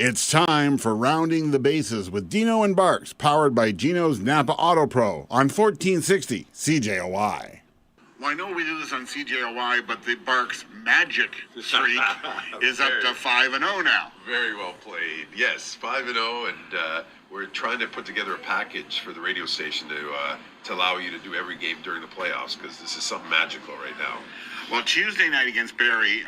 It's time for Rounding the Bases with Dino and Barks, powered by Gino's Napa Auto Pro on 1460 CJOY. Well, I know we do this on CJOY, but the Barks magic streak is up to 5-0 now. Very well played. Yes, 5-0, and we're trying to put together a package for the radio station to allow you to do every game during the playoffs, because this is something magical right now. Well, Tuesday night against Barrie,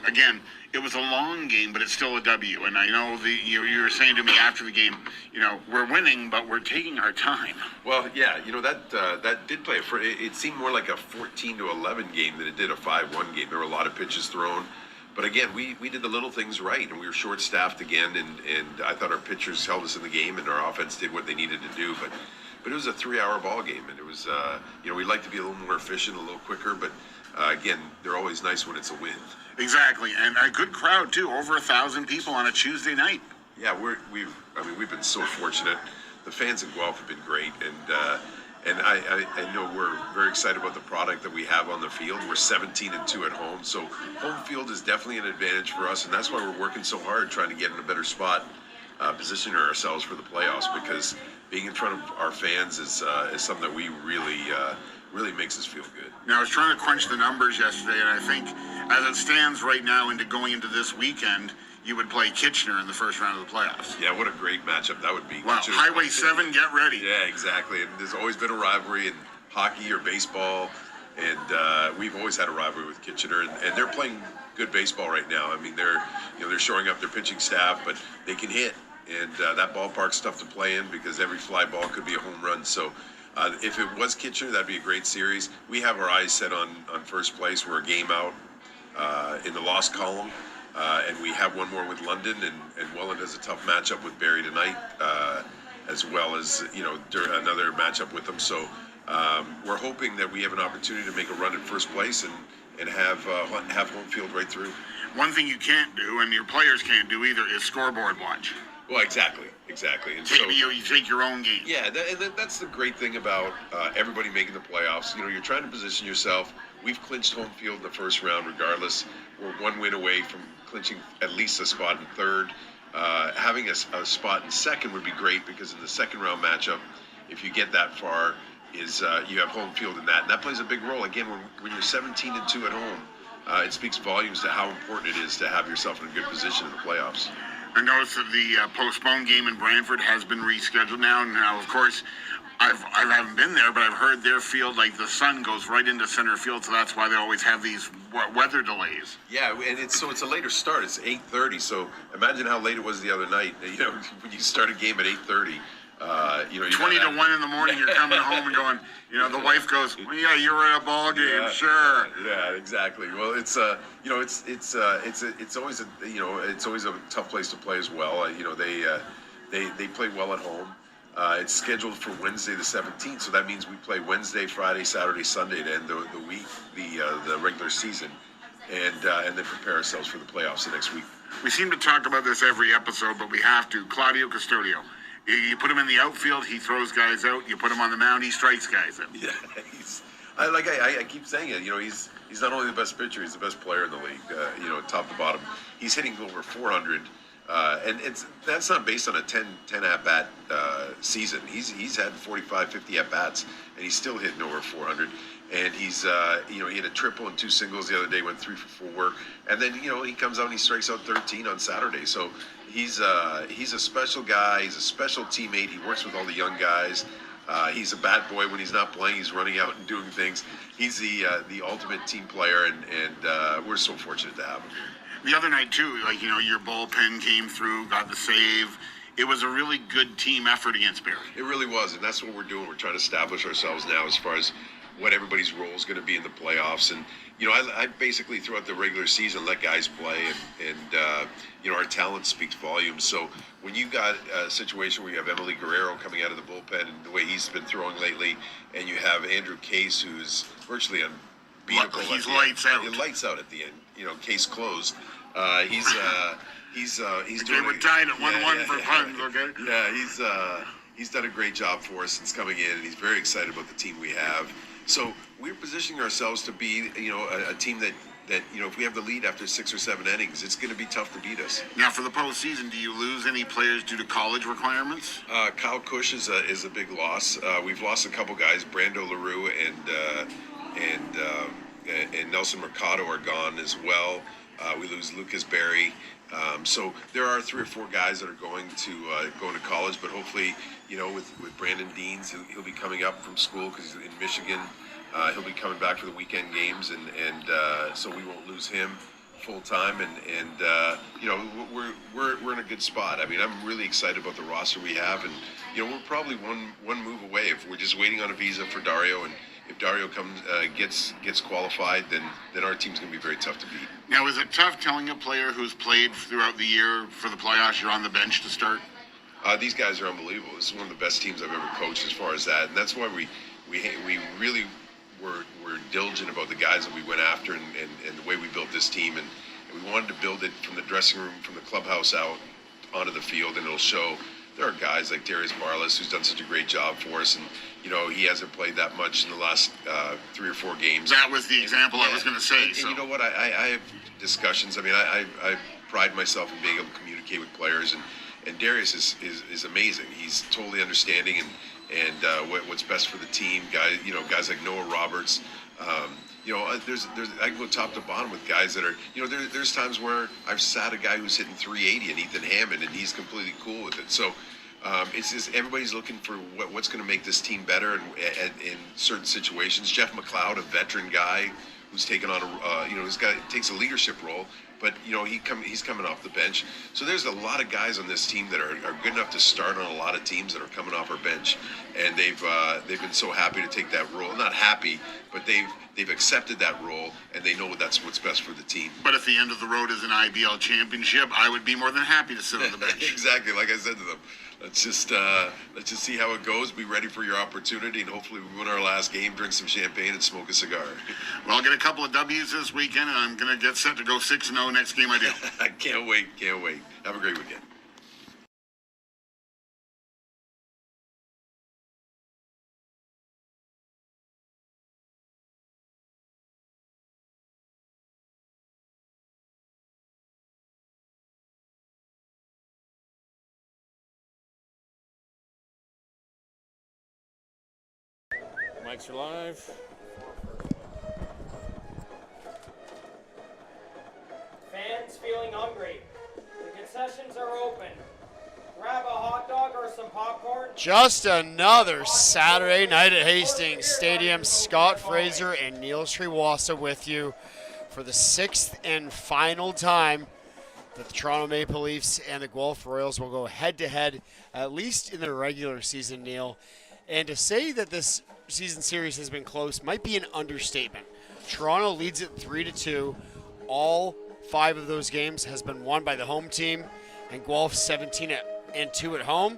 again, it was a long game, but it's still a W. And I know you were saying to me after the game, we're winning, but we're taking our time. Well, yeah, that did play. It seemed more like a 14-11 game than it did a 5-1 game. There were a lot of pitches thrown. But again, we did the little things right, and we were short-staffed again, and I thought our pitchers held us in the game, and our offense did what they needed to do. But it was a 3-hour ball game, and it was, we'd like to be a little more efficient, a little quicker, but again, they're always nice when it's a win. Exactly, and a good crowd too. Over 1,000 people on a Tuesday night. Yeah, we've been so fortunate. The fans in Guelph have been great, and I know we're very excited about the product that we have on the field. We're 17-2 at home, so home field is definitely an advantage for us, and that's why we're working so hard trying to get in a better spot, positioning ourselves for the playoffs, because being in front of our fans is something that we really makes us feel good. Now, I was trying to crunch the numbers yesterday, and I think as it stands right now going into this weekend, you would play Kitchener in the first round of the playoffs. Yeah, what a great matchup that would be. Wow, Kitchener's Highway 7, get ready. Yeah, exactly. And there's always been a rivalry in hockey or baseball, and we've always had a rivalry with Kitchener, and they're playing good baseball right now. I mean, they're shoring up their pitching staff, but they can hit, and that ballpark's tough to play in because every fly ball could be a home run. So if it was Kitchener, that'd be a great series. We have our eyes set on first place. We're a game out in the loss column, and we have one more with London, and Welland has a tough matchup with Barrie tonight, as well as another matchup with them. So we're hoping that we have an opportunity to make a run at first place and have home field right through. One thing you can't do, and your players can't do either, is scoreboard watch. Well, exactly. And you take your own game. Yeah, that's the great thing about everybody making the playoffs. You're trying to position yourself. We've clinched home field in the first round regardless. We're one win away from clinching at least a spot in third. Having a spot in second would be great, because in the second round matchup, if you get that far, is you have home field in that. And that plays a big role. Again, when you're 17-2 at home, it speaks volumes to how important it is to have yourself in a good position in the playoffs. I noticed that the postponed game in Brantford has been rescheduled now. Now, of course, I haven't been there, but I've heard their field, like the sun goes right into center field, so that's why they always have these weather delays. Yeah, and it's a later start. It's 8:30, so imagine how late it was the other night. When you start a game at 8:30. 20 to 1 in the morning, you're coming home and going, the wife goes, well, yeah, you were at a ball game, yeah, sure. Yeah, exactly. Well, it's always a tough place to play as well. They play well at home. It's scheduled for Wednesday the 17th, so that means we play Wednesday, Friday, Saturday, Sunday to end the week, the regular season, and then prepare ourselves for the playoffs the next week. We seem to talk about this every episode, but we have to. Claudio Custodio. You put him in the outfield, he throws guys out. You put him on the mound, he strikes guys out. Yeah, I keep saying it. He's not only the best pitcher, he's the best player in the league. Top to bottom, he's hitting over 400, and that's not based on a 10 at bat season. He's had 45, 50 at bats, and he's still hitting over 400. And he's he had a triple and 2 singles the other day, went 3 for 4, and then he comes out and he strikes out 13 on Saturday. So he's a special guy. He's a special teammate. He works with all the young guys. He's a bad boy when he's not playing. He's running out and doing things. He's the ultimate team player, and we're so fortunate to have him. The other night too, your bullpen came through, got the save. It was a really good team effort against Barrie. It really was, and that's what we're doing. We're trying to establish ourselves now as far as what everybody's role is going to be in the playoffs. And I basically throughout the regular season let guys play, and our talent speaks volumes. So when you got a situation where you have Emily Guerrero coming out of the bullpen and the way he's been throwing lately, and you have Andrew Case, who's virtually unbeatable. He's lights out. Lights out at the end. Case closed. He's doing. We're tied at 1-1 for puns. Okay. Yeah, he's done a great job for us since coming in, and he's very excited about the team we have. So we're positioning ourselves to be, a team that that, if we have the lead after 6 or 7 innings, it's going to be tough to beat us. Now, for the postseason, do you lose any players due to college requirements? Kyle Cush is a big loss. We've lost a couple guys. Brando LaRue and Nelson Mercado are gone as well. We lose Lucas Berry. So there are 3 or 4 guys that are going to college, but hopefully, with Brandon Deans, he'll be coming up from school because he's in Michigan. He'll be coming back for the weekend games, and so we won't lose him full time. We're in a good spot. I mean, I'm really excited about the roster we have, and we're probably one move away. If we're just waiting on a visa for Dario, and if Dario comes gets qualified, then our team's going to be very tough to beat. Now, is it tough telling a player who's played throughout the year for the playoffs you're on the bench to start? These guys are unbelievable. This is one of the best teams I've ever coached as far as that, and that's why we really were diligent about the guys that we went after and the way we built this team, and we wanted to build it from the dressing room, from the clubhouse out onto the field, and it'll show. There are guys like Darius Barlas who's done such a great job for us, and he hasn't played that much in the last 3 or 4 games. That was the example I was going to say. And you know what? I have discussions. I mean, I pride myself in being able to communicate with players, and Darius is amazing. He's totally understanding and what's best for the team. Guys like Noah Roberts. There's I can go top to bottom with guys that are, there's times where I've sat a guy who's hitting 380 and Ethan Hammond, and he's completely cool with it. So it's just everybody's looking for what's going to make this team better in certain situations. Jeff McLeod, a veteran guy who's taken on takes a leadership role, but he's coming off the bench. So there's a lot of guys on this team that are good enough to start on a lot of teams that are coming off our bench, and they've been so happy to take that role. Not happy, but they've accepted that role, and they know that's what's best for the team. But if the end of the road is an IBL championship, I would be more than happy to sit on the bench. Exactly, like I said to them. Let's just see how it goes. Be ready for your opportunity, and hopefully we win our last game, drink some champagne, and smoke a cigar. Well, I'll get a couple of W's this weekend, and I'm going to get set to go 6-0 next game I do. I can't wait. Have a great weekend. Mics are live. Fans feeling hungry. The concessions are open. Grab a hot dog or some popcorn. Just another Saturday night at Hastings Stadium. Scott Fraser and Neil Srivastava with you for the 6th and final time that the Toronto Maple Leafs and the Guelph Royals will go head-to-head, at least in the regular season, Neil. And to say that this season series has been close might be an understatement. Toronto leads it 3-2. All 5 of those games has been won by the home team, and Guelph 17-2 at home.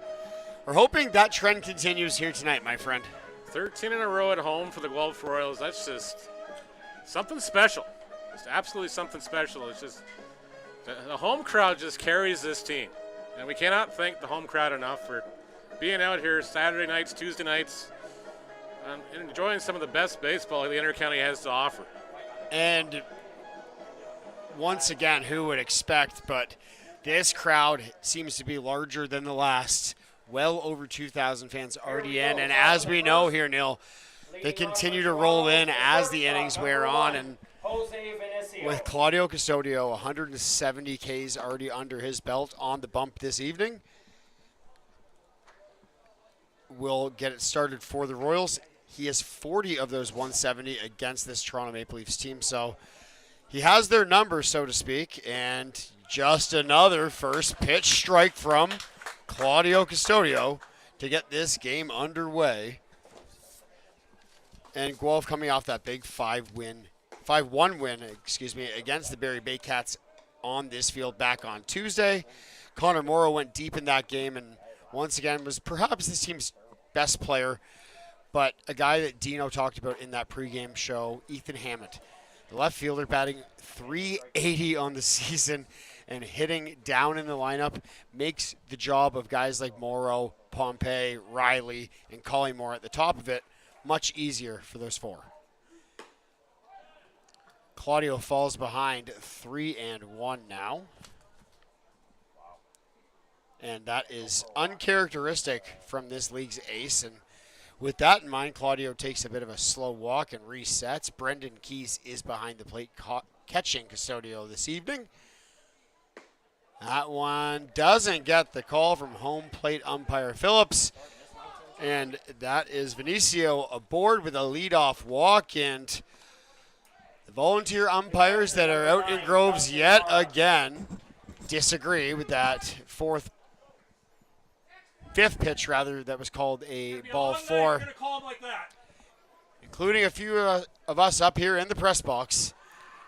We're hoping that trend continues here tonight, my friend. 13 in a row at home for the Guelph Royals. That's just something special. Just absolutely something special. It's just the home crowd just carries this team, and we cannot thank the home crowd enough for being out here Saturday nights, Tuesday nights, and enjoying some of the best baseball the Intercounty has to offer. And once again, who would expect, but this crowd seems to be larger than the last. Well over 2,000 fans already in, and as we know here, Neil, they continue to roll in as the innings wear on, and with Claudio Custodio, 170 Ks already under his belt on the bump this evening, we'll get it started for the Royals. He has 40 of those 170 against this Toronto Maple Leafs team, so he has their number, so to speak, and just another first pitch strike from Claudio Custodio to get this game underway. And Guelph coming off that big 5-1 win, against the Barrie Baycats on this field back on Tuesday. Connor Morrow went deep in that game and once again was perhaps this team's best player, but a guy that Dino talked about in that pregame show, Ethan Hammond. The left fielder batting .380 on the season and hitting down in the lineup makes the job of guys like Morrow, Pompey, Riley, and Collymore at the top of it much easier for those 4. Claudio falls behind 3-1 now. And that is uncharacteristic from this league's ace. And with that in mind, Claudio takes a bit of a slow walk and resets. Brendan Keys is behind the plate catching Custodio this evening. That one doesn't get the call from home plate umpire Phillips. And that is Vinicio aboard with a leadoff walk. And the volunteer umpires that are out in Groves yet again disagree with that fifth pitch that was called a ball four, including a few of us up here in the press box.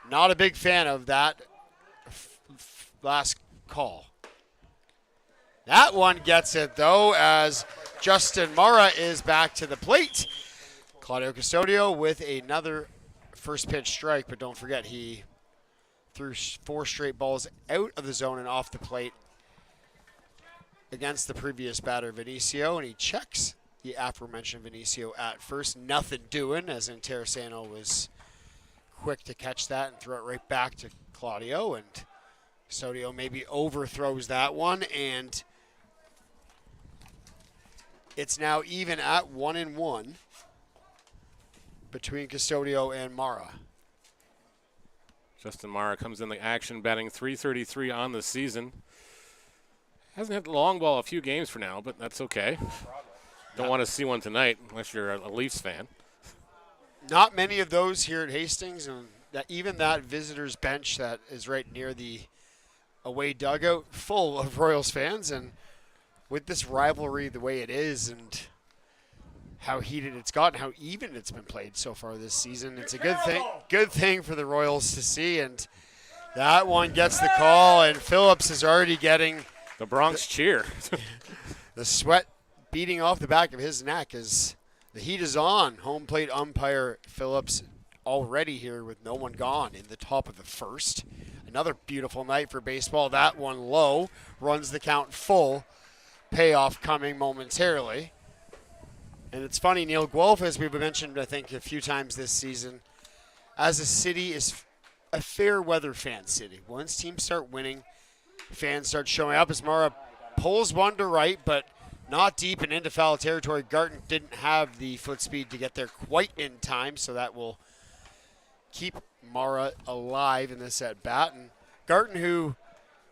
Not a big fan of that last call. That one gets it, though, as Justin Mara is back to the plate. Claudio Custodio with another first pitch strike, but don't forget he threw 4 straight balls out of the zone and off the plate against the previous batter, Vinicio, and he checks the aforementioned Vinicio at first. Nothing doing, as Interessano was quick to catch that and throw it right back to Claudio, and Custodio maybe overthrows that one, and it's now even at 1-1 between Custodio and Mara. Justin Mara comes in the action, batting .333 on the season. Hasn't hit the long ball a few games for now, but that's okay. Don't want to see one tonight unless you're a Leafs fan. Not many of those here at Hastings, and even that visitors bench that is right near the away dugout full of Royals fans. And with this rivalry the way it is and how heated it's gotten, how even it's been played so far this season, it's a good thing for the Royals to see. And that one gets the call, and Phillips is already getting the Bronx cheer. The sweat beating off the back of his neck as the heat is on. Home plate umpire Phillips already here with no one gone in the top of the first. Another beautiful night for baseball. That one low, runs the count full. Payoff coming momentarily. And it's funny, Neil, Guelph, as we've mentioned, I think, a few times this season, as a city, is a fair weather fan city. Once teams start winning, fans start showing up as Mara pulls one to right, but not deep and into foul territory. Garton didn't have the foot speed to get there quite in time, so that will keep Mara alive in this at bat. And Garton, who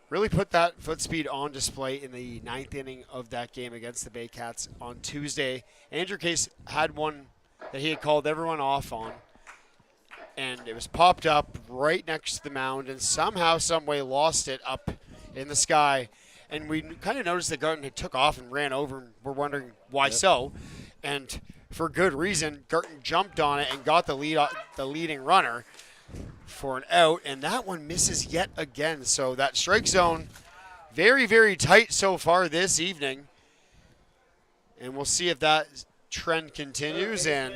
really put that foot speed on display in the 9th inning of that game against the Baycats on Tuesday. Andrew Case had one that he had called everyone off on, and it was popped up right next to the mound, and somehow, some way lost it up in the sky. And we kind of noticed that Garton had took off and ran over, and we're wondering why so. And for good reason, Garton jumped on it and got the leading runner for an out, and that one misses yet again. So that strike zone, very, very tight so far this evening. And we'll see if that trend continues and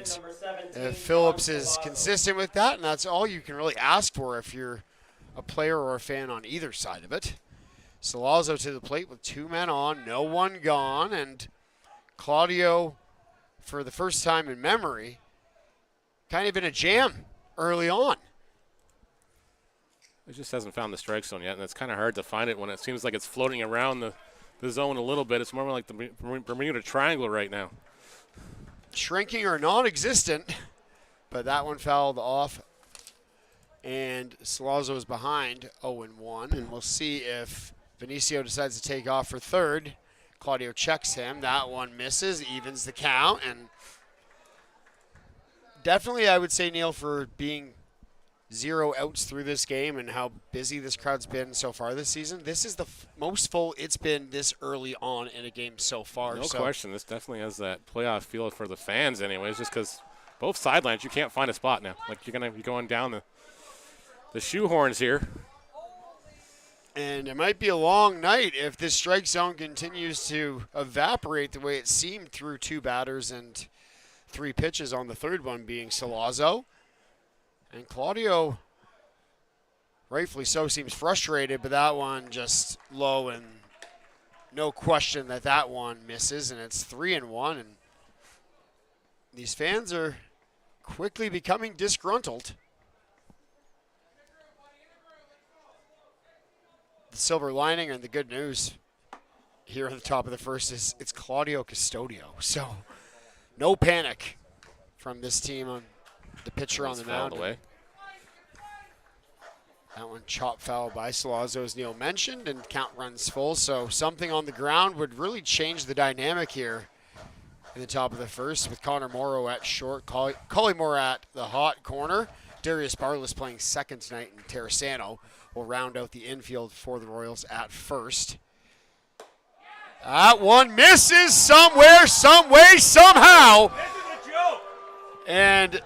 if Phillips is consistent with that, and that's all you can really ask for if you're a player or a fan on either side of it. Salazzo to the plate with 2 men on, no one gone, and Claudio, for the first time in memory, kind of in a jam early on. It just hasn't found the strike zone yet, and it's kind of hard to find it when it seems like it's floating around the zone a little bit. It's more like the Bermuda Triangle right now. Shrinking or non-existent, but that one fouled off, and Salazzo is behind 0-1, and we'll see if Vinicio decides to take off for third. Claudio checks him. That one misses, evens the count, and definitely I would say, Neil, for being 0 outs through this game and how busy this crowd's been so far this season, this is the most full it's been this early on in a game so far. No question. This definitely has that playoff feel for the fans anyways, just because both sidelines, you can't find a spot now. Like, you're going to be going down the shoehorns here. And it might be a long night if this strike zone continues to evaporate the way it seemed through 2 batters and 3 pitches on the third one being Salazzo. And Claudio, rightfully so, seems frustrated, but that one just low, and no question that one misses, and it's 3-1. And these fans are quickly becoming disgruntled. the silver lining and the good news here at the top of the first is it's Claudio Custodio. So no panic from this team on the pitcher on the mound. Away. That one chopped foul by Salazzo, as Neil mentioned, and count runs full. So something on the ground would really change the dynamic here in the top of the first, with Connor Morrow at short, Collymore at the hot corner. Darius Barless playing second tonight, and Terrasano will round out the infield for the Royals at first. That one misses somewhere, some way, somehow. And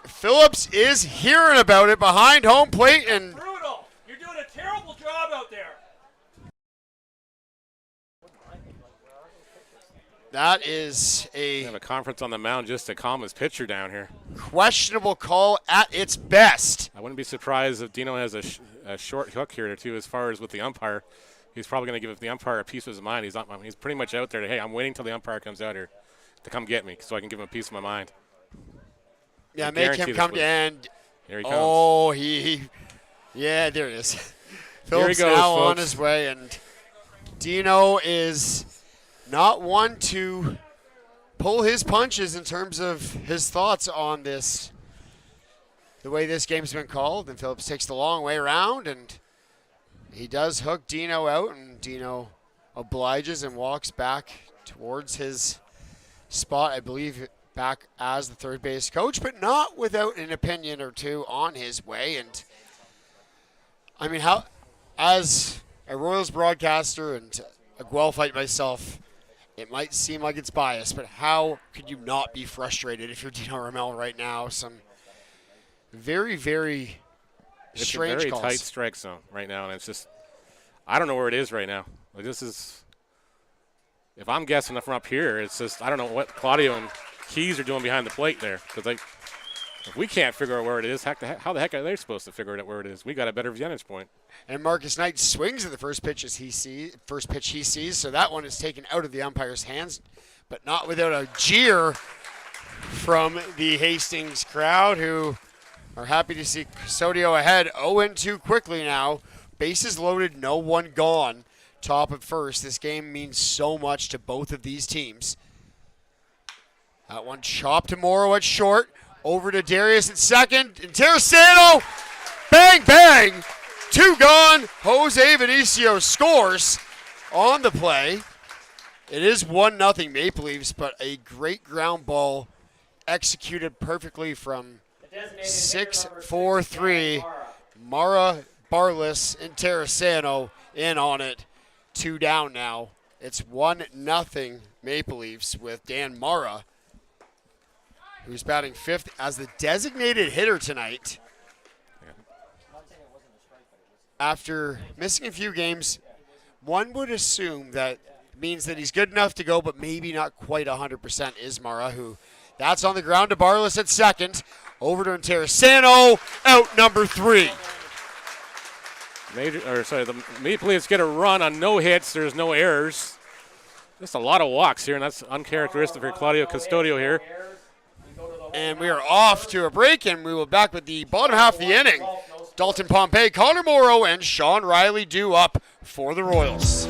Phillips is hearing about it behind home plate, and brutal. You're doing a terrible job out there. that is We have a conference on the mound just to calm his pitcher down here. questionable call at its best. I wouldn't be surprised if Dino has a short hook here too, as far as with the umpire. He's probably going to give the umpire a piece of his mind. He's pretty much out there to, hey, I'm waiting till the umpire comes out here to come get me so I can give him a piece of my mind. Yeah, I make guarantee him this come was- to end. Here he comes. Oh, yeah, there it is. Phillips goes, now on folks. his way, and Dino is not one to pull his punches in terms of his thoughts on this, the way this game's been called. And Phillips takes the long way around, and he does hook Dino out, and Dino obliges and walks back towards his spot, I believe, back as the third base coach, but not without an opinion or two on his way. And I mean, how, as a Royals broadcaster and a Guelphite myself, it might seem like it's biased, but how could you not be frustrated if you're Dino Ramel right now? Some very, very It's strange a very calls. tight strike zone right now, and it's just, I don't know where it is right now. Like, this is, if I'm guessing from up here, it's just, I don't know what Claudio and Keys are doing behind the plate there. Because, like, if we can't figure out where it is, how the heck are they supposed to figure out where it is? We got a better vantage point. And Marcus Knight swings at the first pitch he sees, so that one is taken out of the umpire's hands, but not without a jeer from the Hastings crowd, who are happy to see Custodio ahead 0-2 quickly now. Bases loaded, no one gone. Top of first. This game means so much to both of these teams. That one chopped to Morrow at short. Over to Darius at second. And Terrasano, bang, bang. 2 gone. Jose Vinicio scores on the play. It is 1-0 Maple Leafs, but a great ground ball executed perfectly from The designated hitter 6-4-3. Mara. Mara, Barless, and Terrasano in on it. 2 down now. It's 1-0 Maple Leafs with Dan Mara, who's batting 5th as the designated hitter tonight. After missing a few games, one would assume that means that he's good enough to go, but maybe not quite 100% is Mara, who that's on the ground to Barless at second. Over to Terrasano, out number 3. The Maple Leafs get a run on no hits. There's no errors. Just a lot of walks here, and that's uncharacteristic for Claudio Custodio here. And we are off to a break, and we will be back with the bottom half of the inning. Dalton Pompey, Connor Morrow, and Sean Riley due up for the Royals.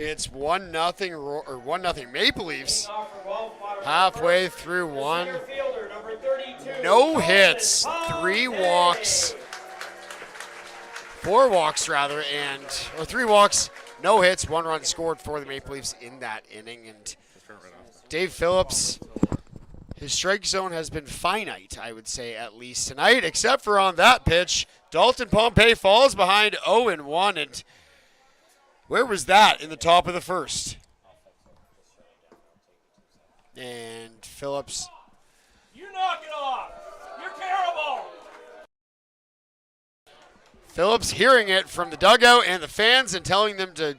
It's 1-0 or 1-0 Maple Leafs. Off for Guelph, bottom Halfway first. through The one. center fielder, number 32, No Colin hits, Pompey. 3 walks. 4 walks rather, or 3 walks, no hits, 1 run scored for the Maple Leafs in that inning. And Dave Phillips, his strike zone has been finite, I would say, at least tonight, except for on that pitch. Dalton Pompey falls behind 0-1, and where was that in the top of the first? And Phillips. You knock it off. You're terrible. Phillips hearing it from the dugout and the fans and telling them to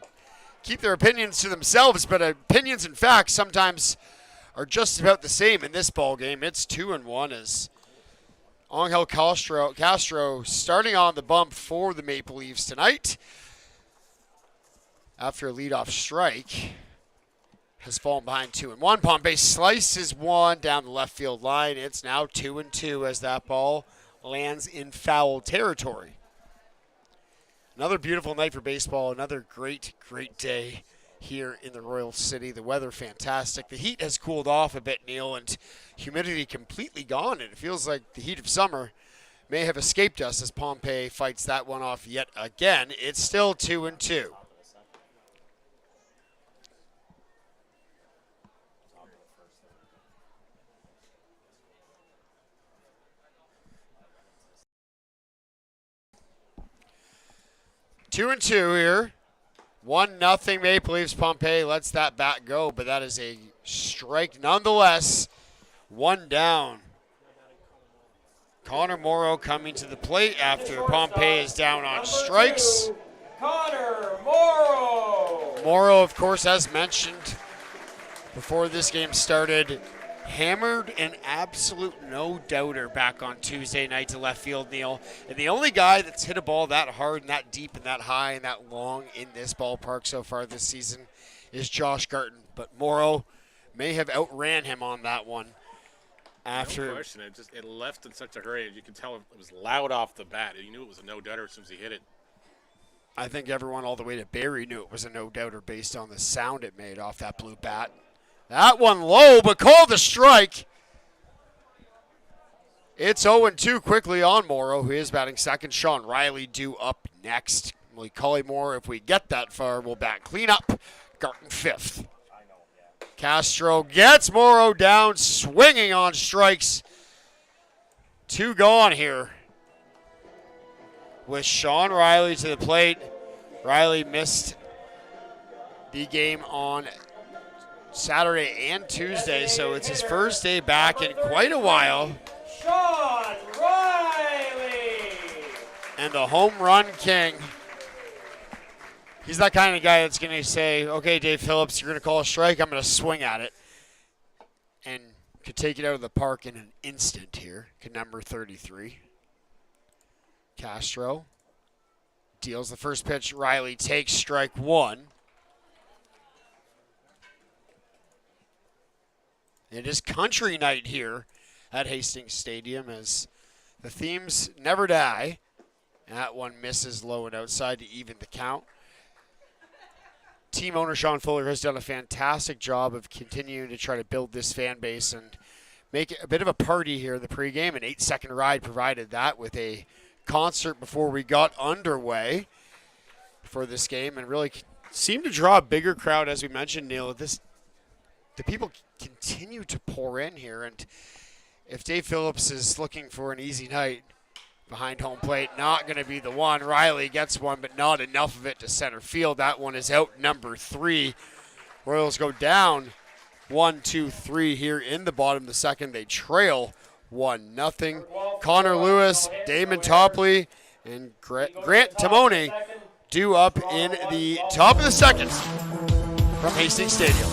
keep their opinions to themselves, but opinions and facts sometimes are just about the same in this ball game. It's 2-1 as Angel Castro starting on the bump for the Maple Leafs tonight after a leadoff strike has fallen behind 2-1. Pompey slices one down the left field line. It's now 2-2 as that ball lands in foul territory. Another beautiful night for baseball. Another great, great day here in the Royal City. The weather fantastic. The heat has cooled off a bit, Neil, and humidity completely gone. And it feels like the heat of summer may have escaped us as Pompey fights that one off yet again. It's still 2-2. Two and two here. 1-0 Maple Leafs. Pompey lets that bat go, but that is a strike nonetheless. 1 down. Connor Morrow coming to the plate after Pompey is down on strikes. Connor Morrow. Morrow, of course, as mentioned before this game started, hammered an absolute no-doubter back on Tuesday night to left field, Neil. And the only guy that's hit a ball that hard and that deep and that high and that long in this ballpark so far this season is Josh Garton. But Morrow may have outran him on that one. After No question, it left in such a hurry. You could tell it was loud off the bat. You knew it was a no-doubter as soon as he hit it. I think everyone all the way to Barrie knew it was a no-doubter based on the sound it made off that blue bat. That one low, but called a strike. It's 0-2 quickly on Morrow, who is batting second. Sean Riley due up next. Emily Cullymore, if we get that far, will bat cleanup. Garton fifth. Castro gets Morrow down, swinging on strikes. 2 gone here. With Sean Riley to the plate. Riley missed the game on Saturday and Tuesday, so it's his first day back in quite a while. Sean Riley. And the home run king. He's that kind of guy that's going to say, okay, Dave Phillips, you're going to call a strike. I'm going to swing at it. And could take it out of the park in an instant here. Number 33. Castro deals the first pitch. Riley takes strike 1. It is country night here at Hastings Stadium as the themes never die. That one misses low and outside to even the count. Team owner Sean Fuller has done a fantastic job of continuing to try to build this fan base and make it a bit of a party here in the pregame. An 8-second ride provided that with a concert before we got underway for this game, and really seemed to draw a bigger crowd, as we mentioned, Neil. The people continue to pour in here, and if Dave Phillips is looking for an easy night behind home plate, not going to be the one. Riley gets one, but not enough of it to center field. That one is out, number 3. Royals go down 1-2-3 here in the bottom of the second. They trail 1-0. Connor Lewis, Damon Topley, and Grant Timone due up in the top of the second from Hastings Stadium.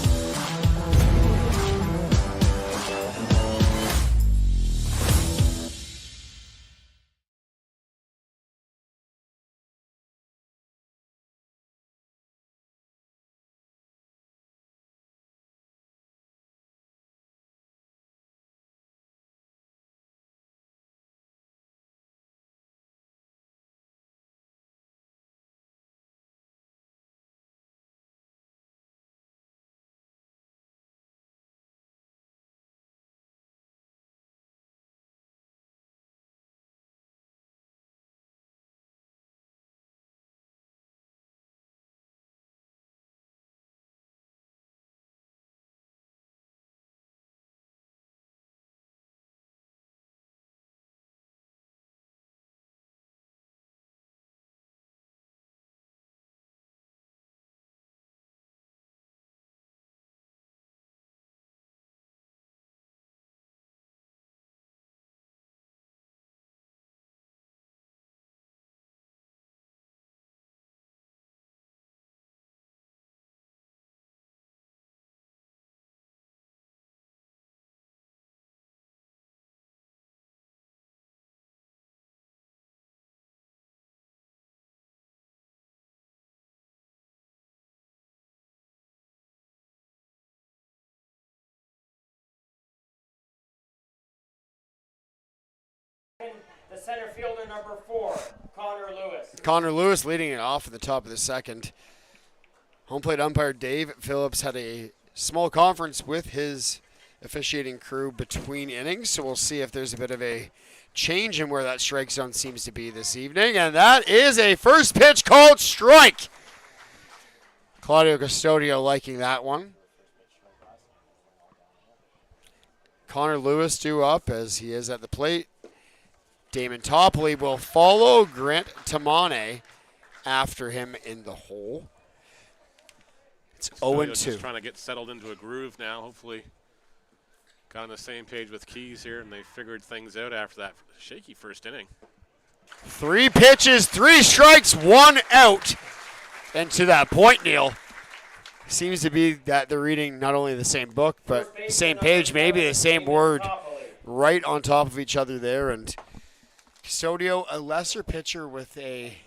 center fielder number 4, Connor Lewis. Connor Lewis leading it off at the top of the second. Home plate umpire Dave Phillips had a small conference with his officiating crew between innings, so we'll see if there's a bit of a change in where that strike zone seems to be this evening, and that is a first pitch called strike. Claudio Custodio liking that one. Connor Lewis due up as he is at the plate. Damon Topley will follow. Grant Tamane after him in the hole. It's 0-2. Just trying to get settled into a groove now. Hopefully got on the same page with Keys here, and they figured things out after that shaky first inning. 3 pitches, 3 strikes, 1 out. And to that point, Neil, seems to be that they're reading not only the same book, but the same page, maybe the same word, right on top of each other there. And Custodio, a lesser pitcher with a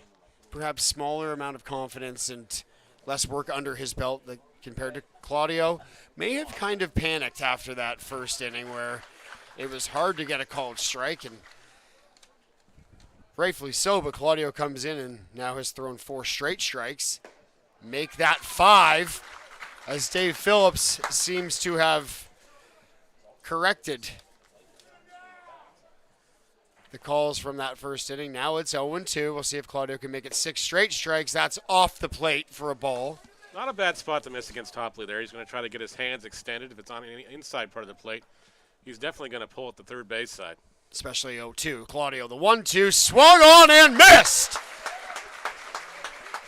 perhaps smaller amount of confidence and less work under his belt compared to Claudio, may have kind of panicked after that first inning where it was hard to get a called strike, and rightfully so, but Claudio comes in and now has thrown 4 straight strikes. Make that 5 as Dave Phillips seems to have corrected the calls from that first inning. Now it's 0-2. We'll see if Claudio can make it 6 straight strikes. That's off the plate for a ball. Not a bad spot to miss against Topley there. He's going to try to get his hands extended. If it's on the inside part of the plate, he's definitely going to pull at the third base side. Especially 0-2. Claudio, the 1-2, swung on and missed.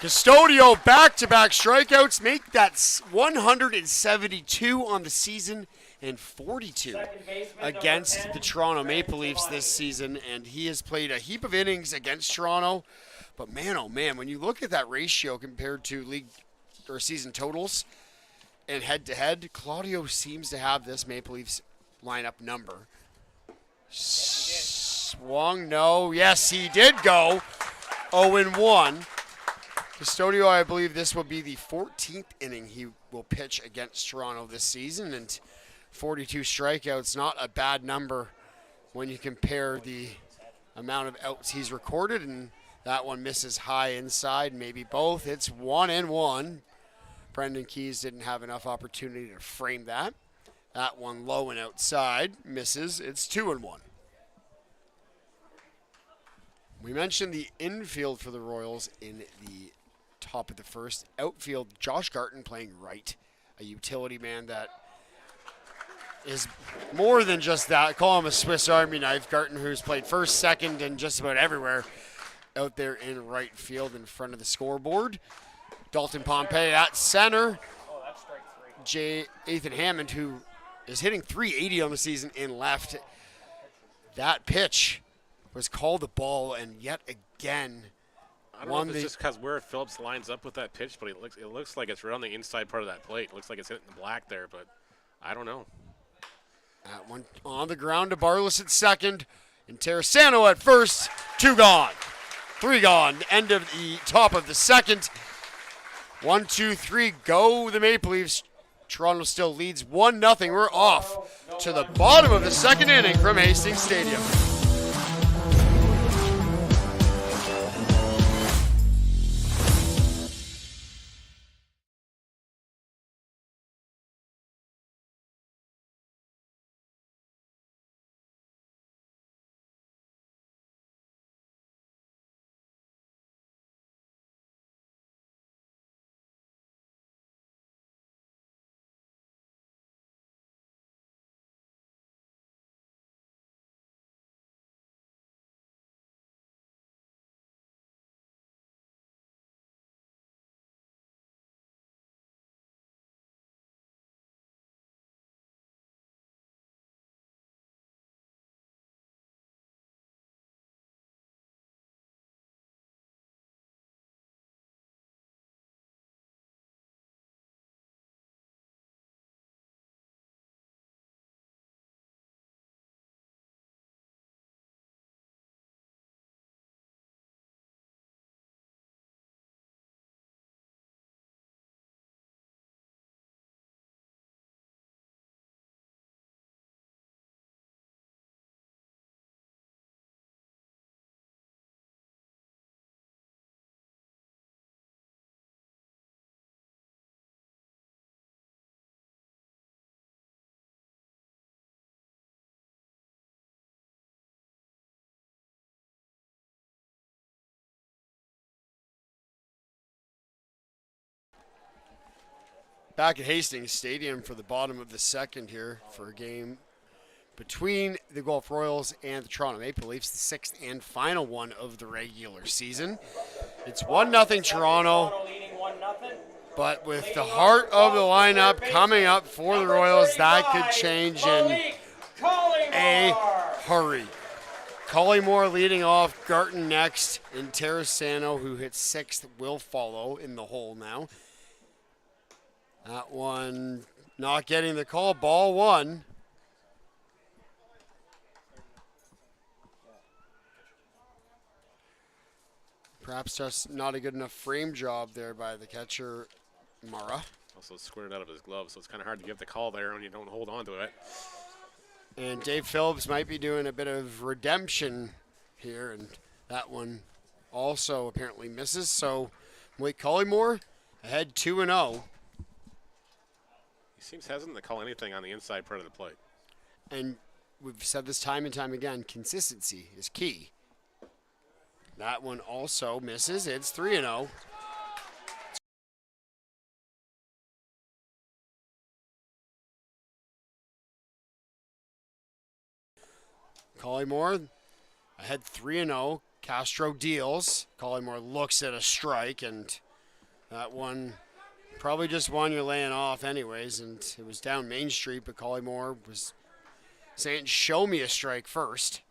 Custodio back-to-back strikeouts make that 172 on the season and 42 against the Toronto Maple Leafs this season, and he has played a heap of innings against Toronto. But man, oh man, when you look at that ratio compared to league or season totals and head-to-head, Claudio seems to have this Maple Leafs lineup number. Swung, no. Yes, he did go 0-1. Custodio, I believe this will be the 14th inning he will pitch against Toronto this season, and 42 strikeouts, not a bad number when you compare the amount of outs he's recorded, and that one misses high inside, maybe both. It's 1-1. Brendan Keys didn't have enough opportunity to frame that. That one low and outside, misses. It's 2-1. We mentioned the infield for the Royals in the top of the first. Outfield, Josh Garton playing right, a utility man that is more than just that. Call him a Swiss Army knife. Garton, who's played first, second, and just about everywhere out there in right field in front of the scoreboard. Dalton Pompey at center. Ethan Hammond, who is hitting .380 on the season in left. That pitch was called a ball, and yet again, I don't know if it's just because where Phillips lines up with that pitch, but it looks like it's right on the inside part of that plate. It looks like it's hitting the black there, but I don't know. That one on the ground to Barless at second, and Terrasano at first. 2 gone, 3 gone. End of the top of the second. 1, 2, 3, go the Maple Leafs. Toronto still leads 1-0. We're off to the bottom of the second inning from Hastings Stadium. Back at Hastings Stadium for the bottom of the second here for a game between the Guelph Royals and the Toronto Maple Leafs, the sixth and final one of the regular season. It's 1-0 Toronto, Leading 1-0. but with the heart of the lineup coming up for the Royals, that could change in a hurry. Collymore leading off, Garton next, and Terrasano, who hit sixth, will follow in the hole now. That one not getting the call, ball one. Perhaps just not a good enough frame job there by the catcher, Mara. Also squirted out of his glove, so it's kind of hard to give the call there when you don't hold on to it. And Dave Phillips might be doing a bit of redemption here, and that one also apparently misses. So Blake Collymore ahead 2-0. He seems hesitant to call anything on the inside part of the plate. And we've said this time and time again, consistency is key. That one also misses. It's 3-0. Collymore ahead 3-0. Castro deals. Collymore looks at a strike, and that one probably just one you're laying off anyways, and it was down Main Street, but Collymore was saying, show me a strike first.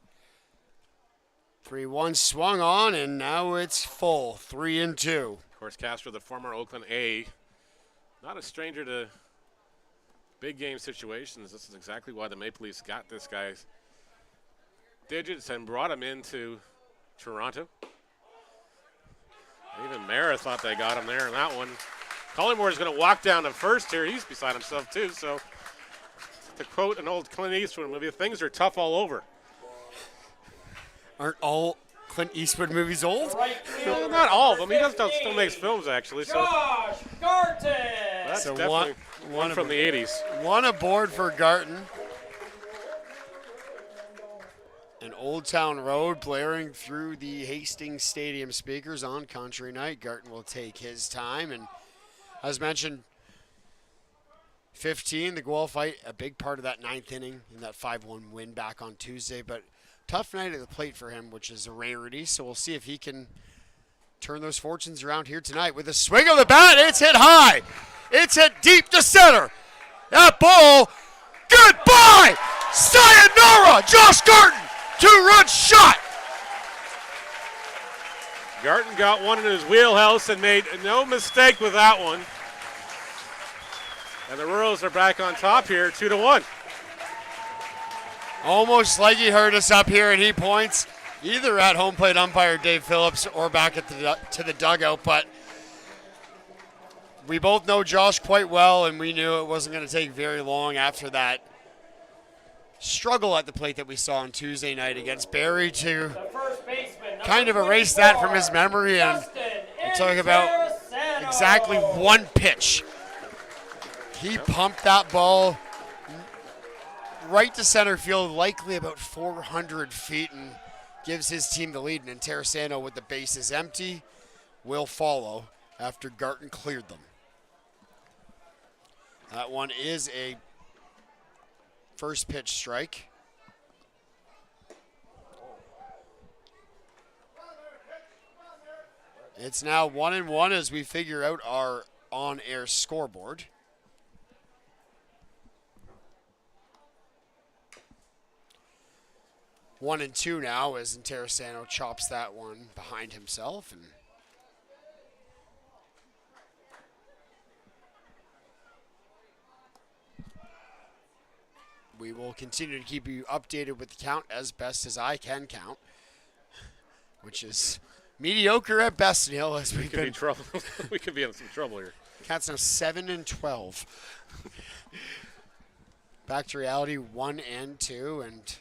3-1 swung on, and now it's full, 3-2. Of course, Castro, the former Oakland A, not a stranger to big game situations. This is exactly why the Maple Leafs got this guy's digits and brought him into Toronto. Even Mara thought they got him there in that one. Collymore is going to walk down to first here. He's beside himself too. So to quote an old Clint Eastwood movie, things are tough all over. Aren't all Clint Eastwood movies old? No, not all of them. He still makes films actually. So Josh Garton. that's So definitely one from the 80s. One aboard for Garton. And Old Town Road blaring through the Hastings Stadium speakers on country night. Garton will take his time, and as mentioned, 15, the Guelph fight, a big part of that ninth inning in that 5-1 win back on Tuesday, but tough night at the plate for him, which is a rarity, so we'll see if he can turn those fortunes around here tonight. With a swing of the bat, it's hit high. It's hit deep to center. That ball, goodbye! Sayonara! Josh Garton, two-run shot! Garton got one in his wheelhouse and made no mistake with that one. And the Royals are back on top here, 2-1. Almost like he heard us up here, and he points either at home plate umpire Dave Phillips or back at to the dugout. But we both know Josh quite well, and we knew it wasn't going to take very long after that struggle at the plate that we saw on Tuesday night against Barrie to kind of erase that from his memory and talk about exactly one pitch. He pumped that ball right to center field, likely about 400 feet, and gives his team the lead. And Terrasano, with the bases empty, will follow after Garton cleared them. That one is a first pitch strike. It's now 1-1 as we figure out our on-air scoreboard. One and two now as Terrasano chops that one behind himself. And we will continue to keep you updated with the count as best as I can count, which is mediocre at best, Neil, as we've been. We could be in some trouble here. Cat's now 7-12. Back to reality, 1 and 2, and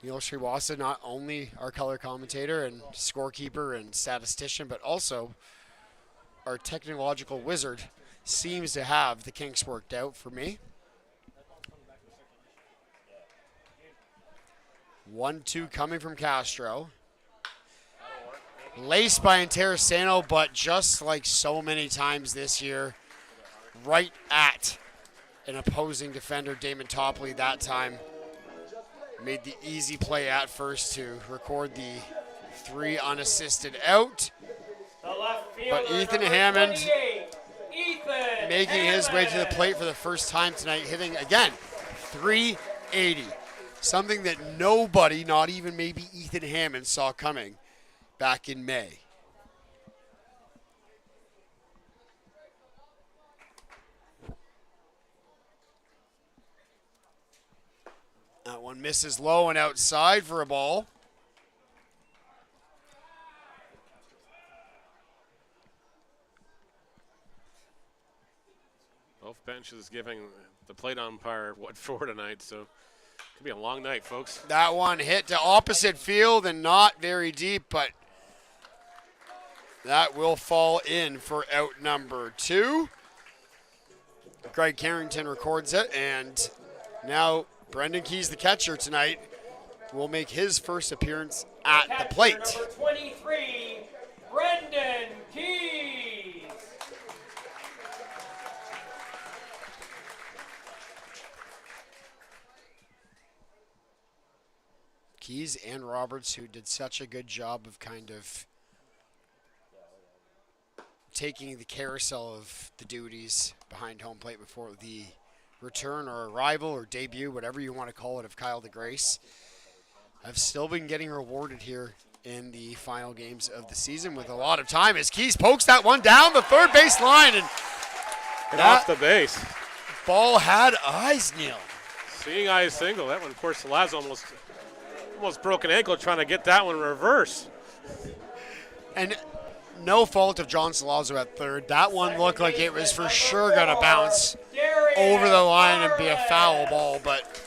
Neil Srivastava, not only our color commentator and scorekeeper and statistician, but also our technological wizard, seems to have the kinks worked out for me. 1-2 coming from Castro. Laced by Terrasano, but just like so many times this year, right at an opposing defender, Damon Topley, that time. Made the easy play at first to record the 3 unassisted out. The left fielder, But Ethan number Hammond 28, Ethan making his way to the Hammond. plate for the first time tonight, hitting again 380. Something that nobody, not even maybe Ethan Hammond, saw coming back in May. That one misses low and outside for a ball. Both benches giving the plate umpire what for tonight, so could be a long night, folks. That one hit to opposite field and not very deep, but that will fall in for out number 2. Greg Carrington records it, and now Brendan Keys, the catcher tonight, will make his first appearance at the plate. Catcher number 23, Brendan Keys. Keys and Roberts, who did such a good job of kind of taking the carousel of the duties behind home plate before the return or arrival or debut, whatever you want to call it, of Kyle DeGrace, have still been getting rewarded here in the final games of the season with a lot of time as Keys pokes that one down the third base line, and Get off the base. ball had eyes, Neil. Seeing eye single. That one, of course, Lazo almost broke an ankle trying to get that one in reverse. And no fault of John Salazzo at third. That one looked like it was for sure going to bounce over the line and be a foul ball, but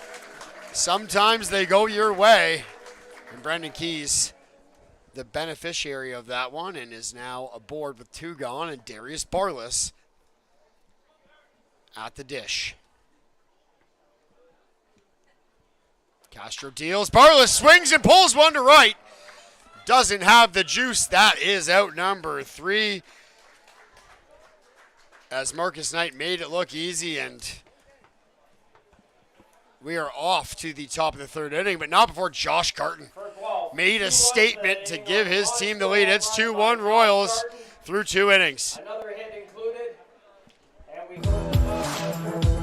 sometimes they go your way. And Brendan Keys, the beneficiary of that one, and is now aboard with 2 gone, and Darius Barless at the dish. Castro deals. Barless swings and pulls one to right. Doesn't have the juice. That is out number 3. As Marcus Knight made it look easy, and we are off to the top of the 3rd inning, but not before Josh Garton made a statement to give his team the lead. It's 2-1 Royals through 2 innings. Another hit included, and we go to the top.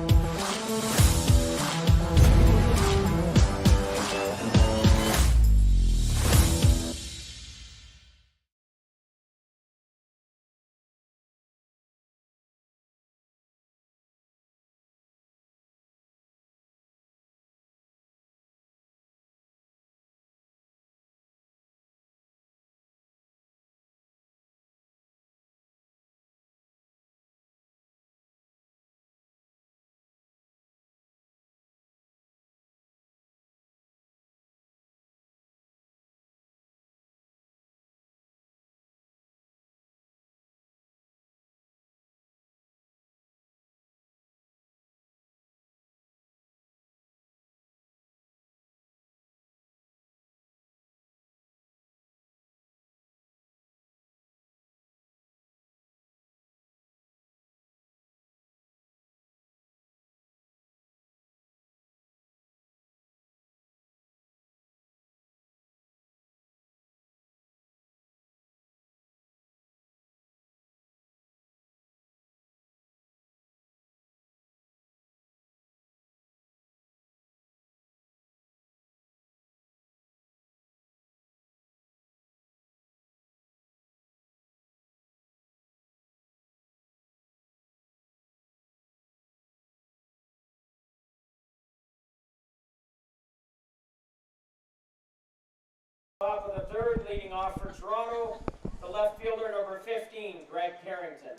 Top of the 3rd, leading off for Toronto, the left fielder number 15, Greg Carrington.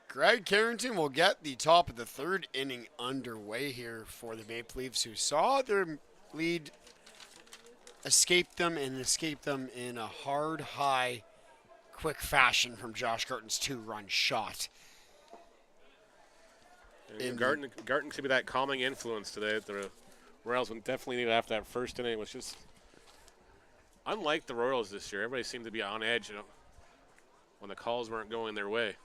Greg Carrington will get the top of the 3rd inning underway here for the Maple Leafs, who saw their lead escape them in a hard, high, quick fashion from Josh Garton's 2-run shot. Garton could be that calming influence today. The Royals would definitely need after that first inning, which is unlike the Royals this year. Everybody seemed to be on edge, when the calls weren't going their way.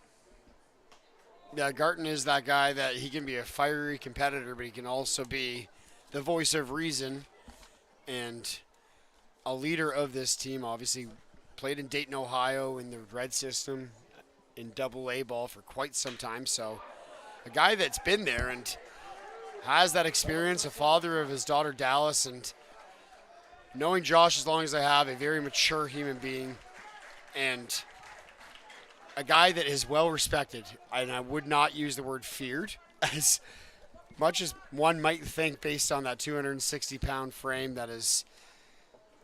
Yeah, Garton is that guy that he can be a fiery competitor, but he can also be the voice of reason and a leader of this team. Obviously, played in Dayton, Ohio in the red system in Double-A ball for quite some time. So a guy that's been there and has that experience, a father of his daughter Dallas, and knowing Josh as long as I have, a very mature human being and a guy that is well respected, and I would not use the word feared as much as one might think based on that 260-pound frame that is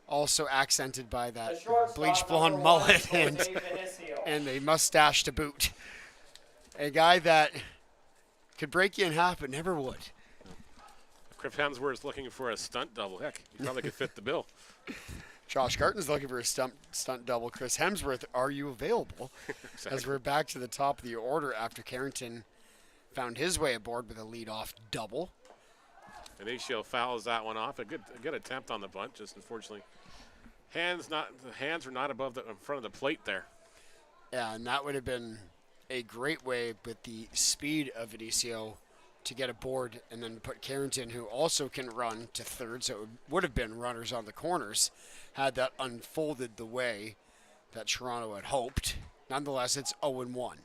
also accented by that bleach blonde mullet and a mustache to boot. A guy that could break you in half but never would. Griff Hemsworth's looking for a stunt double. Heck, he probably could fit the bill. Josh Garton's looking for a stunt double. Chris Hemsworth, are you available? Exactly. As we're back to the top of the order after Carrington found his way aboard with a leadoff double. Benicio fouls that one off. A good attempt on the bunt. Just unfortunately, the hands were not above in front of the plate there. Yeah, and that would have been a great way with the speed of Benicio to get aboard and then put Carrington, who also can run, to third. So it would have been runners on the corners had that unfolded the way that Toronto had hoped. Nonetheless, it's 0-1.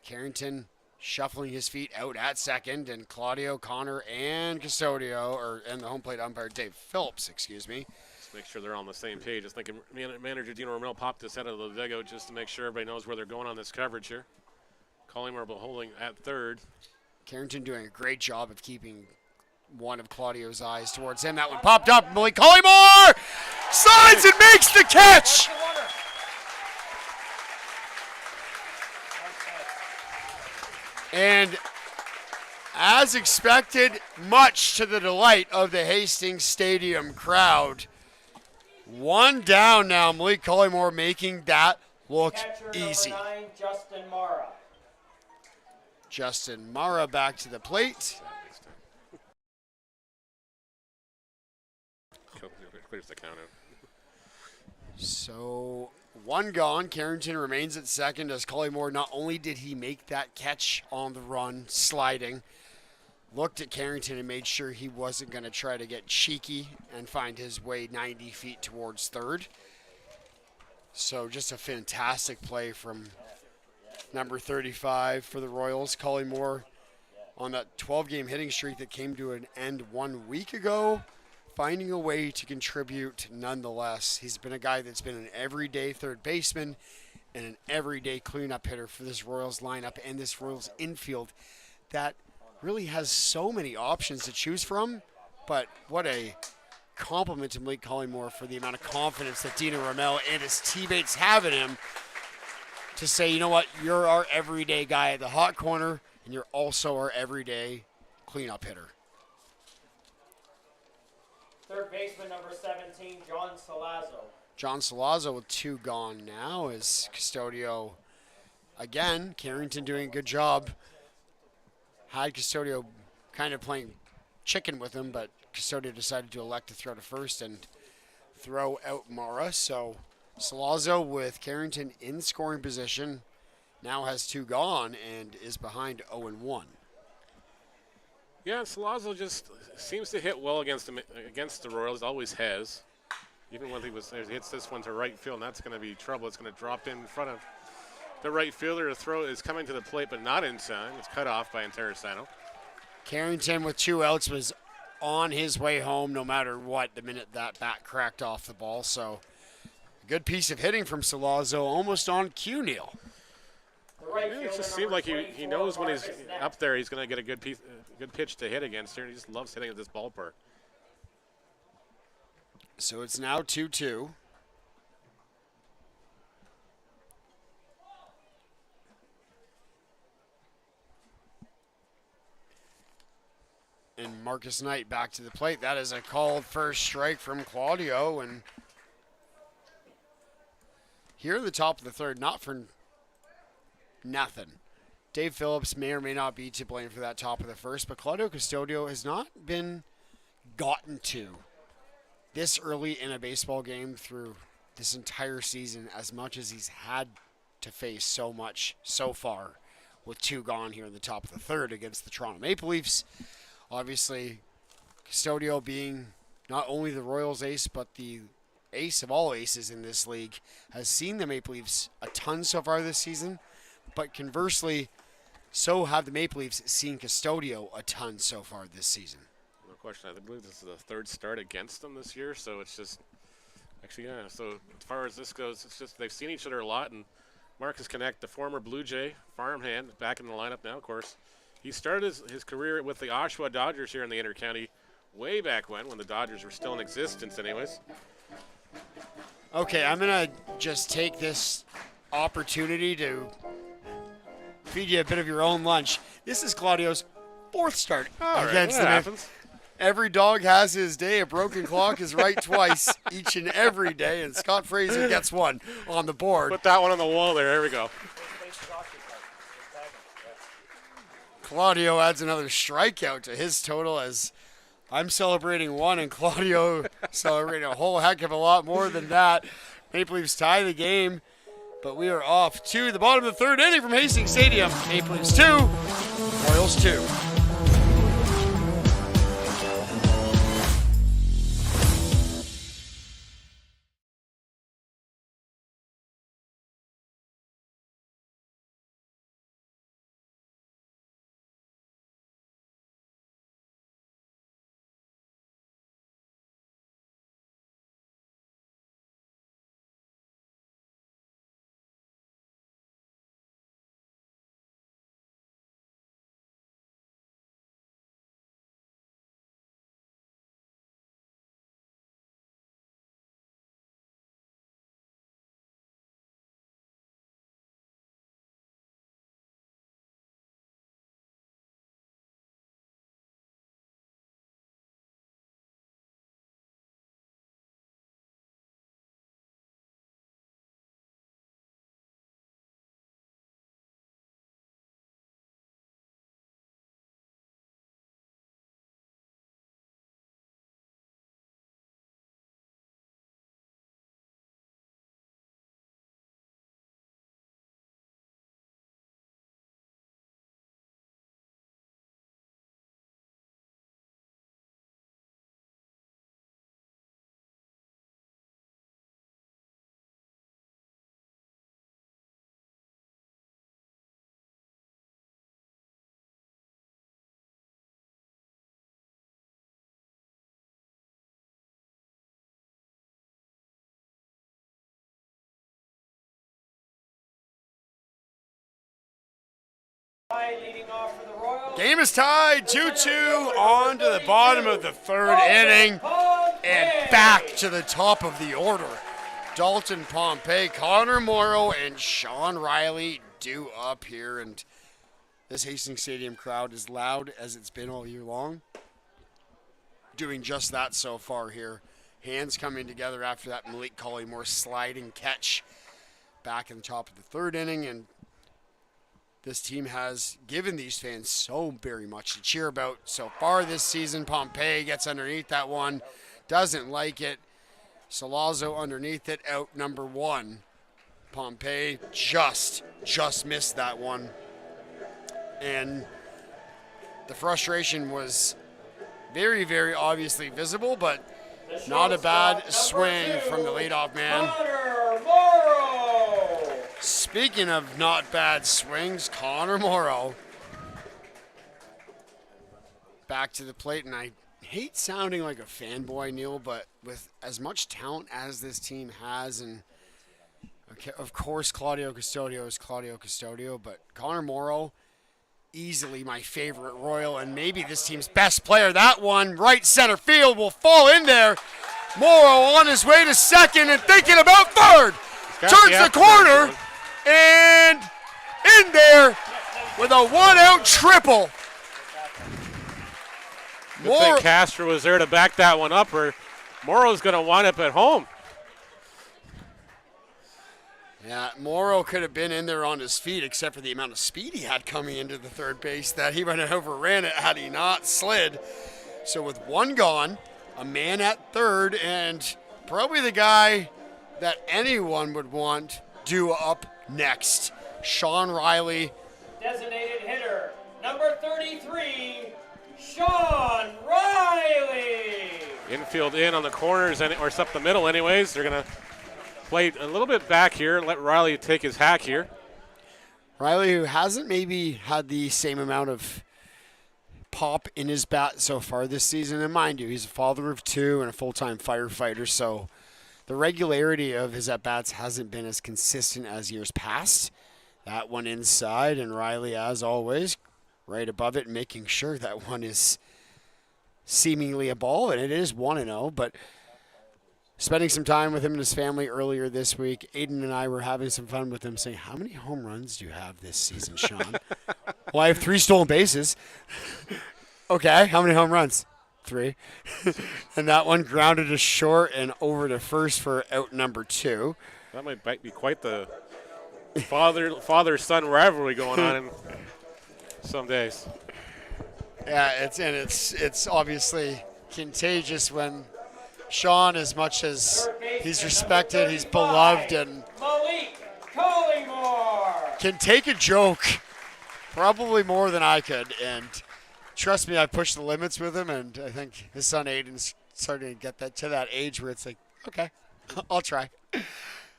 Carrington shuffling his feet out at second, and Claudio, Connor, and and the home plate umpire Dave Phillips, excuse me. Just make sure they're on the same page. Just thinking manager Dino Romero popped his head out of the dugout just to make sure everybody knows where they're going on this coverage here. Collymore holding at third. Carrington doing a great job of keeping one of Claudio's eyes towards him. That one popped up. Malik Collymore slides and makes the catch. And as expected, much to the delight of the Hastings Stadium crowd, one down now. Malik Collymore making that look easy. Catcher number 9, Justin Mara. Justin Mara back to the plate. Clears the count out. So one gone. Carrington remains at second as Collymore, not only did he make that catch on the run, sliding, looked at Carrington and made sure he wasn't going to try to get cheeky and find his way 90 feet towards third. So just a fantastic play from number 35 for the Royals. Collymore on that 12-game hitting streak that came to an end 1 week ago, finding a way to contribute nonetheless. He's been a guy that's been an everyday third baseman and an everyday cleanup hitter for this Royals lineup and this Royals infield that really has so many options to choose from. But what a compliment to Malik Collymore for the amount of confidence that Dino Romero and his teammates have in him to say, you know what, you're our everyday guy at the hot corner, and you're also our everyday cleanup hitter. Third baseman number 17, John Salazzo. John Salazzo with two gone now is Custodio. Again, Carrington doing a good job. Had Custodio kind of playing chicken with him, but Custodio decided to elect to throw to first and throw out Mara. So Salazzo with Carrington in scoring position now has two gone and is behind 0-1. Yeah, Salazzo just seems to hit well against the Royals. Always has. Even when he hits this one to right field, and that's going to be trouble. It's going to drop in front of the right fielder. The throw is coming to the plate, but not in time. It's cut off by Intercounty. Carrington with two outs was on his way home no matter what the minute that bat cracked off the ball. So a good piece of hitting from Salazzo, almost on cue, Neil. It just seems like he knows when he's up there, he's going to get a good pitch to hit against here. He just loves hitting at this ballpark. So it's now 2-2. And Marcus Knight back to the plate. That is a called first strike from Claudio. And here at the top of the third, not for nothing, Dave Phillips may or may not be to blame for that top of the first, but Claudio Custodio has not been gotten to this early in a baseball game through this entire season as much as he's had to face so much so far with 2 gone here in the top of the 3rd against the Toronto Maple Leafs. Obviously, Custodio being not only the Royals ace, but the ace of all aces in this league, has seen the Maple Leafs a ton so far this season. But conversely, so have the Maple Leafs seen Custodio a ton so far this season. No question. I believe this is the 3rd start against them this year, so it's just actually, yeah. So as far as this goes, it's just they've seen each other a lot. And Marcus Connect, the former Blue Jay farmhand, back in the lineup now, of course. He started his career with the Oshawa Dodgers here in the Intercounty way back when the Dodgers were still in existence anyways. Okay, I'm going to just take this opportunity to feed you a bit of your own lunch. This is Claudio's 4th start against the happens. Every dog has his day. A broken clock is right twice each and every day, and Scott Fraser gets one on the board. Put that one on the wall there. There we go. Claudio adds another strikeout to his total as I'm celebrating 1 and Claudio celebrating a whole heck of a lot more than that. Maple Leafs tie the game, but we are off to the bottom of the 3rd inning from Hastings Stadium. Maple Leafs 2, Royals 2. Leading off for the Royals. Game is tied 2-2 on to the bottom of the 3rd inning and back to the top of the order. Dalton Pompey, Connor Morrow, and Sean Riley due up here, and this Hastings Stadium crowd is loud as it's been all year long. Doing just that so far here. Hands coming together after that Malik Collymore sliding catch back in the top of the 3rd inning, and this team has given these fans so very much to cheer about so far this season. Pompey gets underneath that one, doesn't like it. Salazzo underneath it, out number 1. Pompey just missed that one. And the frustration was very, very obviously visible, but not a bad swing from the leadoff man. Connor Morrow. Speaking of not bad swings, Connor Morrow back to the plate, and I hate sounding like a fanboy, Neil, but with as much talent as this team has, and okay, of course Claudio Custodio is Claudio Custodio, but Connor Morrow, easily my favorite Royal and maybe this team's best player. That one, right center field, will fall in there. Morrow on his way to 2nd and thinking about 3rd. Turns the corner and in there with a 1-out triple. Good thing Castro was there to back that one up, or Morrow's going to wind up at home. Yeah, Morrow could have been in there on his feet, except for the amount of speed he had coming into the 3rd base that he would have overran it had he not slid. So with 1 gone, a man at 3rd, and probably the guy that anyone would want due up next, Sean Riley. Designated Number 33, Sean Riley. Infield in on the corners, or it's up the middle anyways. They're going to play a little bit back here and let Riley take his hack here. Riley, who hasn't maybe had the same amount of pop in his bat so far this season. And mind you, he's a father of 2 and a full-time firefighter, so the regularity of his at-bats hasn't been as consistent as years past. That one inside, and Riley, as always, right above it, making sure that one is seemingly a ball, and it is 1-0, but spending some time with him and his family earlier this week, Aiden and I were having some fun with him, saying, how many home runs do you have this season, Sean? Well, I have 3 stolen bases. Okay, how many home runs? 3. And that one grounded to short and over to first for out number 2. That might be quite the father-son rivalry going on in some days. Yeah, it's obviously contagious when Sean, as much as he's respected, he's beloved, and Malik Collymore. can take a joke probably more than I could. And trust me, I pushed the limits with him, and I think his son Aiden's starting to get to that age where it's like, okay, I'll try.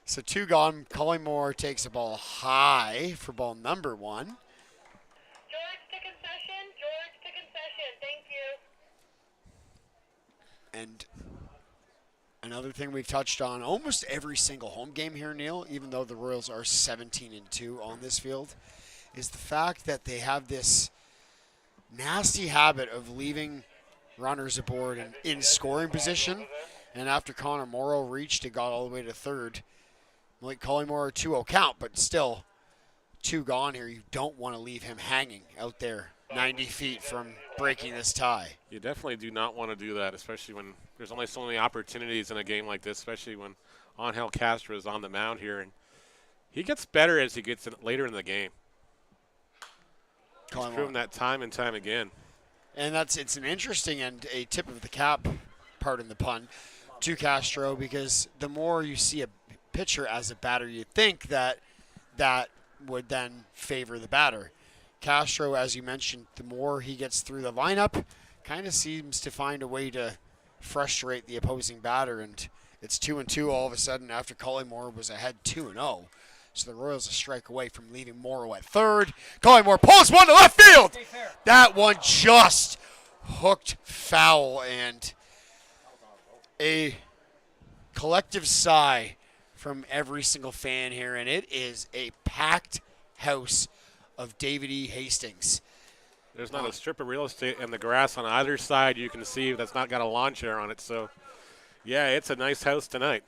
So 2 gone. Collymore takes a ball high for ball number 1. George to concession. Thank you. And another thing we've touched on almost every single home game here, Neil, even though the Royals are 17-2 on this field, is the fact that they have this nasty habit of leaving runners aboard and in scoring position. And after Connor Morrow reached and got all the way to third, Malik Collymore 2-0 count, but still 2 gone here. You don't want to leave him hanging out there 90 feet from breaking this tie. You definitely do not want to do that, especially when there's only so many opportunities in a game like this, especially when Angel Castro is on the mound here. And he gets better as he gets later in the game. He's proven that time and time again. And it's an interesting and a tip of the cap, pardon the pun, to Castro, because the more you see a pitcher as a batter, you think that would then favor the batter. Castro, as you mentioned, the more he gets through the lineup, kind of seems to find a way to frustrate the opposing batter, and it's 2-2 all of a sudden after Collymore was ahead 2-0. So the Royals a strike away from leaving Morrow at third. Collymore pulls one to left field. That one just hooked foul, and a collective sigh from every single fan here, and it is a packed house of David E. Hastings. There's not a strip of real estate in the grass on either side you can see that's not got a lawn chair on it. So, yeah, it's a nice house tonight.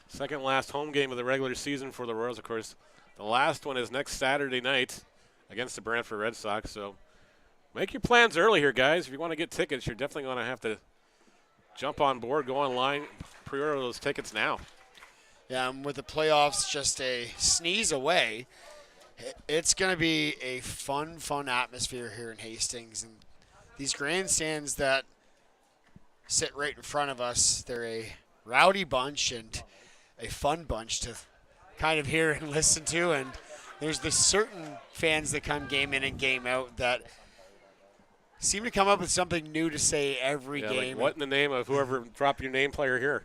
Second last home game of the regular season for the Royals, of course. The last one is next Saturday night against the Brantford Red Sox. So make your plans early here, guys. If you want to get tickets, you're definitely going to have to jump on board, go online, pre-order those tickets now. Yeah, and with the playoffs just a sneeze away, it's going to be a fun atmosphere here in Hastings. And these grandstands that sit right in front of us, they're a rowdy bunch and a fun bunch to kind of hear and listen to. And there's the certain fans that come game in and game out that seem to come up with something new to say every game. Like what in the name of whoever dropped your name player here?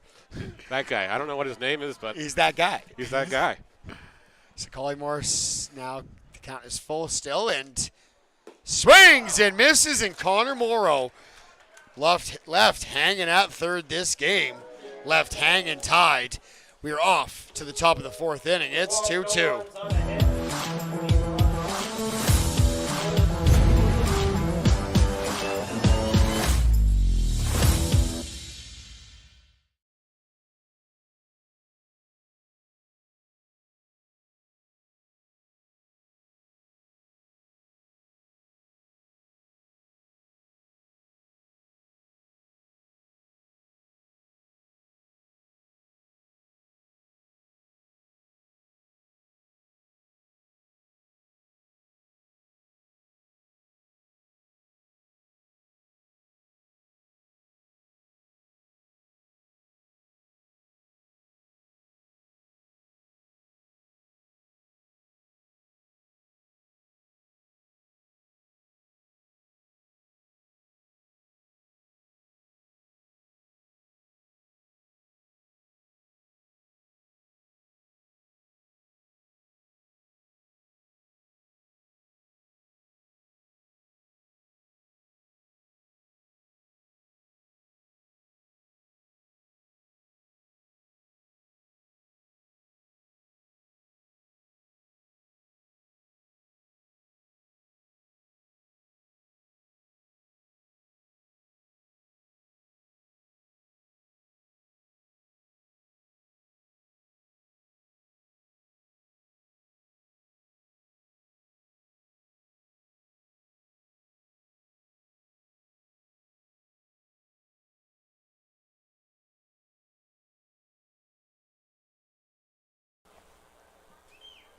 That guy. I don't know what his name is, but he's that guy. He's that guy. So Collymore now the count is full still and swings and misses, and Connor Morrow left hanging at third this game. Left hanging tied. We are off to the top of the 4th inning. It's 2-2.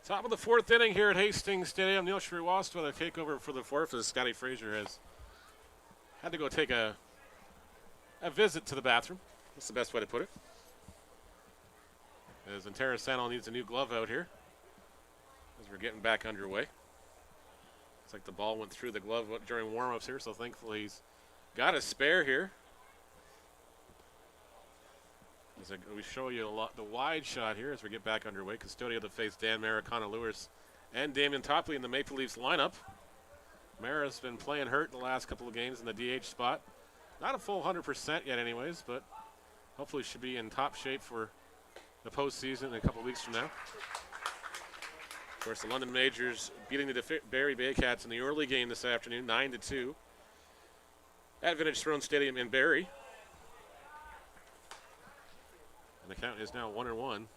Top of the fourth inning here at Hastings Stadium. Neil Srivastava the takeover for the fourth as Scotty Fraser has had to go take a visit to the bathroom. That's the best way to put it. As Intercounty needs a new glove out here as we're getting back underway. Looks like the ball went through the glove during warm-ups here, so thankfully he's got a spare here. As we show you the wide shot here as we get back underway. Custodio to face Dan Mara, Connor Lewis, and Damian Topley in the Maple Leafs lineup. Mara's been playing hurt the last couple of games in the DH spot. Not a full 100% yet anyways, but hopefully should be in top shape for the postseason in a couple of weeks from now. Of course, the London Majors beating the Barrie Baycats in the early game this afternoon, 9-2, at Vintage Throne Stadium in Barrie. And the count is now 1-1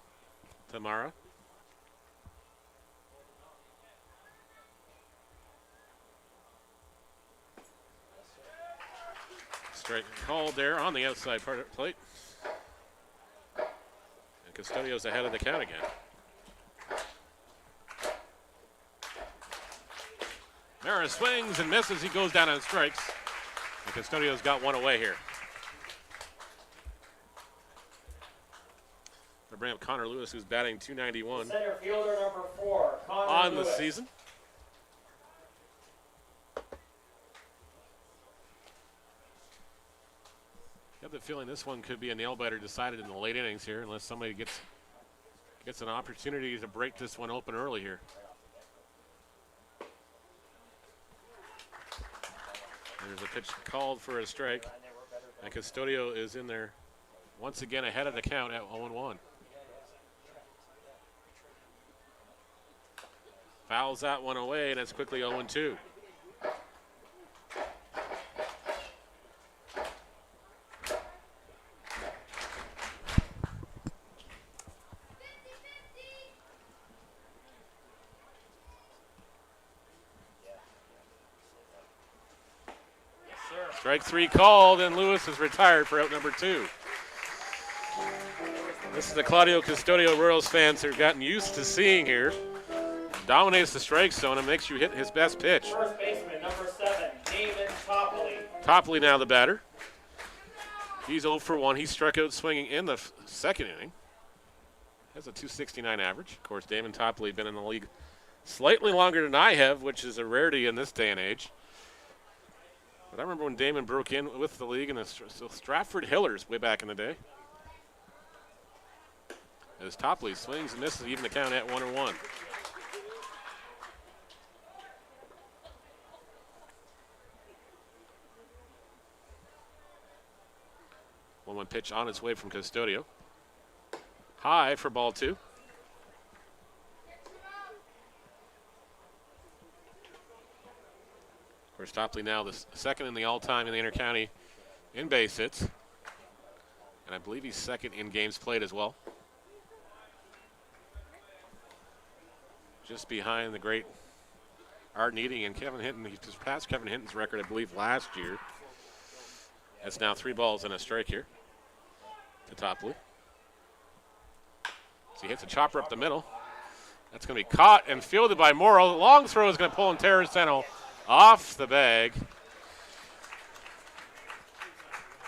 to Mara. Strike called there on the outside part of the plate. And Custodio's ahead of the count again. Mara swings and misses. He goes down on strikes. And Custodio's got one away here. They bring up Connor Lewis, who's batting .291 Center fielder number 4, Connor on Lewis. the season. I have the feeling this one could be a nail-biter decided in the late innings here, unless somebody gets an opportunity to break this one open early here. There's a pitch called for a strike, and Custodio is in there once again ahead of the count at 0-1. Fouls that one away, and it's quickly 0-2. Strike 3 called, and Lewis is retired for out number 2. This is the Claudio Custodio Royals fans who have gotten used to seeing here. Dominates the strike zone and makes you hit his best pitch. First baseman number 7, David Topley. Topley now the batter. He's 0 for 1. He struck out swinging in the second inning. Has a .269 average. Of course, Damon Topley been in the league slightly longer than I have, which is a rarity in this day and age. But I remember when Damon broke in with the league in the Stratford Hillers way back in the day. As Topley swings and misses, even the count at 1-1. 1-1 pitch on its way from Custodio. High for ball 2. Of course, Topley now the second in the all-time in the Intercounty in base hits. And I believe he's second in games played as well. Just behind the great Arden Eating and Kevin Hinton. He just passed Kevin Hinton's record, I believe, last year. That's now 3 balls and a strike here to Topley. So he hits a chopper up the middle. That's going to be caught and fielded by Morrow. The long throw is going to pull Intercounty off the bag.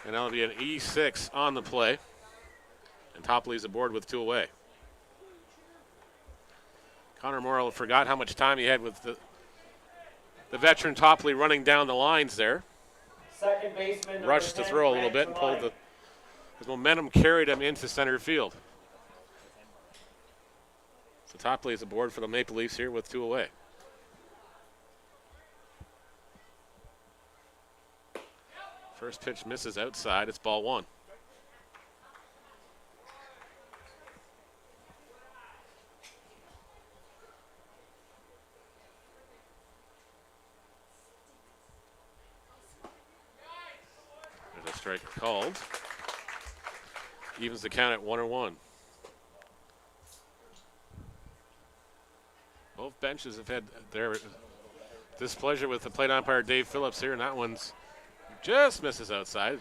And that'll be an E6 on the play. And Topley's aboard with 2 away. Connor Morrow forgot how much time he had with the veteran Topley running down the lines there. Second baseman Rushed to throw a little bit and pulled his momentum carried him into center field. So Topley is aboard for the Maple Leafs here with 2 away. First pitch misses outside. It's ball 1. There's a strike called. Evens the count at 1-1. Both benches have had their displeasure with the plate umpire Dave Phillips here, and that one's just misses outside.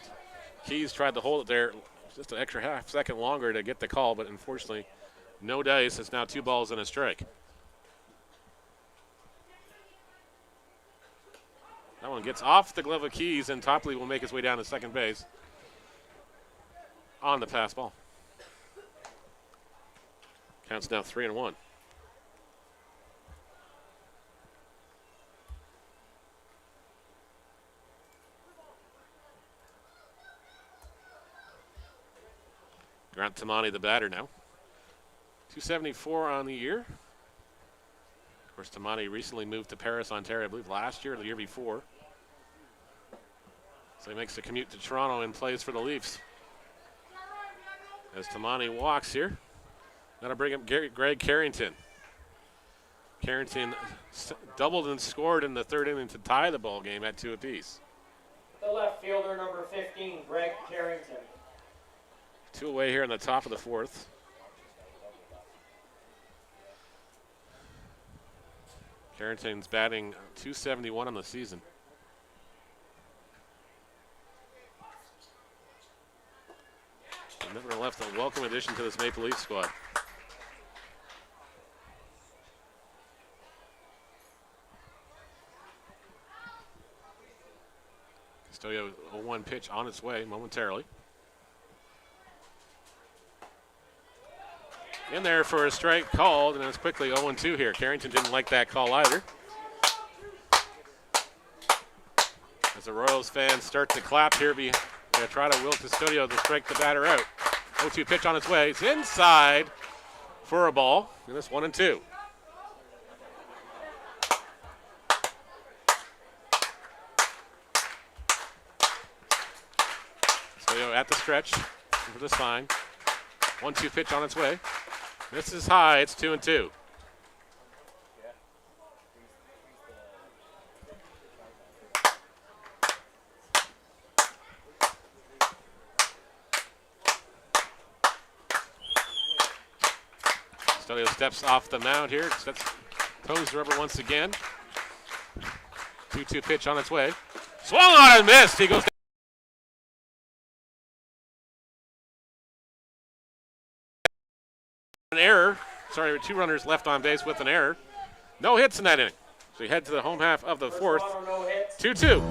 Keys tried to hold it there just an extra half second longer to get the call, but unfortunately, no dice. It's now 2 balls and a strike. That one gets off the glove of Keys, and Topley will make his way down to second base on the pass ball. Counts now 3-1. Grant Tamani, the batter now. 274 on the year. Of course, Tamani recently moved to Paris, Ontario, I believe last year or the year before. So he makes the commute to Toronto and plays for the Leafs. As Tamani walks here, that'll bring up Greg Carrington. Carrington doubled and scored in the third inning to tie the ball game at 2 apiece. The left fielder, number 15, Greg Carrington. 2 away here in the top of the fourth. Carrington's batting .271 on the season. And nevertheless, a welcome addition to this Maple Leaf squad. Custodio 0-1 pitch on its way momentarily. In there for a strike called, and it's quickly 0-2 here. Carrington didn't like that call either. As the Royals fans start to clap here, they try to will Custodio to strike the batter out. 0-2 pitch on its way. It's inside for a ball, and it's 1-2. Custodio at the stretch for the sign. 1-2 pitch on its way. This is high. It's 2-2. Custodio steps off the mound here. Sets toes rubber once again. 2-2 pitch on its way. Swung on and missed. He goes down. An error. Sorry, 2 runners left on base with an error. No hits in that inning. So we head to the home half of the fourth. 2-2.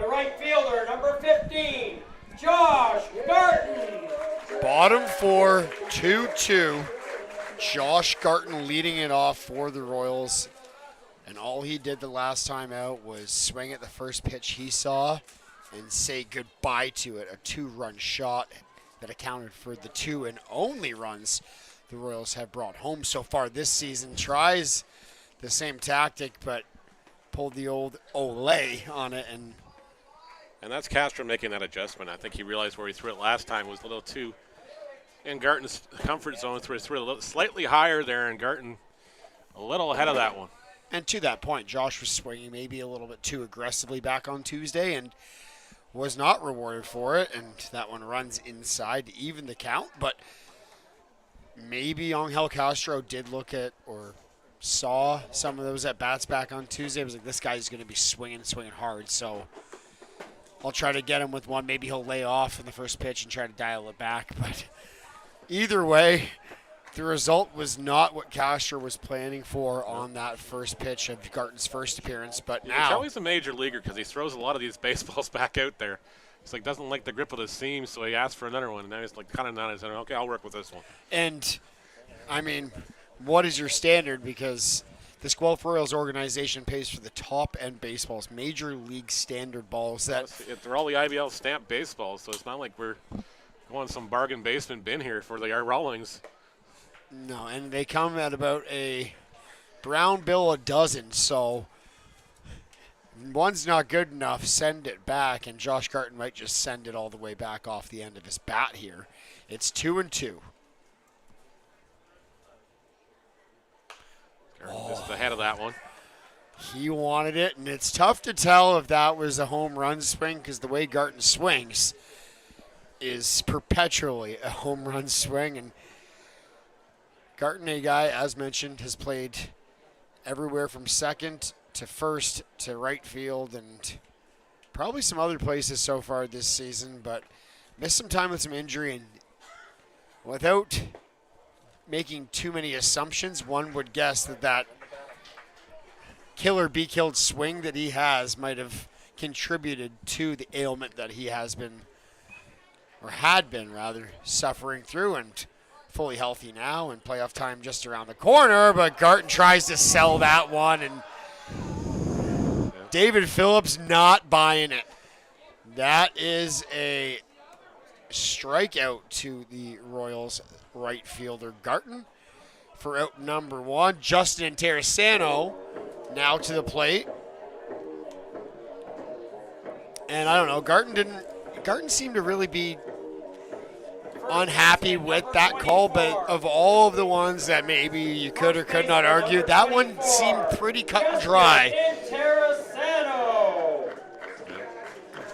the right fielder, number 15, Josh Garton. Bottom four, 2-2. Josh Garton leading it off for the Royals. And all he did the last time out was swing at the first pitch he saw and say goodbye to it. A 2-run shot that accounted for the 2 and only runs the Royals have brought home so far this season. Tries the same tactic, but pulled the old Olay on it. And that's Castro making that adjustment. I think he realized where he threw it last time was a little too in Garton's comfort zone. Threw it a little slightly higher there, and Garton a little ahead of that one. And to that point, Josh was swinging maybe a little bit too aggressively back on Tuesday and was not rewarded for it. And that one runs inside to even the count. But maybe Angel Castro did look at or saw some of those at-bats back on Tuesday. It was like, this guy's going to be swinging hard. So I'll try to get him with one. Maybe he'll lay off in the first pitch and try to dial it back. But either way, the result was not what Castro was planning for on that first pitch of Garton's first appearance. But You can tell now he's a major leaguer because he throws a lot of these baseballs back out there. He's like doesn't like the grip of the seam, so he asked for another one. And now he's like kind of nodding his head. Okay, I'll work with this one. And, I mean, what is your standard? Because this Guelph Royals organization pays for the top-end baseballs, major league standard balls. They're all the IBL stamped baseballs, so it's not like we're going some bargain basement bin here for the Rawlings. No, and they come at about a brown bill a dozen, so one's not good enough, send it back, and Josh Garton might just send it all the way back off the end of his bat here. It's 2-2. Just ahead of that one. He wanted it, and it's tough to tell if that was a home run swing because the way Garton swings is perpetually a home run swing. And Garton, a guy, as mentioned, has played everywhere from second to first to right field and probably some other places so far this season, but missed some time with some injury. And without making too many assumptions, one would guess that killed swing that he has might have contributed to the ailment that he has been, or had been rather, suffering through, and fully healthy now and playoff time just around the corner. But Garton tries to sell that one, and David Phillips not buying it. That is a strikeout to the Royals right fielder Garton for out number 1. Justin Terrasano now to the plate. And I don't know, Garton seemed to really be unhappy with that call, but of all of the ones that maybe you could or could not argue, that one seemed pretty cut and dry.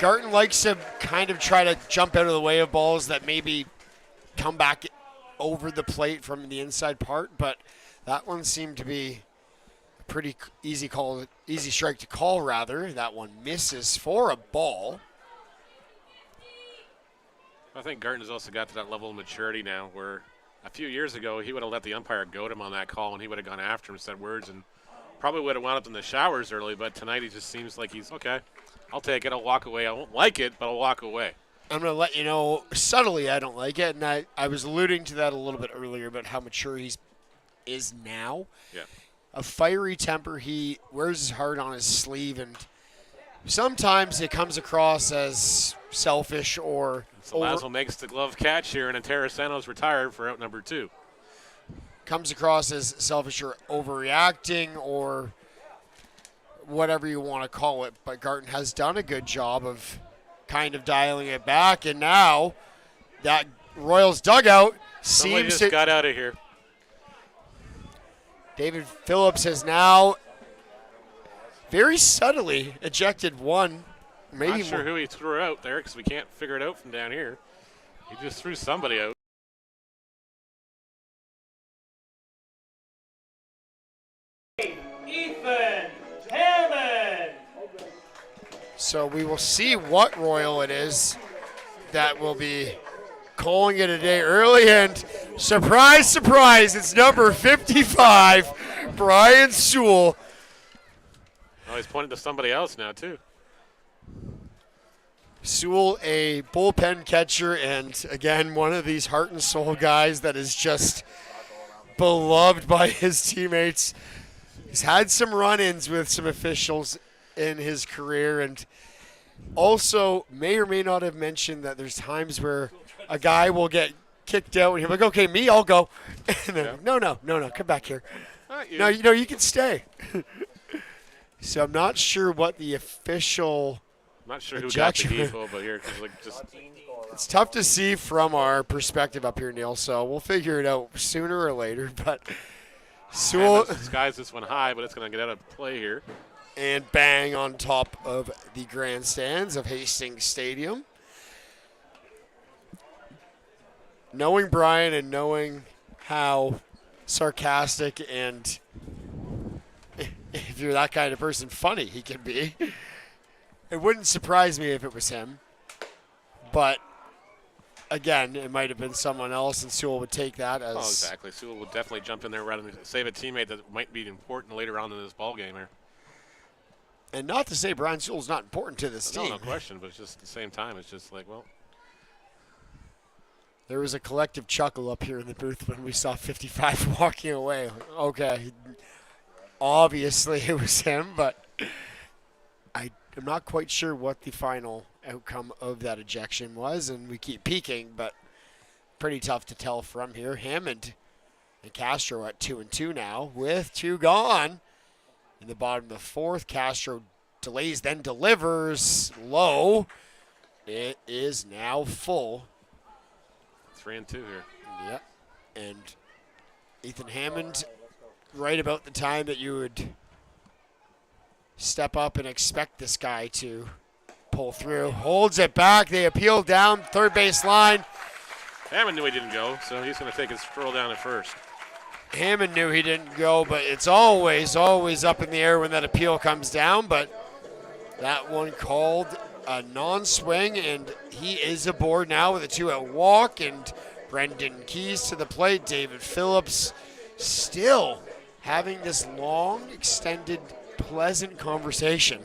Garton likes to kind of try to jump out of the way of balls that maybe come back over the plate from the inside part, but that one seemed to be a pretty easy strike to call rather. That one misses for a ball. I think Garton's also got to that level of maturity now where a few years ago he would have let the umpire goad him on that call and he would have gone after him, said words, and probably would have wound up in the showers early, but tonight he just seems like he's, okay, I'll take it, I'll walk away. I won't like it, but I'll walk away. I'm going to let you know subtly I don't like it, and I was alluding to that a little bit earlier about how mature he is now. Yeah. A fiery temper, he wears his heart on his sleeve, and sometimes it comes across as selfish or... So Lazo makes the glove catch here, and Terrasano's retired for out number 2. Comes across as selfish or overreacting or whatever you want to call it, but Garton has done a good job of kind of dialing it back, and now that Royals dugout Somebody seems just got out of here. David Phillips has now very subtly ejected one. Maybe Not sure who he threw out there because we can't figure it out from down here. He just threw somebody out. Ethan Hammond. So we will see what Royal it is that will be calling it a day early. And surprise, surprise, it's number 55, Brian Sewell. Oh, he's pointing to somebody else now, too. Sewell, a bullpen catcher, and again, one of these heart and soul guys that is just beloved by his teammates. He's had some run-ins with some officials in his career, and also may or may not have mentioned that there's times where a guy will get kicked out and he'll be like, okay, me, I'll go. And then, no, come back here. No, you can stay. So I'm not sure what the official Not sure who got the default, but here, it's tough to see from our perspective up here, Neil, so we'll figure it out sooner or later. But Sewell skies this one high, but it's going to get out of play here. And bang on top of the grandstands of Hastings Stadium. Knowing Brian and knowing how sarcastic and, if you're that kind of person, funny he can be, it wouldn't surprise me if it was him. But again, it might have been someone else, and Sewell would take that as. Oh, exactly. Sewell would definitely jump in there rather than save a teammate that might be important later on in this ball game here. And not to say Brian Sewell's not important to this team. No question, but it's just at the same time, it's just like, well. There was a collective chuckle up here in the booth when we saw 55 walking away. Okay, obviously it was him, but I'm not quite sure what the final outcome of that ejection was, and we keep peeking, but pretty tough to tell from here. Hammond and Castro at 2-2 now with 2 gone. In the bottom of the 4th, Castro delays, then delivers low. It is now full. 3-2 here. Yep. And Ethan Hammond, right about the time that you would step up and expect this guy to pull through, holds it back. They appeal down third base line. Hammond knew he didn't go, so he's going to take his stroll down at first. Hammond knew he didn't go, but it's always up in the air when that appeal comes down. But that one called a non-swing, and he is aboard now with a 2-out walk. And Brendan Keys to the plate. David Phillips still having this long, extended, pleasant conversation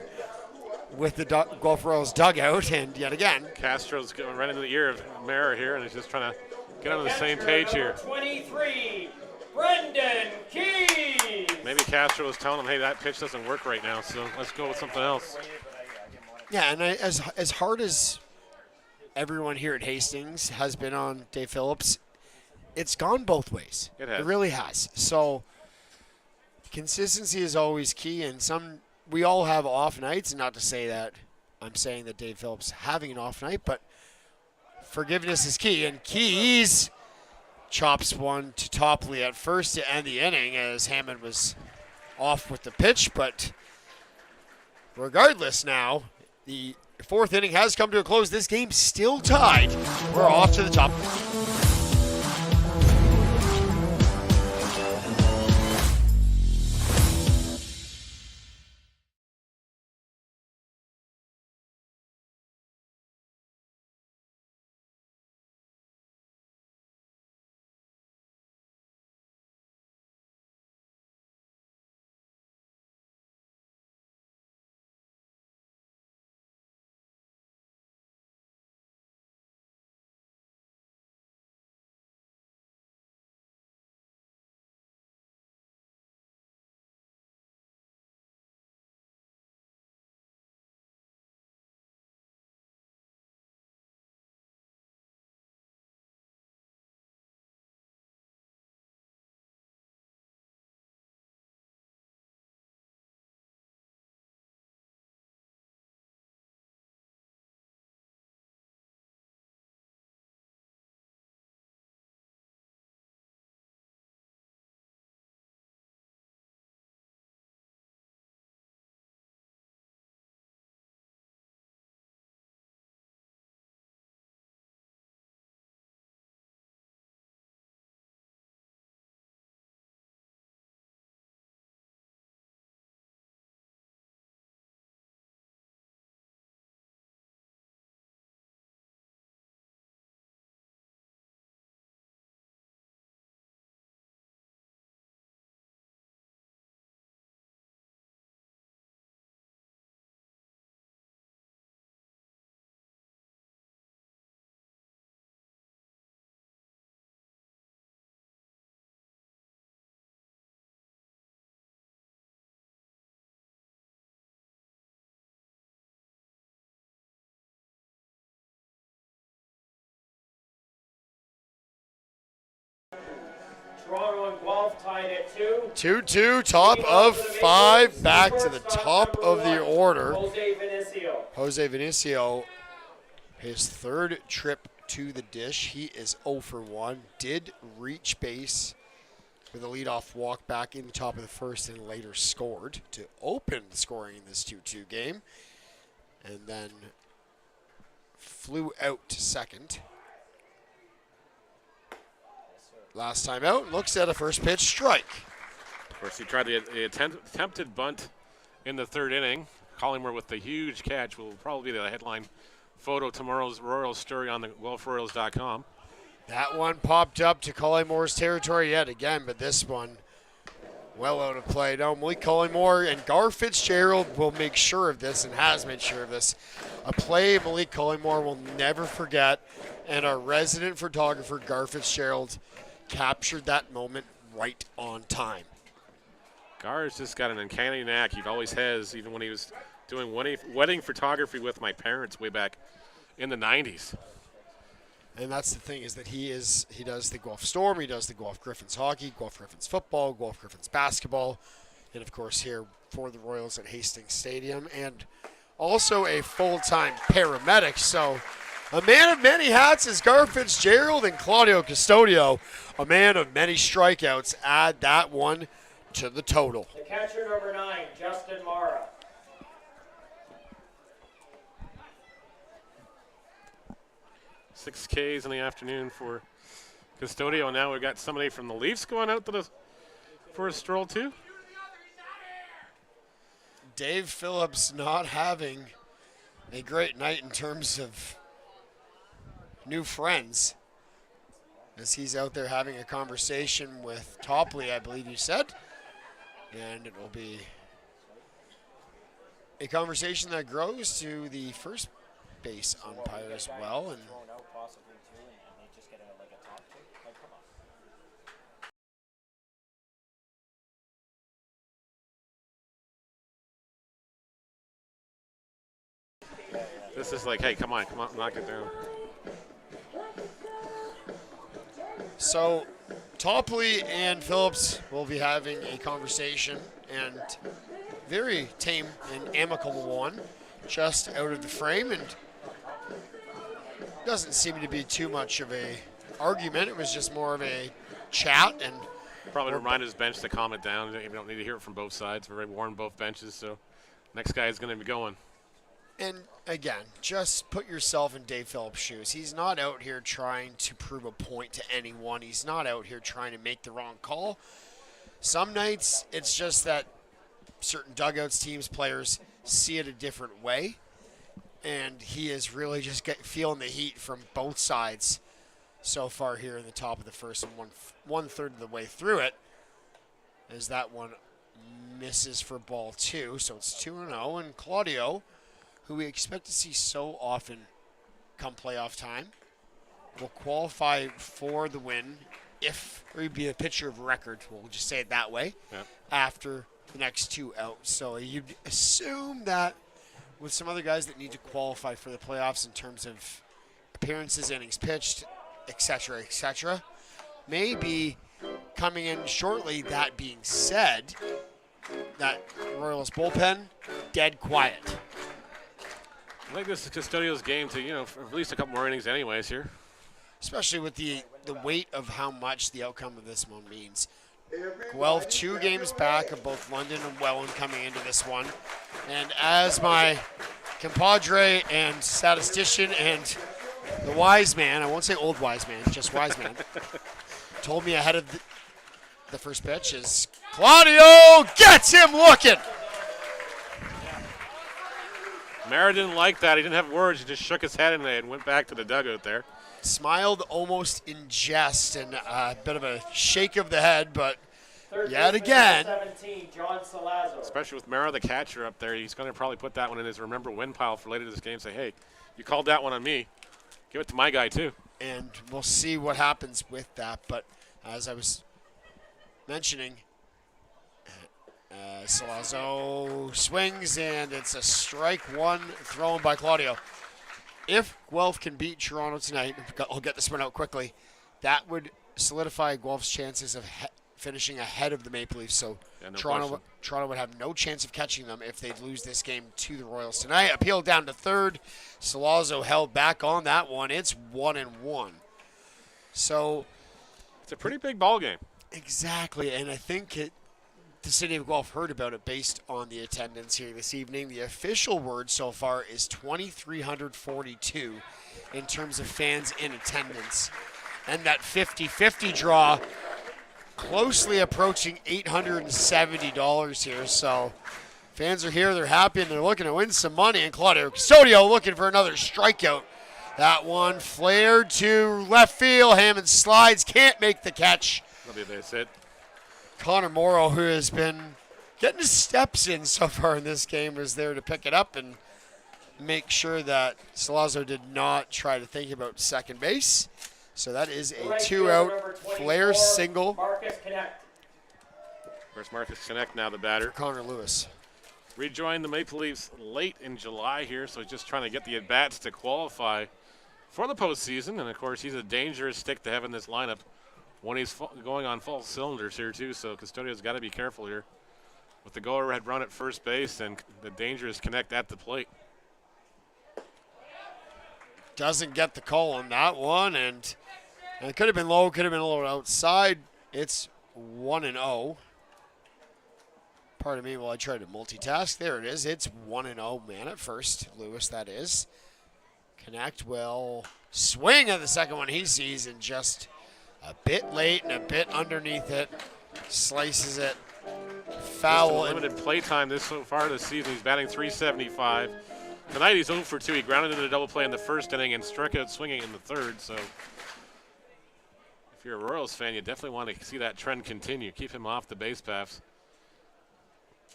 with the Guelph Royals dugout. And yet again, Castro's going right into the ear of Mara here, and he's just trying to get on the same page here. 23. Brendan Keys. Maybe Castro was telling him, hey, that pitch doesn't work right now, so let's go with something else. Yeah, and as hard as everyone here at Hastings has been on Dave Phillips, it's gone both ways. It has. It really has. So consistency is always key, and we all have off nights, and not to say that I'm saying that Dave Phillips having an off night, but forgiveness is key, and Keys chops one to Topley at first to end the inning as Hammond was off with the pitch. But regardless now, the 4th inning has come to a close. This game's still tied. We're off to the top. Toronto and Guelph tied at 2. 2-2, top of 5, back to the top of the order. Jose Vinicio. Jose Vinicio, his third trip to the dish. He is 0 for 1. Did reach base with a leadoff walk back in the top of the first and later scored to open the scoring in this 2-2 game. And then flew out to second. Last time out, looks at a first pitch strike. Of course, he tried the attempted bunt in the third inning. Collingwood with the huge catch will probably be the headline photo tomorrow's Royals story on the GuelphRoyals.com. That one popped up to Collingmore's territory yet again, but this one well out of play. Now, Malik Collingmore and Gar Fitzgerald will make sure of this and has made sure of this. A play Malik Collingmore will never forget, and our resident photographer, Gar Fitzgerald, captured that moment right on time. Gar's just got an uncanny knack. He always has, even when he was doing wedding photography with my parents way back in the 90s. And that's the thing, is that he does the Guelph Storm, he does the Guelph Griffins hockey, Guelph Griffins football, Guelph Griffins basketball, and of course here for the Royals at Hastings Stadium, and also a full-time paramedic. So a man of many hats is Gar Fitzgerald, and Claudio Custodio, a man of many strikeouts, add that one to the total. The catcher, number 9, Justin Mara. Six Ks in the afternoon for Custodio. Now we've got somebody from the Leafs going out for a stroll too. Dave Phillips not having a great night in terms of new friends, as he's out there having a conversation with Topley, I believe you said. And it will be a conversation that grows to the first base umpire as well. And this is like, hey, come on, knock it down. so Topley and Phillips will be having a conversation, and very tame and amicable one, just out of the frame, and doesn't seem to be too much of a argument. It was just more of a chat, and Probably remind his bench to calm it down. You don't need to hear it from both sides. We're warned both benches, so next guy is going to be going. And again, just put yourself in Dave Phillips' shoes. He's not out here trying to prove a point to anyone. He's not out here trying to make the wrong call. Some nights, it's just that certain dugouts, teams, players see it a different way. And he is really just feeling the heat from both sides so far here in the top of the first, and one-third of the way through it, as that one misses for ball 2. So it's 2-0, and Claudio, who we expect to see so often come playoff time, will qualify for the win if, or he'd be a pitcher of record, we'll just say it that way, after the next 2 outs. So you'd assume that with some other guys that need to qualify for the playoffs in terms of appearances, innings pitched, etc., maybe coming in shortly. That being said, that Royals bullpen, dead quiet. I think this is Custodio's game to, for at least a couple more innings anyways here. Especially with the weight of how much the outcome of this one means. Guelph 2 games back of both London and Welland coming into this one. And as my compadre and statistician and the wise man, I won't say old wise man, just wise man, told me ahead of the first pitch is Claudio gets him looking. Mara didn't like that. He didn't have words. He just shook his head and went back to the dugout there. Smiled almost in jest and a bit of a shake of the head, but yet again. 17, John Salazzo. Especially with Mara, the catcher, up there, he's going to probably put that one in his remember win pile for later this game. Say, hey, you called that one on me. Give it to my guy, too. And we'll see what happens with that. But as I was mentioning, Salazzo swings, and it's a strike one thrown by Claudio. If Guelph can beat Toronto tonight, I'll get this one out quickly, that would solidify Guelph's chances of finishing ahead of the Maple Leafs. So Yeah, no Toronto would have no chance of catching them if they'd lose this game to the Royals tonight. Appeal down to third. Salazzo held back on that one. It's 1-1. So It's a pretty big ball game. exactly, and I think the city of Guelph heard about it based on the attendance here this evening. The official word so far is 2,342 in terms of fans in attendance. And that 50-50 draw closely approaching $870 here. So fans are here, they're happy, and they're looking to win some money. And Claudio Custodio looking for another strikeout. That one flared to left field. Hammond slides, can't make the catch. That'll be a base hit. Connor Morrow, who has been getting his steps in so far in this game, was there to pick it up and make sure that Salazzo did not try to think about second base. So that is a Right two-out field, number 24, flare single Marcus Connect. Where's Marcus Connect now, the batter? for Connor Lewis. Rejoined the Maple Leafs late in July here, so he's just trying to get the at-bats to qualify for the postseason. And, of course, he's a dangerous stick to have in this lineup when he's going on full cylinders here, too. So Custodio's got to be careful here with the go-ahead run at first base and the dangerous Connect at the plate. Doesn't get the call on that one, and it could have been low, could have been a little outside. It's 1-0. Pardon me while I try to multitask. There it is. It's 1-0, man at first. Lewis, that is. Connect will swing at the second one he sees, and just a bit late and a bit underneath it. Slices it. Foul. Just limited play time so far this season. He's batting .375. Tonight he's 0 for 2. He grounded into a double play in the first inning and struck out swinging in the third. So if you're a Royals fan, you definitely want to see that trend continue. Keep him off the base paths.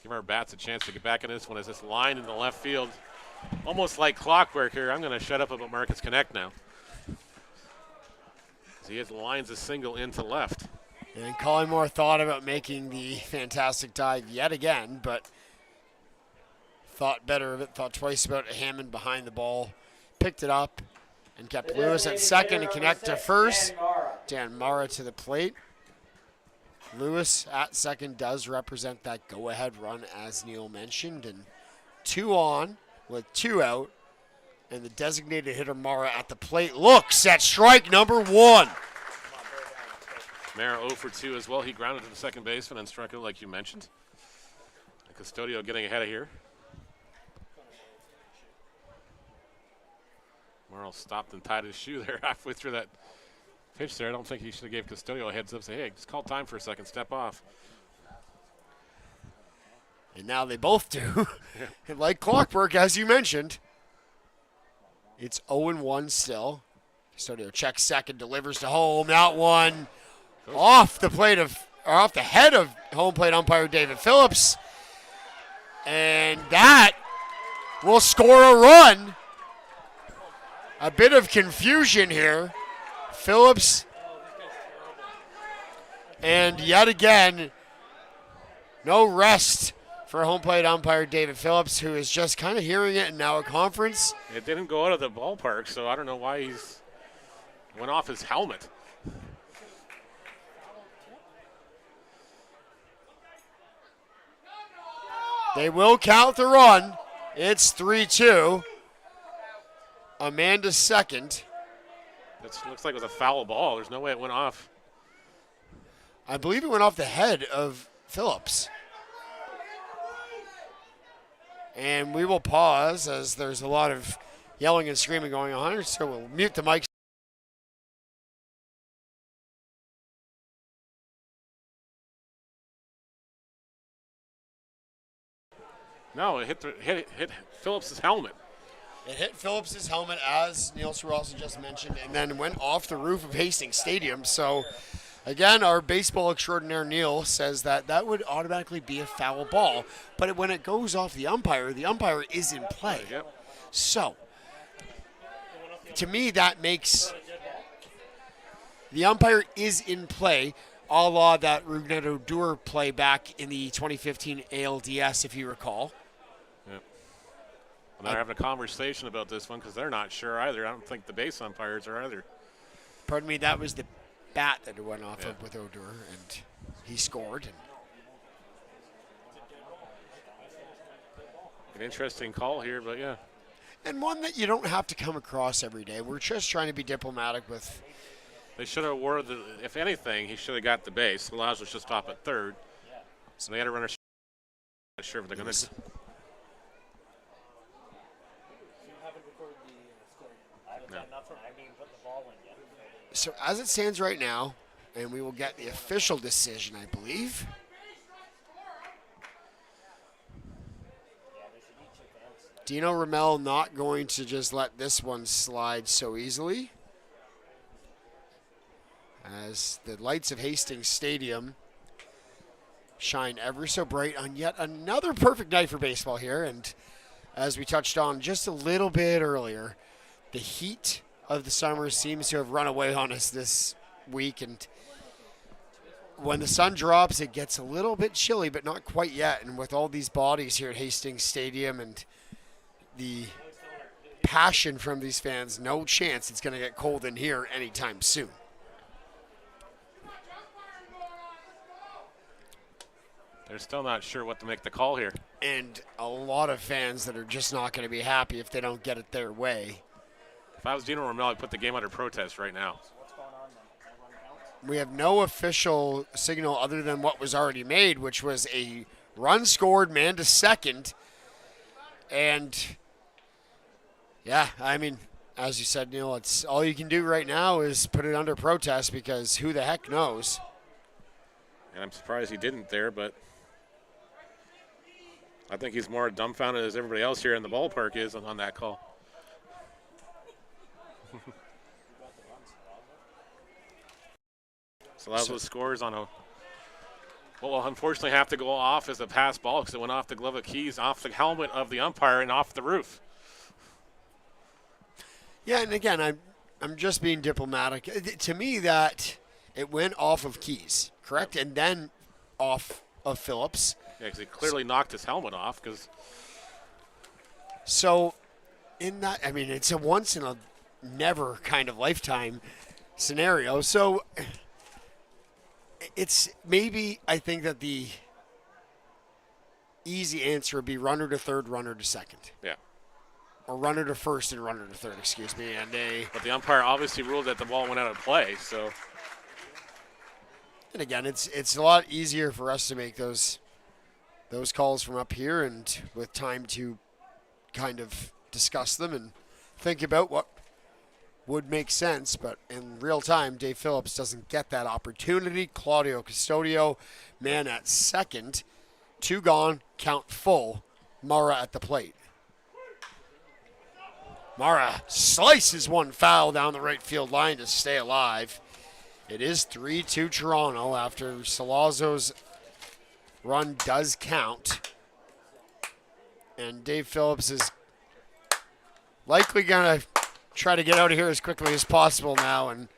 Give our bats a chance to get back in this one as this line in the left field. Almost like clockwork here. I'm going to shut up about Marcus Connect now. As he lines a single into left. And Collymore thought about making the fantastic dive yet again, but thought better of it, thought twice about it. Hammond behind the ball, picked it up, and kept Lewis at second and Connect to first. Dan Mara to the plate. Lewis at second does represent that go-ahead run, as Neil mentioned, and 2 on with 2 out, and the designated hitter Mara at the plate looks at strike number 1. Mara 0 for 2 as well. He grounded to the second baseman and struck out like you mentioned. And Custodio getting ahead of here. Morrow stopped and tied his shoe there halfway through that pitch there. I don't think he should have gave Custodio a heads up. Say, hey, just call time for a second. Step off. And now they both do. And like clockwork, as you mentioned, it's 0-1 still. Custodio checks second, delivers to home. That one off the head of home plate umpire David Phillips. And that will score a run. A bit of confusion here. Phillips, and yet again, no rest for home plate umpire David Phillips, who is just kind of hearing it in now a conference. It didn't go out of the ballpark, so I don't know why he's went off his helmet. They will count the run. It's 3-2. Amanda second. It looks like it was a foul ball. There's no way it went off. I believe it went off the head of Phillips. And we will pause as there's a lot of yelling and screaming going on, so we'll mute the mics. No, it hit Phillips' helmet. It hit Phillips' helmet, as Neil Srivastava just mentioned, and then went off the roof of Hastings Stadium. So, again, our baseball extraordinaire Neil says that would automatically be a foul ball. But when it goes off the umpire is in play. Yep. So, to me, that makes the umpire is in play, a la that Rugnedo Dur play back in the 2015 ALDS, if you recall. And they're having a conversation about this one because they're not sure either. I don't think the base umpires are either. Pardon me, that was bat that it went off of with Odor, and he scored. And an interesting call here, but yeah. And one that you don't have to come across every day. We're just trying to be diplomatic with. They should have if anything, he should have got the base. Allows us to stop at third. So they had a runner. Not sure if they're going to. So as it stands right now, and we will get the official decision, I believe. Dino Ramel not going to just let this one slide so easily. As the lights of Hastings Stadium shine ever so bright on yet another perfect night for baseball here. And as we touched on just a little bit earlier, the heat of the summer seems to have run away on us this week. And when the sun drops, it gets a little bit chilly, but not quite yet. And with all these bodies here at Hastings Stadium and the passion from these fans, no chance it's going to get cold in here anytime soon. They're still not sure what to make the call here. And a lot of fans that are just not going to be happy if they don't get it their way. If I was Dino Ramel, I'd put the game under protest right now. We have no official signal other than what was already made, which was a run scored, man to second. And yeah, I mean, as you said, Neil, it's all you can do right now is put it under protest because who the heck knows? And I'm surprised he didn't there, but I think he's more dumbfounded as everybody else here in the ballpark is on that call. Srivastava scores on will unfortunately have to go off as a pass ball because it went off the glove of Keys, off the helmet of the umpire, and off the roof. Yeah, and again, I'm just being diplomatic. To me, that it went off of Keys, correct, and then off of Phillips. Yeah, because he clearly knocked his helmet off. So, in that, I mean, it's a once in a never kind of lifetime scenario. So, it's maybe I think that the easy answer would be runner to third, runner to second. Yeah. Or runner to first and runner to third, excuse me. But the umpire obviously ruled that the ball went out of play, so. And again, it's a lot easier for us to make those calls from up here and with time to kind of discuss them and think about what would make sense. But in real time, Dave Phillips doesn't get that opportunity. Claudio Custodio, man at second. 2 gone, count full. Mara at the plate. Mara slices one foul down the right field line to stay alive. It is 3-2 Toronto after Salazzo's run does count. And Dave Phillips is likely going to try to get out of here as quickly as possible now. And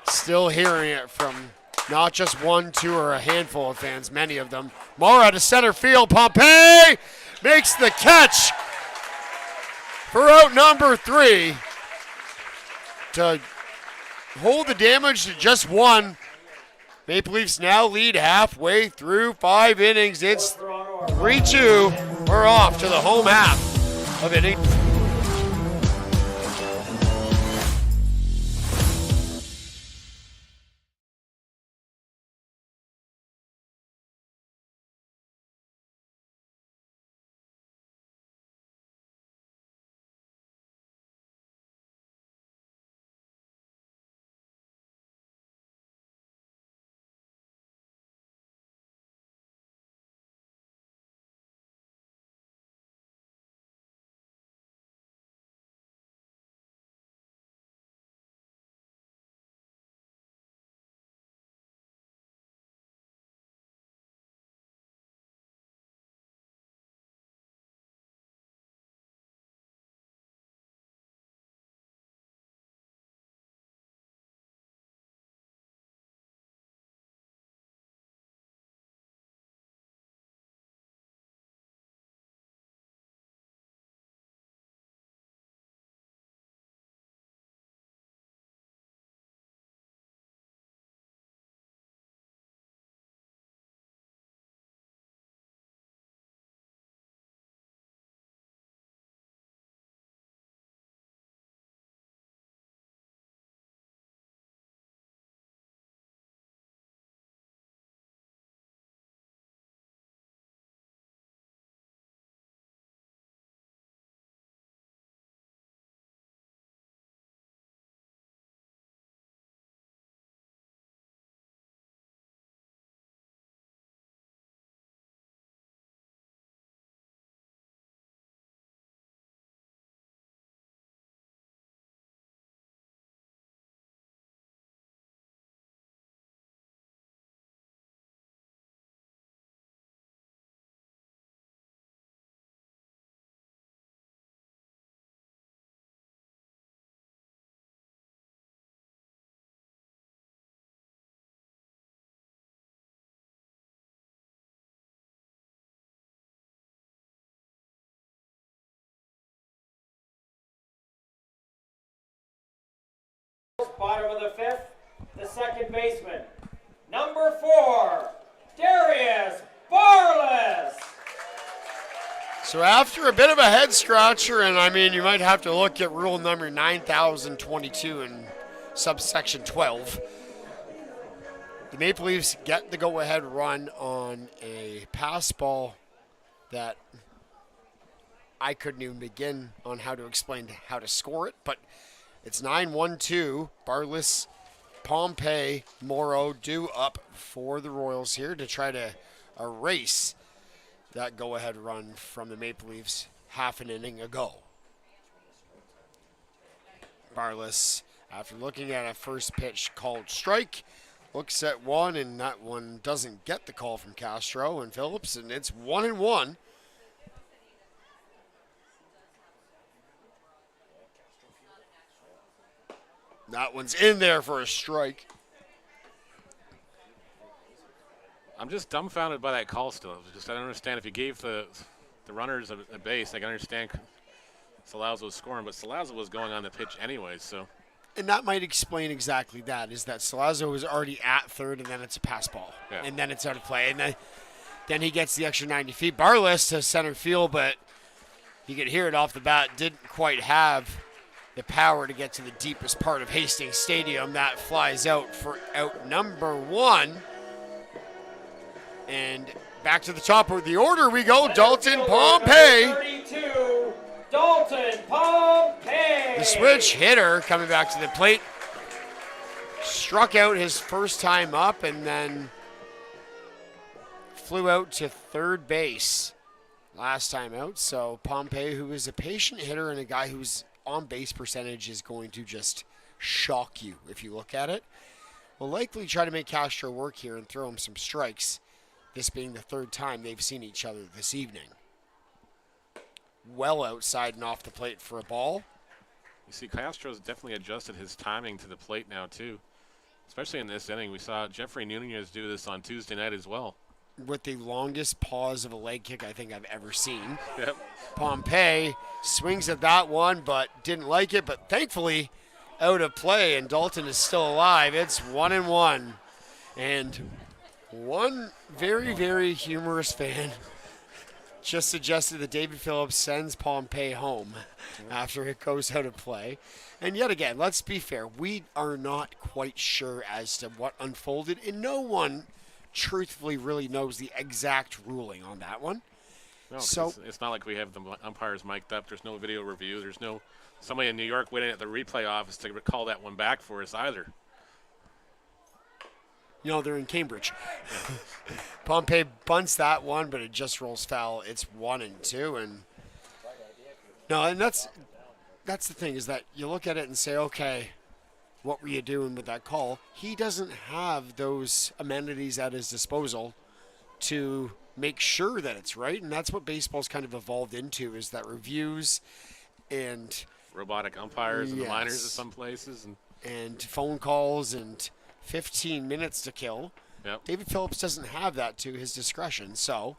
still hearing it from not just 1, 2, or a handful of fans, many of them. Mara to center field. Pompey makes the catch for out number 3 to hold the damage to just 1. Maple Leafs now lead halfway through 5 innings. It's 3-2. We're off to the home half of inning. bottom of the fifth, the second baseman, number 4, Darius Barless. So after a bit of a head scratcher, and I mean, you might have to look at rule number 9022 in subsection 12, the Maple Leafs get the go-ahead run on a pass ball that I couldn't even begin on how to explain how to score it, but it's 9-1-2. Barless, Pompey, Morrow due up for the Royals here to try to erase that go-ahead run from the Maple Leafs half an inning ago. Barless, after looking at a first pitch called strike, looks at one, and that one doesn't get the call from Castro and Phillips, and it's 1-1. That one's in there for a strike. I'm just dumbfounded by that call still. I don't understand. If you gave the runners a base, I can understand Salazzo was scoring, but Salazzo was going on the pitch anyway, so. And that might explain exactly that, is that Salazzo was already at third, and then it's a pass ball. Yeah. And then it's out of play. And then he gets the extra 90 feet. Barless to center field, but you could hear it off the bat, didn't quite have the power to get to the deepest part of Hastings Stadium. That flies out for out number 1. And back to the top of the order we go. Dalton Pompey. 32, Dalton Pompey. The switch hitter coming back to the plate. Struck out his first time up and then flew out to third base last time out. So Pompey, who is a patient hitter and a guy whose on-base percentage is going to just shock you if you look at it, will likely try to make Castro work here and throw him some strikes. This being the third time they've seen each other this evening. Well outside and off the plate for a ball. You see, Castro's definitely adjusted his timing to the plate now, too. Especially in this inning. We saw Jeffrey Nunez do this on Tuesday night as well. With the longest pause of a leg kick I think I've ever seen. Yep. Pompey swings at that one, but didn't like it. But thankfully, out of play, and Dalton is still alive. It's 1-1. And one very, very humorous fan just suggested that David Phillips sends Pompey home after it goes out of play. And yet again, let's be fair. We are not quite sure as to what unfolded, and no one truthfully really knows the exact ruling on that one. No, so it's not like we have the umpires mic'd up. There's no video review. There's no somebody in New York waiting at the replay office to call that one back for us either. You know, they're in Cambridge. Pompey bunts that one, but it just rolls foul. It's 1-2, and no, and that's the thing, is that you look at it and say, okay, what were you doing with that call? He doesn't have those amenities at his disposal to make sure that it's right, and that's what baseball's kind of evolved into, is that reviews and robotic umpires and the yes, minors at some places, and phone calls and 15 minutes to kill. Yep. David Phillips doesn't have that to his discretion, so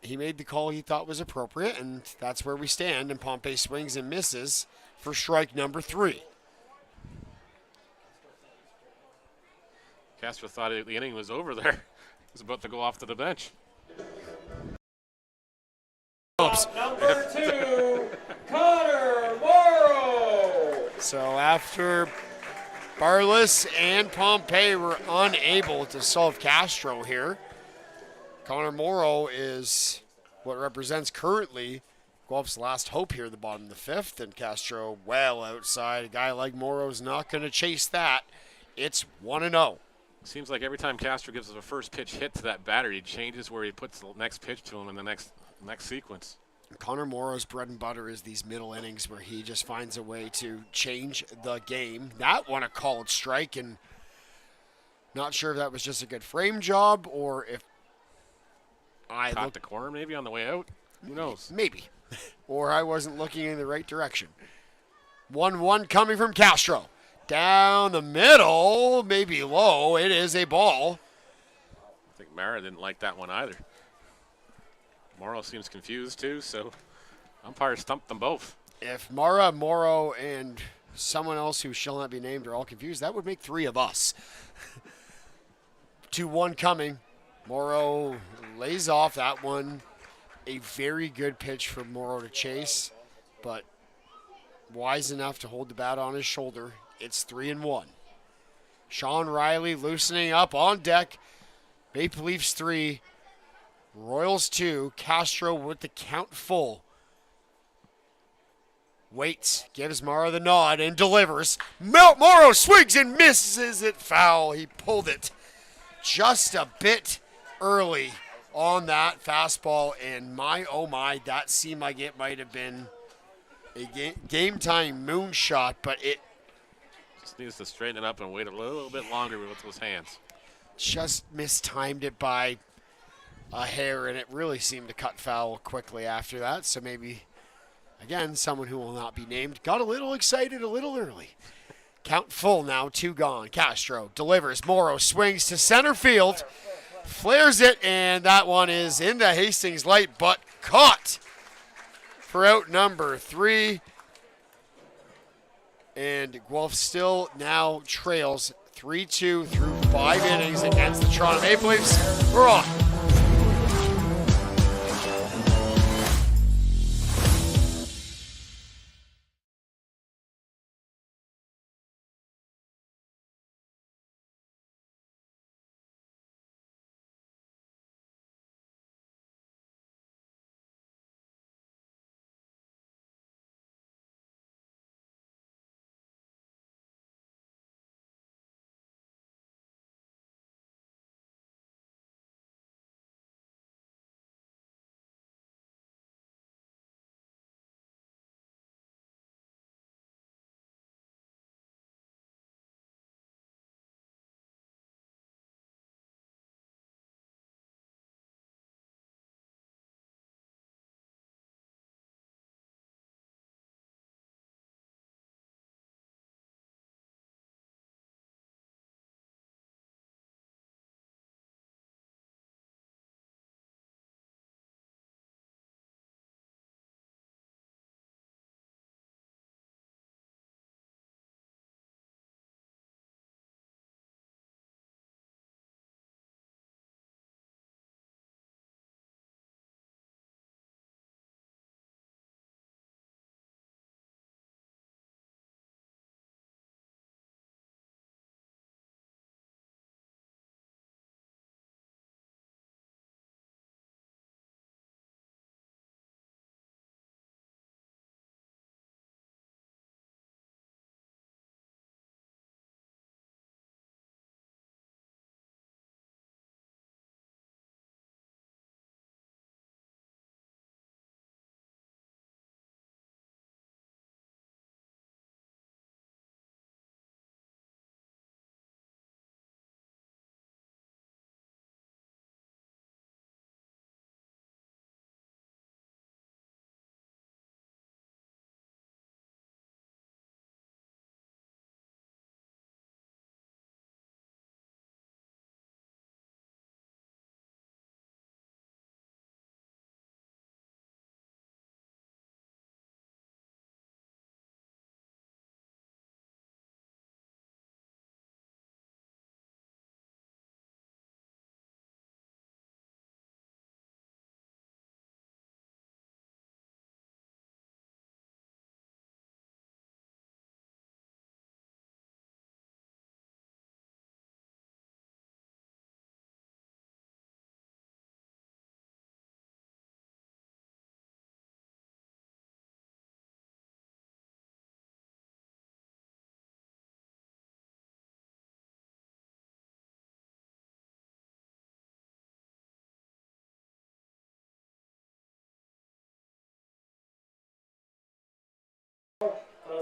he made the call he thought was appropriate, and that's where we stand, and Pompey swings and misses for strike number 3. Castro thought the inning was over there. He was about to go off to the bench. Number 2, Connor Morrow. So after Barless and Pompey were unable to solve Castro here, Connor Morrow is what represents currently Guelph's last hope here at the bottom of the 5th, and Castro well outside. A guy like Morrow's not going to chase that. It's 1-0. Seems like every time Castro gives us a first pitch hit to that batter, he changes where he puts the next pitch to him in the next sequence. Connor Morrow's bread and butter is these middle innings where he just finds a way to change the game. That one a called strike, and not sure if that was just a good frame job or if I caught the corner maybe on the way out. Who knows? Maybe. Or I wasn't looking in the right direction. 1-1 coming from Castro. Down the middle, maybe low. It is a ball. I think Mara didn't like that one either. Morrow seems confused too, so umpire stumped them both. If Mara, Morrow, and someone else who shall not be named are all confused, that would make 3 of us. 2-1 coming. Morrow lays off that one. A very good pitch for Morrow to chase, but wise enough to hold the bat on his shoulder. It's 3-1. Sean Riley loosening up on deck. Maple Leafs 3, Royals 2. Castro with the count full. Waits, gives Morrow the nod and delivers. Morrow swings and misses it foul. He pulled it just a bit early on that fastball, and my, oh my, that seemed like it might have been a game-time moonshot, but it Just needs to straighten it up and wait a little bit longer with those hands. just mistimed it by a hair, and it really seemed to cut foul quickly after that. So maybe, again, someone who will not be named got a little excited a little early. Count full now, 2 gone. Castro delivers. Morrow swings to center field, flares it, and that one is into Hastings light, but caught for out number 3. And Guelph still now trails 3-2 through 5 innings against the Toronto Maple Leafs. We're on.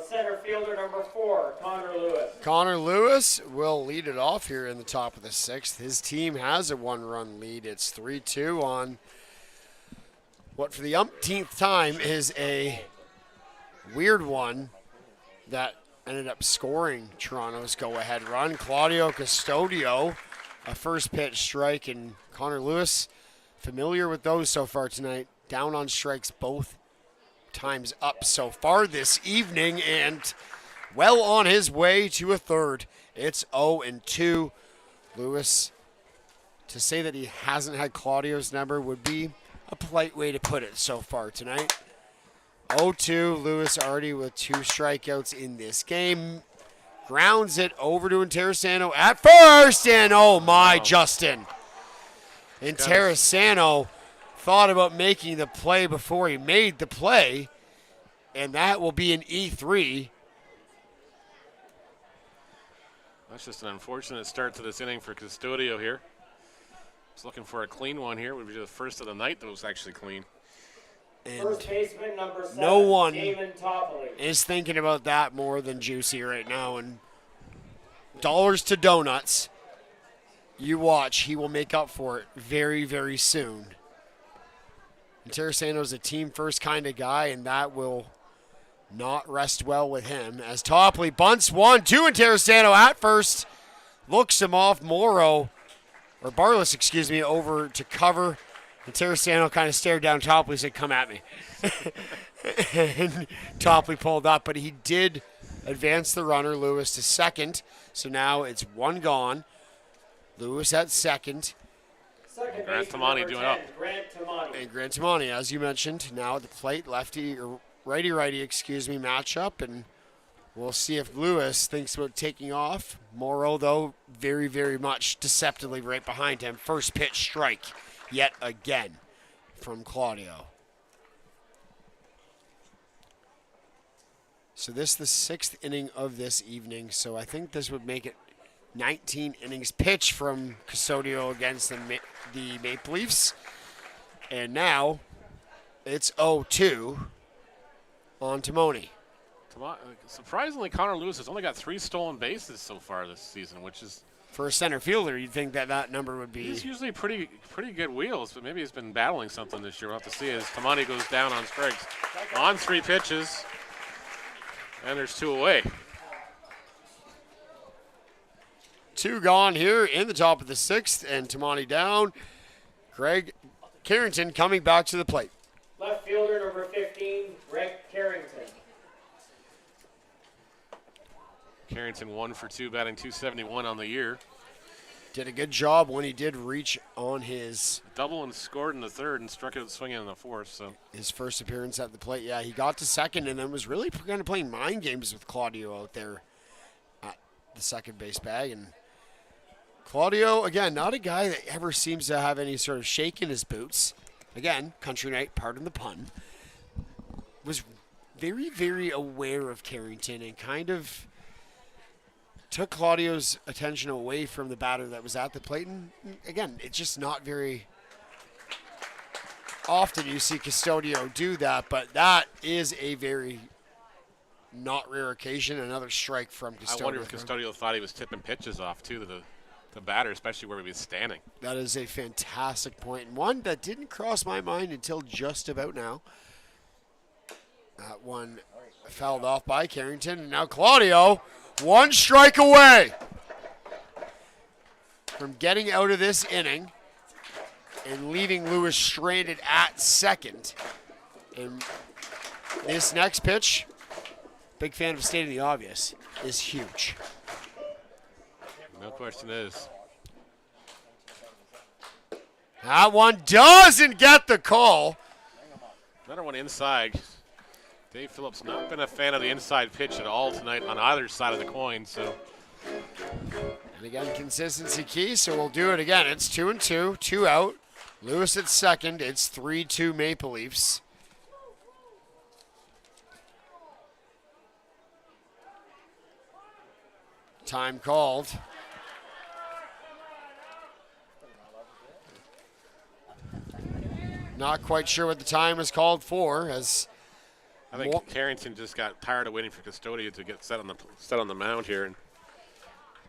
Center fielder number 4, Connor Lewis. Connor Lewis will lead it off here in the top of the 6th. His team has a 1-run lead. It's 3-2 on what for the umpteenth time is a weird one that ended up scoring Toronto's go-ahead run. Claudio Custodio, a first pitch strike, and Connor Lewis, familiar with those so far tonight, down on strikes both times up so far this evening, and well on his way to a third. It's 0-2. Lewis, to say that he hasn't had Claudio's number would be a polite way to put it so far tonight. 0-2, Lewis already with 2 strikeouts in this game. Grounds it over to Interessano at first, and oh my, Justin. Interessano thought about making the play before he made the play, and that will be an E3. That's just an unfortunate start to this inning for Custodio here. He's looking for a clean one here. It would be the first of the night that was actually clean. And First baseman number 7, no one Damon Topley. is thinking about that more than Juicy right now. And dollars to donuts. You watch, he will make up for it very, very soon. Interessano's a team-first kind of guy, and that will not rest well with him. As Topley bunts 1-2, Interessano at first. Looks him off. Barless, over to cover. And Interessano kind of stared down Topley, said, "Come at me." And Topley pulled up, but he did advance the runner, Lewis, to second. So now it's 1 gone. Lewis at second. Second Grant baseman Tamani number doing 10, up. Grant Tamani. And Grant Tamani, as you mentioned, now at the plate, righty-righty, matchup. And we'll see if Lewis thinks about taking off. Morrow, though, very, very much deceptively right behind him. First pitch strike yet again from Claudio. So this is the 6th inning of this evening, so I think this would make it 19 innings pitched from Custodio against the Maple Leafs. And now it's 0-2 on Tamoni. Surprisingly, Connor Lewis has only got 3 stolen bases so far this season, which is... For a center fielder, you'd think that number would be... He's usually pretty good wheels, but maybe he's been battling something this year. We'll have to see as Tamani goes down on strikes. On 3 pitches, and there's 2 away. 2 gone here in the top of the 6th, and Tamani down. Greg Carrington coming back to the plate. Left fielder number 15, Greg Carrington. Carrington 1 for 2, batting .271 on the year. Did a good job when he did reach on his... Double and scored in the 3rd and struck out swinging in the 4th. So his first appearance at the plate. Yeah, he got to second and then was really kind of playing mind games with Claudio out there at the second base bag. And Claudio, again, not a guy that ever seems to have any sort of shake in his boots. Again, country night, pardon the pun. Was very, very aware of Carrington and kind of took Claudio's attention away from the batter that was at the plate. And again, it's just not very often you see Custodio do that, but that is a very not rare occasion. Another strike from Custodio. I wonder if Custodio thought he was tipping pitches off, too, to the batter, especially where he was standing. That is a fantastic point, and one that didn't cross my mind until just about now. That one fouled off by Carrington, and now Claudio, 1 strike away from getting out of this inning and leaving Lewis stranded at second. And this next pitch, big fan of stating the obvious, is huge. No question is. That one doesn't get the call. Another one inside. Dave Phillips not been a fan of the inside pitch at all tonight on either side of the coin. So, and again, consistency key, so we'll do it again. It's 2-2, 2 out. Lewis at second. It's 3-2 Maple Leafs. Time called. Not quite sure what the time is called for, as I think Carrington just got tired of waiting for Custodio to get set on the mound here, and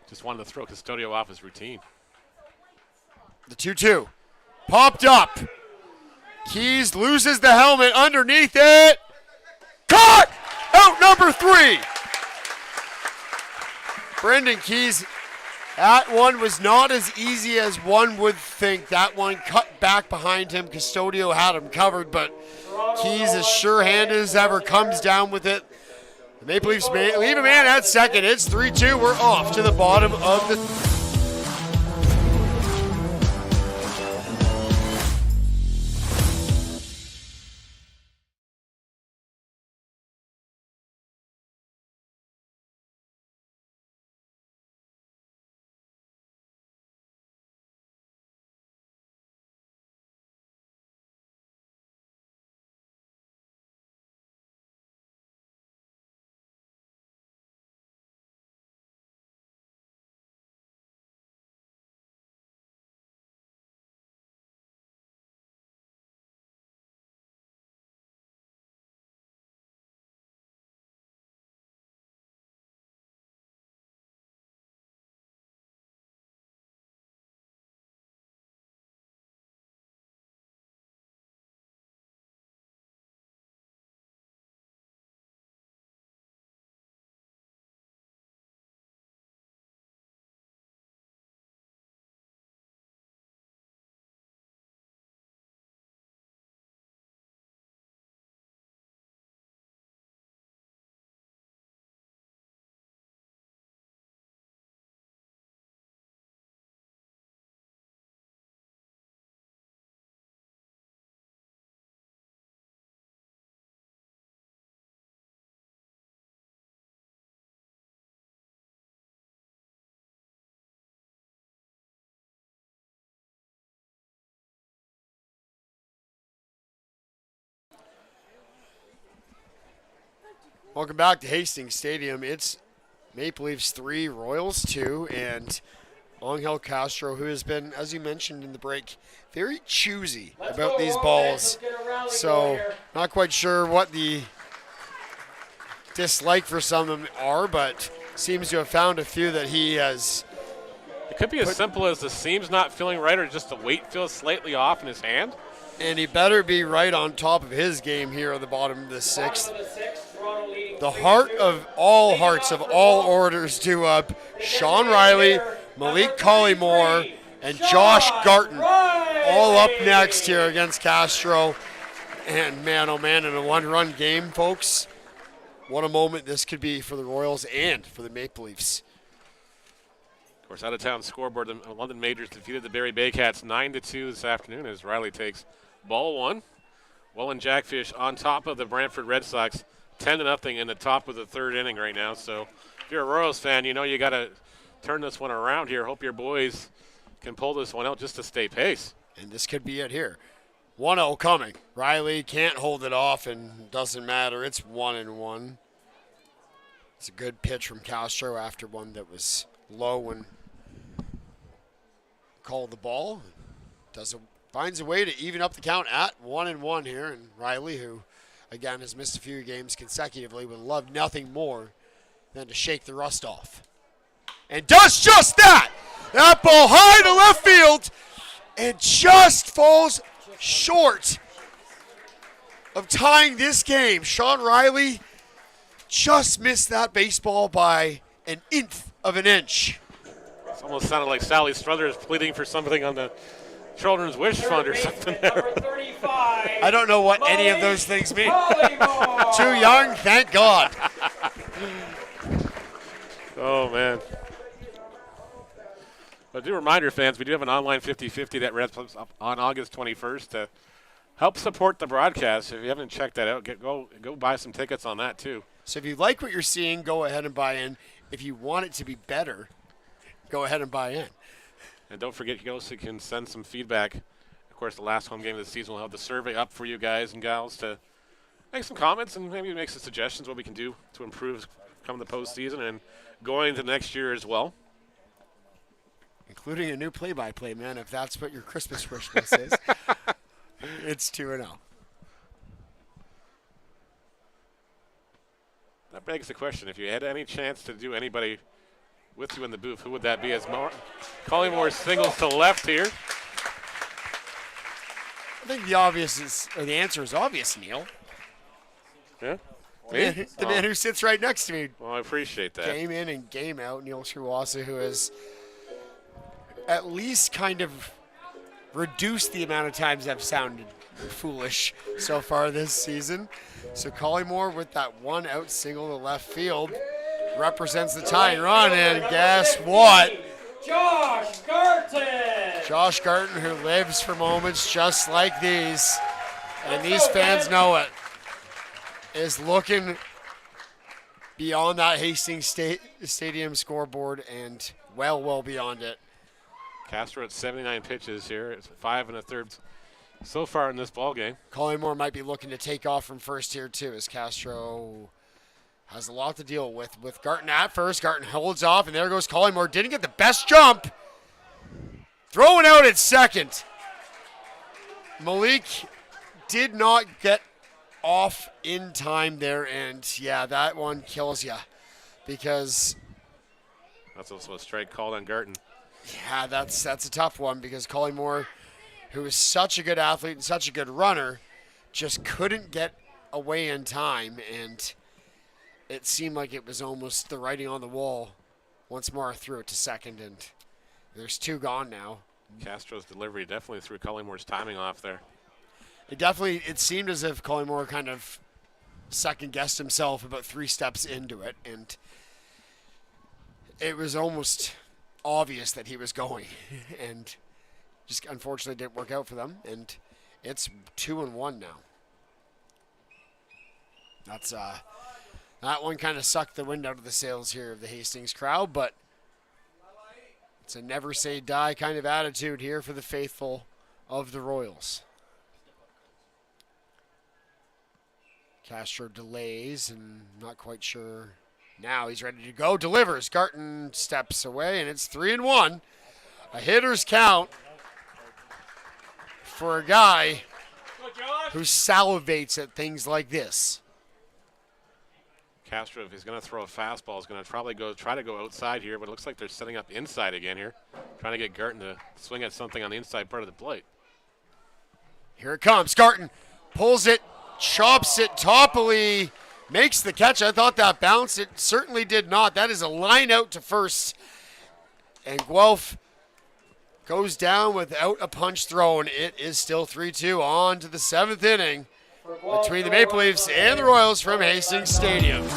just wanted to throw Custodio off his routine. The 2-2 popped up. Keys loses the helmet underneath it. Caught! Out number 3. Brendan Keys, that one was not as easy as one would think. That one cut back behind him. Custodio had him covered, but Keys, as sure-handed as ever, comes down with it. The Maple Leafs leave a man at second. It's 3-2. We're off to the bottom of the... Welcome back to Hastings Stadium. It's Maple Leafs 3, Royals 2, and Angel Castro, who has been, as you mentioned in the break, very choosy about these balls. So not quite sure what the dislike for some of them are, but seems to have found a few that he has. It could be as simple as the seam's not feeling right or just the weight feels slightly off in his hand. And he better be right on top of his game here at the bottom of the sixth. The heart of all hearts of all orders due up. Sean Riley, Malik Collymore, and Josh Garton all up next here against Castro. And man, oh man, in a one-run game, folks, what a moment this could be for the Royals and for the Maple Leafs. Of course, out-of-town scoreboard, the London Majors defeated the Barrie Baycats 9-2 this afternoon as Riley takes ball one. Welland Jackfish on top of the Brantford Red Sox, 10-0 in the top of the third inning right now. So if you're a Royals fan, you know you got to turn this one around here. Hope your boys can pull this one out just to stay pace. And this could be it here. 1-0 coming. Riley can't hold it off, and doesn't matter. It's 1-1. It's a good pitch from Castro after one that was low and called the ball. Finds a way to even up the count at 1-1 here. And Riley, who again has missed a few games consecutively, would love nothing more than to shake the rust off. And does just that! That ball high to left field and just falls short of tying this game. Sean Riley just missed that baseball by an nth of an inch. It almost sounded like Sally Struthers pleading for something on the Children's Wish Fund or something there. I don't know what any of those things mean. Too young, thank God. Oh, man. But do reminder, fans, we do have an online 50-50 that wraps up on August 21st to help support the broadcast. If you haven't checked that out, go buy some tickets on that, too. So if you like what you're seeing, go ahead and buy in. If you want it to be better, go ahead and buy in. And don't forget, you also can send some feedback. Of course, the last home game of the season will have the survey up for you guys and gals to make some comments and maybe make some suggestions what we can do to improve come the postseason and going into next year as well. Including a new play-by-play, man, if that's what your Christmas wish list is. It's 2-0. That begs the question, if you had any chance to do anybody with you in the booth, who would that be? As Collymore singles to left here. I think the answer is obvious, Neil. Yeah? The man who sits right next to me. Well, I appreciate that. Game in and game out, Neil Srivastava, who has at least kind of reduced the amount of times I've sounded foolish so far this season. So Collymore with that 1 out single to left field represents the tying run, and guess what? Josh Garton! Josh Garton, who lives for moments just like these, and these fans know it, is looking beyond that Hastings Stadium scoreboard and well beyond it. Castro at 79 pitches here. It's 5 1/3 so far in this ball game. Collymore might be looking to take off from first here too, as Castro has a lot to deal with Garton at first. Garton holds off, and there goes Collymore. Didn't get the best jump. Throwing out at second. Malik did not get off in time there, and yeah, that one kills you because That's also a strike called on Garton. yeah, that's a tough one because Collymore, who is such a good athlete and such a good runner, just couldn't get away in time, and it seemed like it was almost the writing on the wall. Once more threw it to second, and there's 2 gone now. Castro's delivery definitely threw Collymore's timing off there. It seemed as if Collymore kind of second-guessed himself about 3 steps into it, and it was almost obvious that he was going, and just unfortunately didn't work out for them, and it's 2-1 now. That's that one kind of sucked the wind out of the sails here of the Hastings crowd, but it's a never say die kind of attitude here for the faithful of the Royals. Castro delays and not quite sure. Now he's ready to go. Delivers. Garton steps away, and it's 3-1. A hitter's count for a guy who salivates at things like this. Castro, if he's going to throw a fastball, is going to probably try to go outside here, but it looks like they're setting up inside again here, trying to get Garton to swing at something on the inside part of the plate. Here it comes. Garton pulls it, chops it toppily, makes the catch. I thought that bounced. It certainly did not. That is a line out to first. And Guelph goes down without a punch thrown. It is still 3-2 on to the 7th inning between the Maple Leafs and the Royals from Hastings Stadium.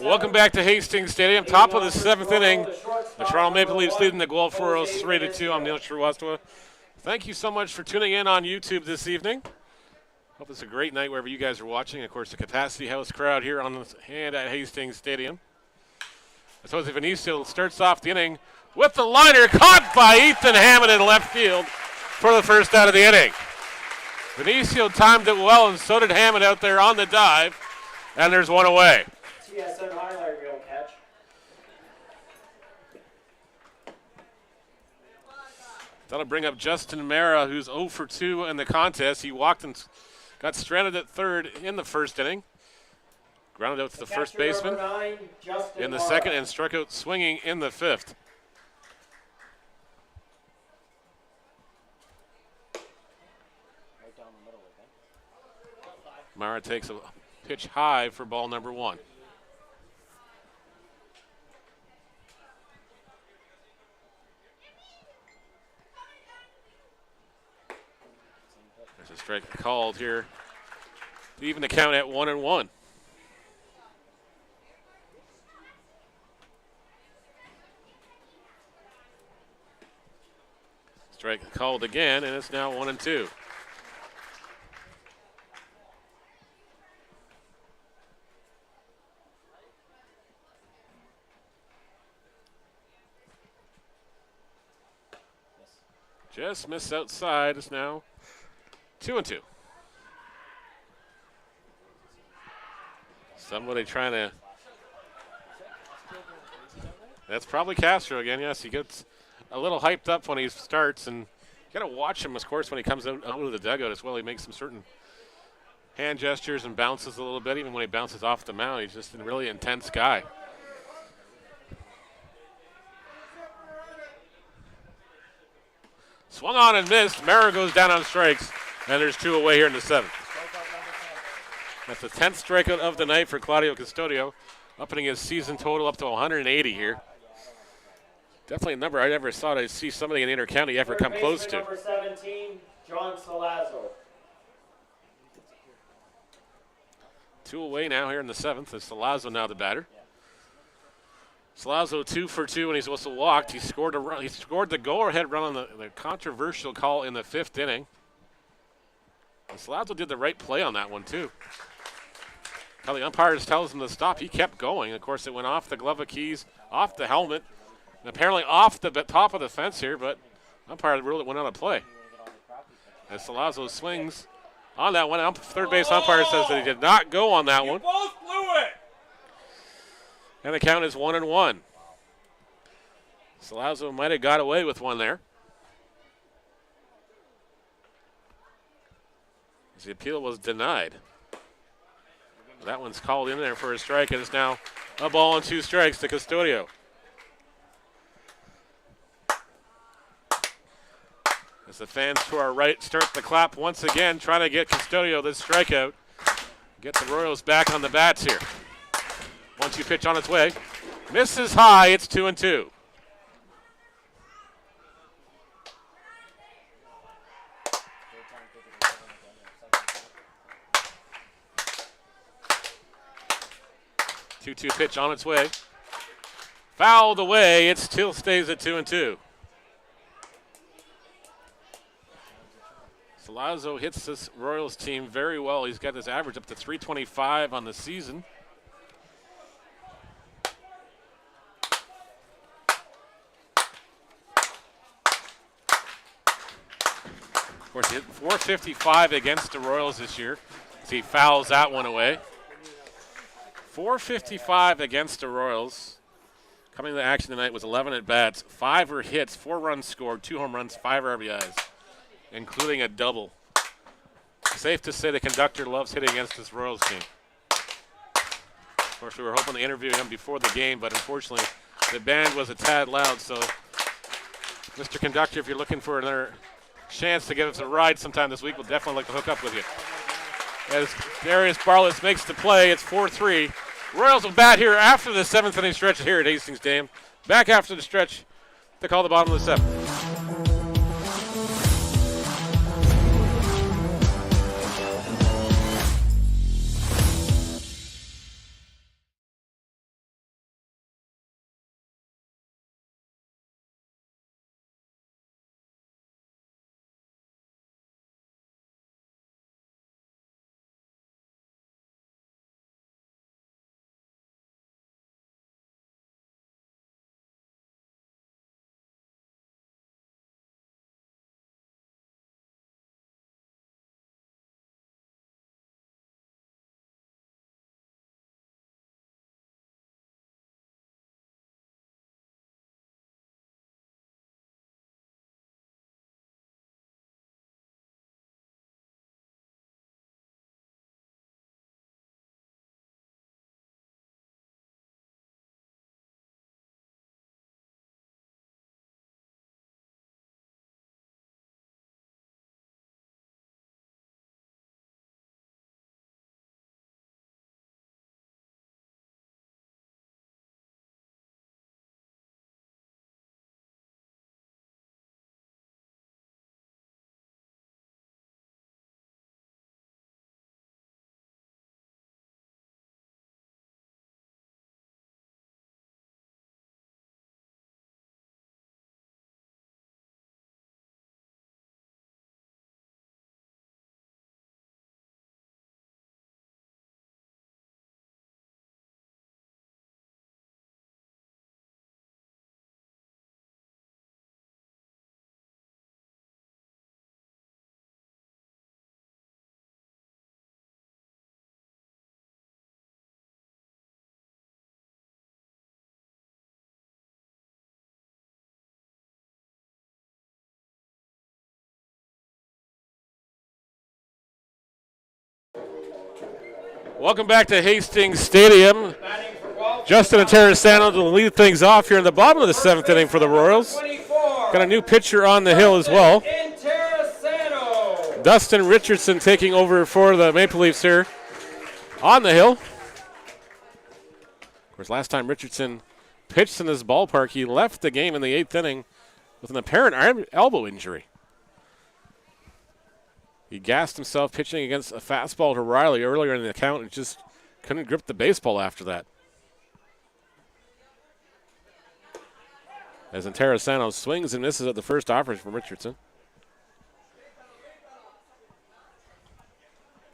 Welcome back to Hastings Stadium. Top of the 7th inning. The Toronto Maple Leafs leading the Guelph Royals 3-2. I'm Neil Srivastava. Thank you so much for tuning in on YouTube this evening. Hope it's a great night wherever you guys are watching. Of course, the Capacity House crowd here on the hand at Hastings Stadium. As Jose Vinicio starts off the inning with the liner caught by Ethan Hammond in left field for the first out of the inning. Vinicio timed it well, and so did Hammond out there on the dive, and there's one away. TSN highlight reel catch. That'll bring up Justin Mara, who's 0 for 2 in the contest. He walked and got stranded at third in the first inning. Grounded out to the first baseman in the second and struck out swinging in the 5th. Mara takes a pitch high for ball number 1. There's a strike called here to even the count at 1-1. Strike called again, and it's now 1-2. Just missed outside. It's now 2-2. Somebody trying to. That's probably Castro again. Yes, he gets a little hyped up when he starts, and you got to watch him, of course, when he comes out of the dugout as well. He makes some certain hand gestures and bounces a little bit. Even when he bounces off the mound, he's just a really intense guy. Swung on and missed. Mara goes down on strikes, and there's 2 away here in the 7th. That's the 10th strikeout of the night for Claudio Custodio, upping his season total up to 180 here. Definitely a number I never thought I'd see somebody in the Intercounty ever come close to. Number 17, John Salazzo. 2 away now here in the 7th. It's Salazzo now the batter. Salazzo 2 for 2, and he's also walked. He scored a run. He scored the go-ahead run on the controversial call in the 5th inning. And Salazzo did the right play on that one too. How the umpires tells him to stop, he kept going. Of course, it went off the glove of keys, off the helmet, and apparently off the top of the fence here, but umpire ruled it went out of play. As Salazzo swings on that one, third base umpire says that he did not go on that one. Both blew it. And the count is 1-1. Salazzo might have got away with one there. As the appeal was denied. That one's called in there for a strike, and it's now a ball and 2 strikes to Custodio. As the fans to our right start the clap once again, trying to get Custodio this strikeout. Get the Royals back on the bats here. 1-2 pitch on its way. Misses high, it's 2-2. Two-two pitch on its way. Fouled away, it still stays at 2-2. Salazzo hits this Royals team very well. He's got his average up to 325 on the season. Of course, he hit 455 against the Royals this year as he fouls that one away. 455 against the Royals. Coming to action tonight was 11 at-bats, 5 were hits, 4 runs scored, 2 home runs, 5 RBIs, including a double. Safe to say the conductor loves hitting against this Royals team. Of course, we were hoping to interview him before the game, but unfortunately the band was a tad loud, so Mr. Conductor, if you're looking for another chance to give us a ride sometime this week, we'll definitely like to hook up with you. As Darius Barless makes the play, it's 4-3. Royals will bat here after the 7th inning stretch here at Hastings Stadium. Back after the stretch to call the bottom of the 7th. Welcome back to Hastings Stadium. Justin and Terrasano to lead things off here in the bottom of the 7th inning for the Royals. Got a new pitcher on the hill as well. Dustin Richardson taking over for the Maple Leafs here on the hill. Of course, last time Richardson pitched in this ballpark, he left the game in the 8th inning with an apparent elbow injury. He gassed himself pitching against a fastball to Riley earlier in the count and just couldn't grip the baseball after that. As Terrasano swings and misses at the first offer from Richardson.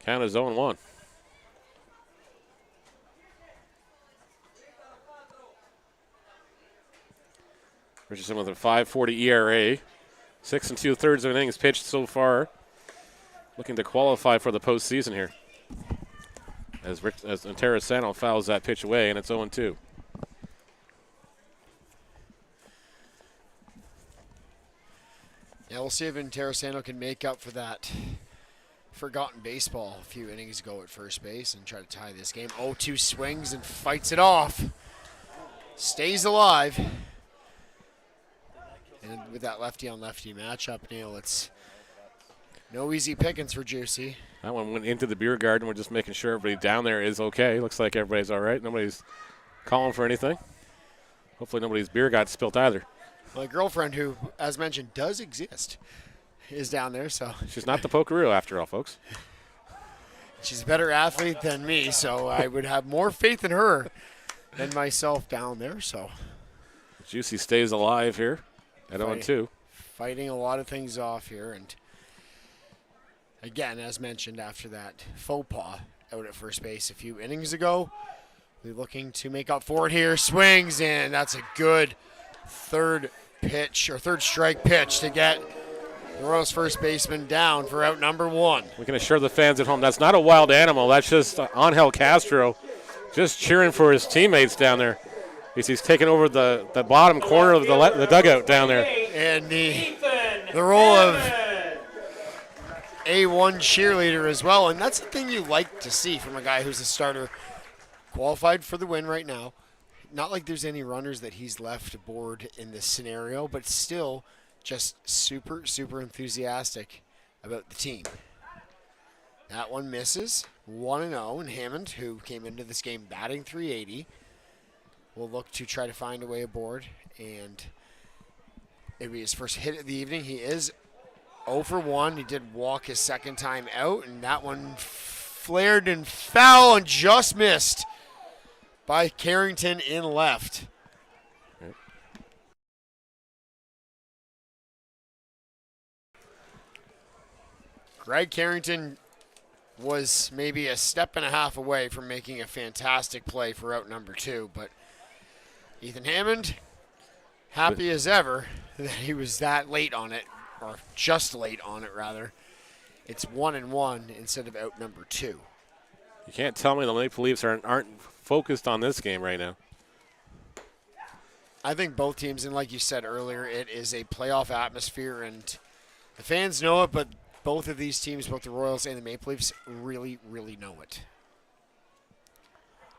Count is 0-1. Richardson with a 5.40 ERA. 6 2/3 of innings pitched so far. Looking to qualify for the postseason here. As Terrasano fouls that pitch away, and it's 0-2. Yeah, we'll see if Terrasano can make up for that forgotten baseball a few innings ago at first base and try to tie this game. 0-2 swings and fights it off. Stays alive. And with that lefty-on-lefty matchup, Neil, it's no easy pickings for Juicy. That one went into the beer garden. We're just making sure everybody down there is okay. Looks like everybody's all right. Nobody's calling for anything. Hopefully nobody's beer got spilt either. My girlfriend, who, as mentioned, does exist, is down there. So she's not the Pokeroo after all, folks. She's a better athlete than me, so I would have more faith in her than myself down there. So Juicy stays alive here at 0-2. Fighting a lot of things off here. And again, as mentioned, after that faux pas out at first base a few innings ago, we're looking to make up for it here. Swings, and that's a good third strike pitch to get the Royals first baseman down for out number 1. We can assure the fans at home that's not a wild animal. That's just Angel Castro just cheering for his teammates down there. He's taking over the bottom corner of the dugout down there. And the role of A1 cheerleader as well. And that's the thing you like to see from a guy who's a starter, qualified for the win right now. Not like there's any runners that he's left aboard in this scenario, but still just super, super enthusiastic about the team. That one misses. 1-0, and Hammond, who came into this game batting .380, will look to try to find a way aboard, and it'll be his first hit of the evening. He is 0 for 1. He did walk his second time out, and that one flared and foul and just missed by Carrington in left. Yep. Greg Carrington was maybe a step and a half away from making a fantastic play for out number 2, but Ethan Hammond, happy as ever that he was that late on it, or just late on it rather. It's 1-1 instead of out number 2. You can't tell me the Maple Leafs aren't focused on this game right now. I think both teams, and like you said earlier, it is a playoff atmosphere, and the fans know it, but both of these teams, both the Royals and the Maple Leafs, really, really know it.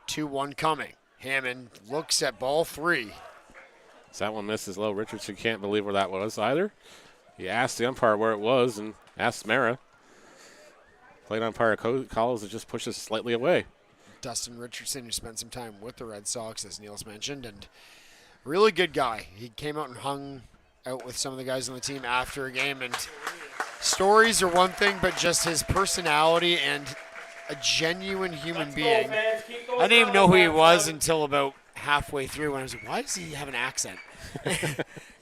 2-1 coming. Hammond looks at ball 3. So that one misses low. Richardson can't believe where that was either. He asked the umpire where it was and asked Mara. Plate umpire calls it just pushes slightly away. Dustin Richardson, who spent some time with the Red Sox, as Neil's mentioned, and really good guy. He came out and hung out with some of the guys on the team after a game, and stories are one thing, but just his personality and a genuine human being. I didn't even know who he was until about halfway through when I was like, why does he have an accent?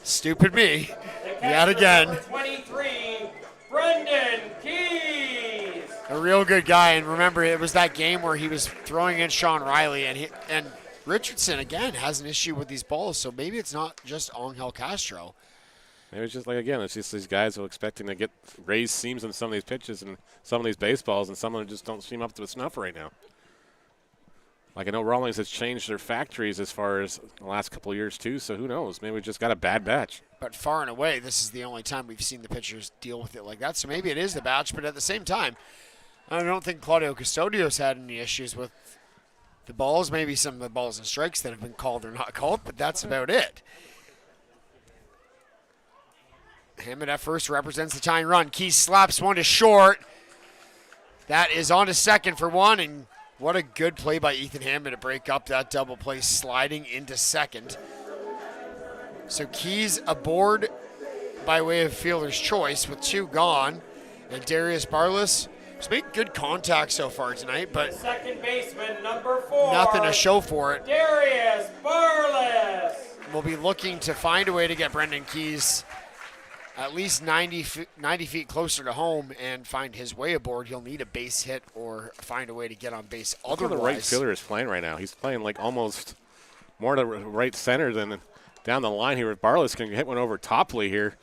Stupid me. Yet again. 23, Brendan Keys. A real good guy, and remember, it was that game where he was throwing in Sean Riley, and Richardson, again, has an issue with these balls, so maybe it's not just Angel Castro. Maybe it's just like, again, it's just these guys who are expecting to get raised seams on some of these pitches and some of these baseballs, and some of them just don't seem up to snuff right now. Like, I know Rawlings has changed their factories as far as the last couple of years, too, so who knows? Maybe we just got a bad batch. But far and away, this is the only time we've seen the pitchers deal with it like that, so maybe it is the batch, but at the same time, I don't think Claudio Custodio's had any issues with the balls. Maybe some of the balls and strikes that have been called or not called, but that's about it. Hammond at first represents the tying run. Keys slaps one to short. That is on to second for one, and what a good play by Ethan Hammond to break up that double play, sliding into second. So Keys aboard by way of fielder's choice with 2 gone, and Darius Barless has made good contact so far tonight, but Second baseman, number 4. nothing to show for it. Darius Barless. We'll be looking to find a way to get Brendan Keys at least 90 feet closer to home and find his way aboard. He'll need a base hit or find a way to get on base otherwise. Look how the right fielder is playing right now. He's playing like almost more to right center than down the line here. If Barless can hit one over Topley here,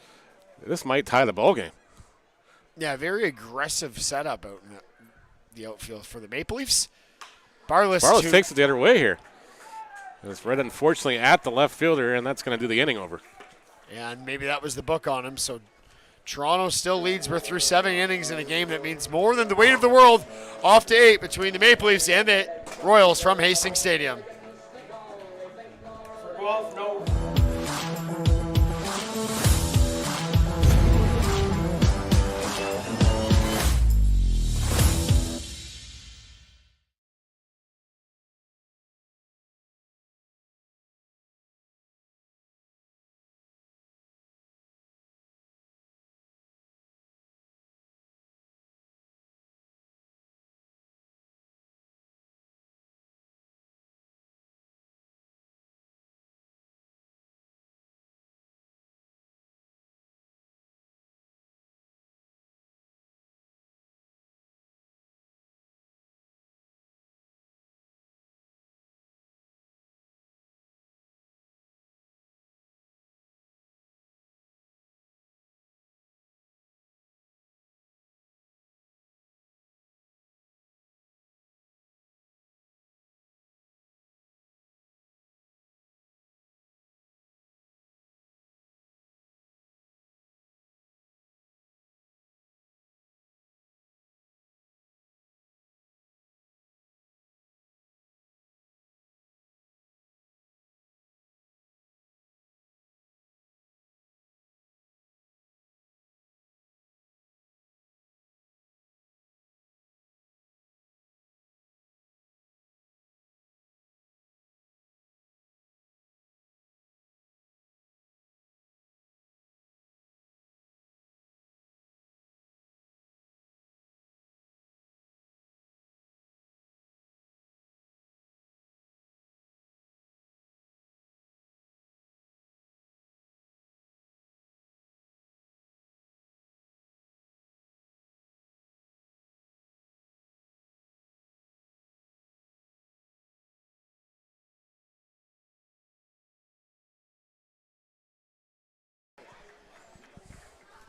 this might tie the ballgame. Yeah, very aggressive setup out in the outfield for the Maple Leafs. Barless takes it the other way here. It's right, unfortunately, at the left fielder, and that's going to do the inning over. And maybe that was the book on him. So Toronto still leads. We're through 7 innings in a game that means more than the weight of the world. Off to 8 between the Maple Leafs and the Royals from Hastings Stadium. For Guelph, no.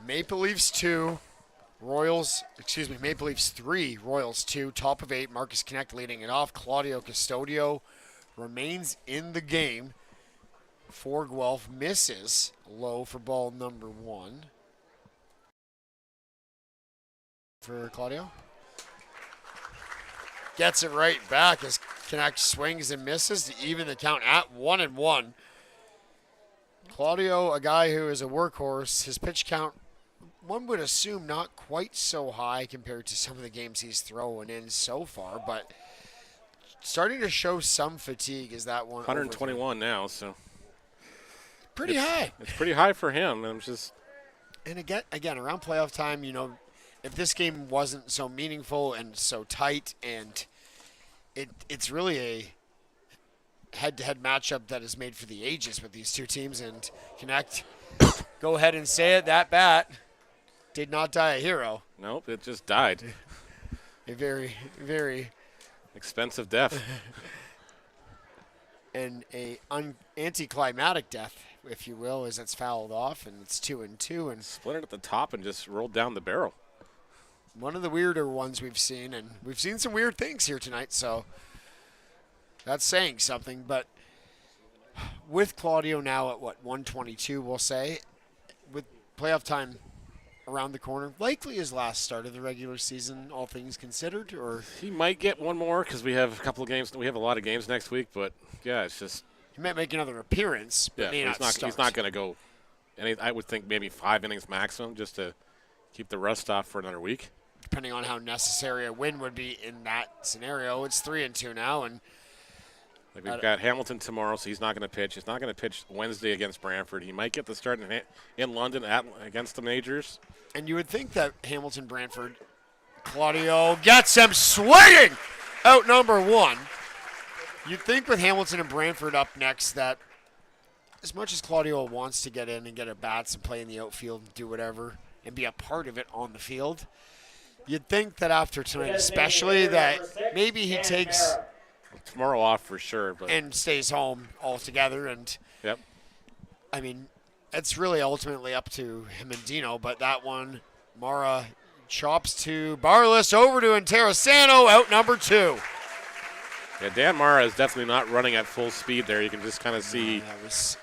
Maple Leafs 2, Maple Leafs 3, Royals 2, top of 8. Marcus Knecht leading it off. Claudio Custodio remains in the game for Guelph. Misses low for ball number 1. For Claudio. Gets it right back as Knecht swings and misses to even the count at 1-1. Claudio, a guy who is a workhorse, his pitch count, one would assume not quite so high compared to some of the games he's throwing in so far, but starting to show some fatigue. Is that one? 121 now, so pretty high. It's pretty high for him. And again, around playoff time, if this game wasn't so meaningful and so tight, and it's really a head-to-head matchup that is made for the ages with these two teams. And Knecht, go ahead and say it, that bat did not die a hero. Nope, it just died. A very, very expensive death. And a anticlimactic death, if you will, as it's fouled off, and it's 2-2. And splintered at the top and just rolled down the barrel. One of the weirder ones we've seen, and we've seen some weird things here tonight, so that's saying something. But with Claudio now at 122, we'll say, with playoff time around the corner. Likely his last start of the regular season, all things considered, or He might get one more because we have a couple of games. We have a lot of games next week, but yeah, it's just he might make another appearance, but may not start. he's not going to go. I would think maybe 5 innings maximum just to keep the rust off for another week. Depending on how necessary a win would be in that scenario. It's 3-2 now, and Like we've got Hamilton tomorrow, so he's not going to pitch. He's not going to pitch Wednesday against Brantford. He might get the start in London against the Majors. and you would think that Hamilton Brantford, Claudio gets him swinging out number 1. You'd think with Hamilton and Brantford up next that as much as Claudio wants to get in and get at bats and play in the outfield and do whatever and be a part of it on the field, you'd think that after tonight especially that maybe he takes Tomorrow off for sure, but and stays home altogether. And yep. I mean, it's really ultimately up to him and Dino, but that one, Mara chops to Barless, over to Interessano, out number 2. Yeah, Dan Mara is definitely not running at full speed there. You can just kind of see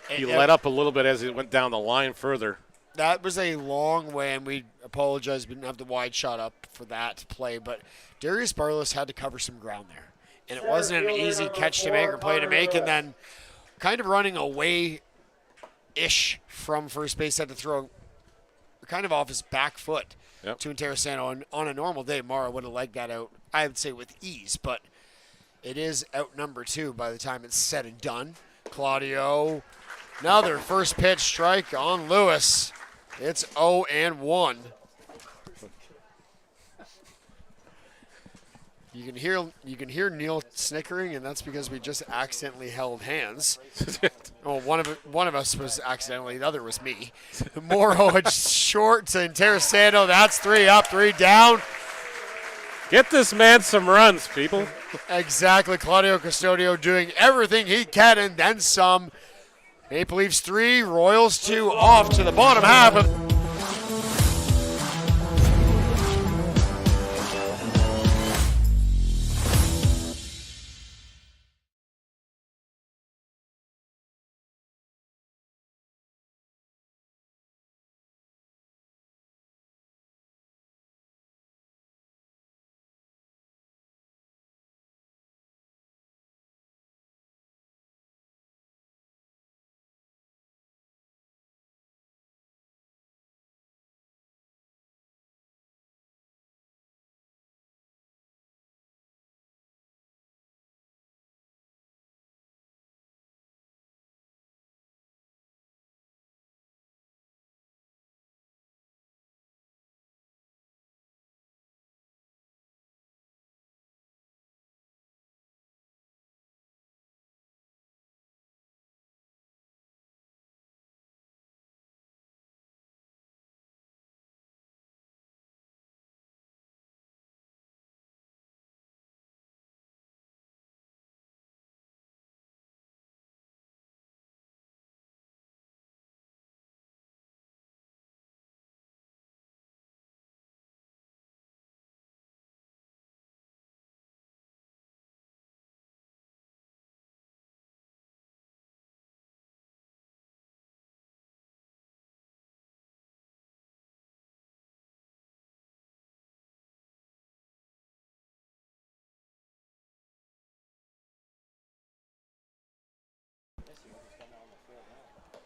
he it- let up a little bit as he went down the line further. That was a long way, and we apologize we didn't have the wide shot up for that play, but Darius Barless had to cover some ground there. And it wasn't an easy catch to make or play to make, and then kind of running away-ish from first base, had to throw kind of off his back foot to Interessano. And on a normal day, Mara would have legged that out, I would say, with ease, but it is out number 2 by the time it's said and done. Claudio, another first pitch strike on Lewis. It's 0-1. You can hear Neil snickering, and that's because we just accidentally held hands. Oh, one of us was accidentally, the other was me. Morrow short to Interessano. That's 3 up, 3 down. Get this man some runs, people. Exactly. Claudio Custodio doing everything he can and then some. Maple Leafs 3, Royals 2, off to the bottom half of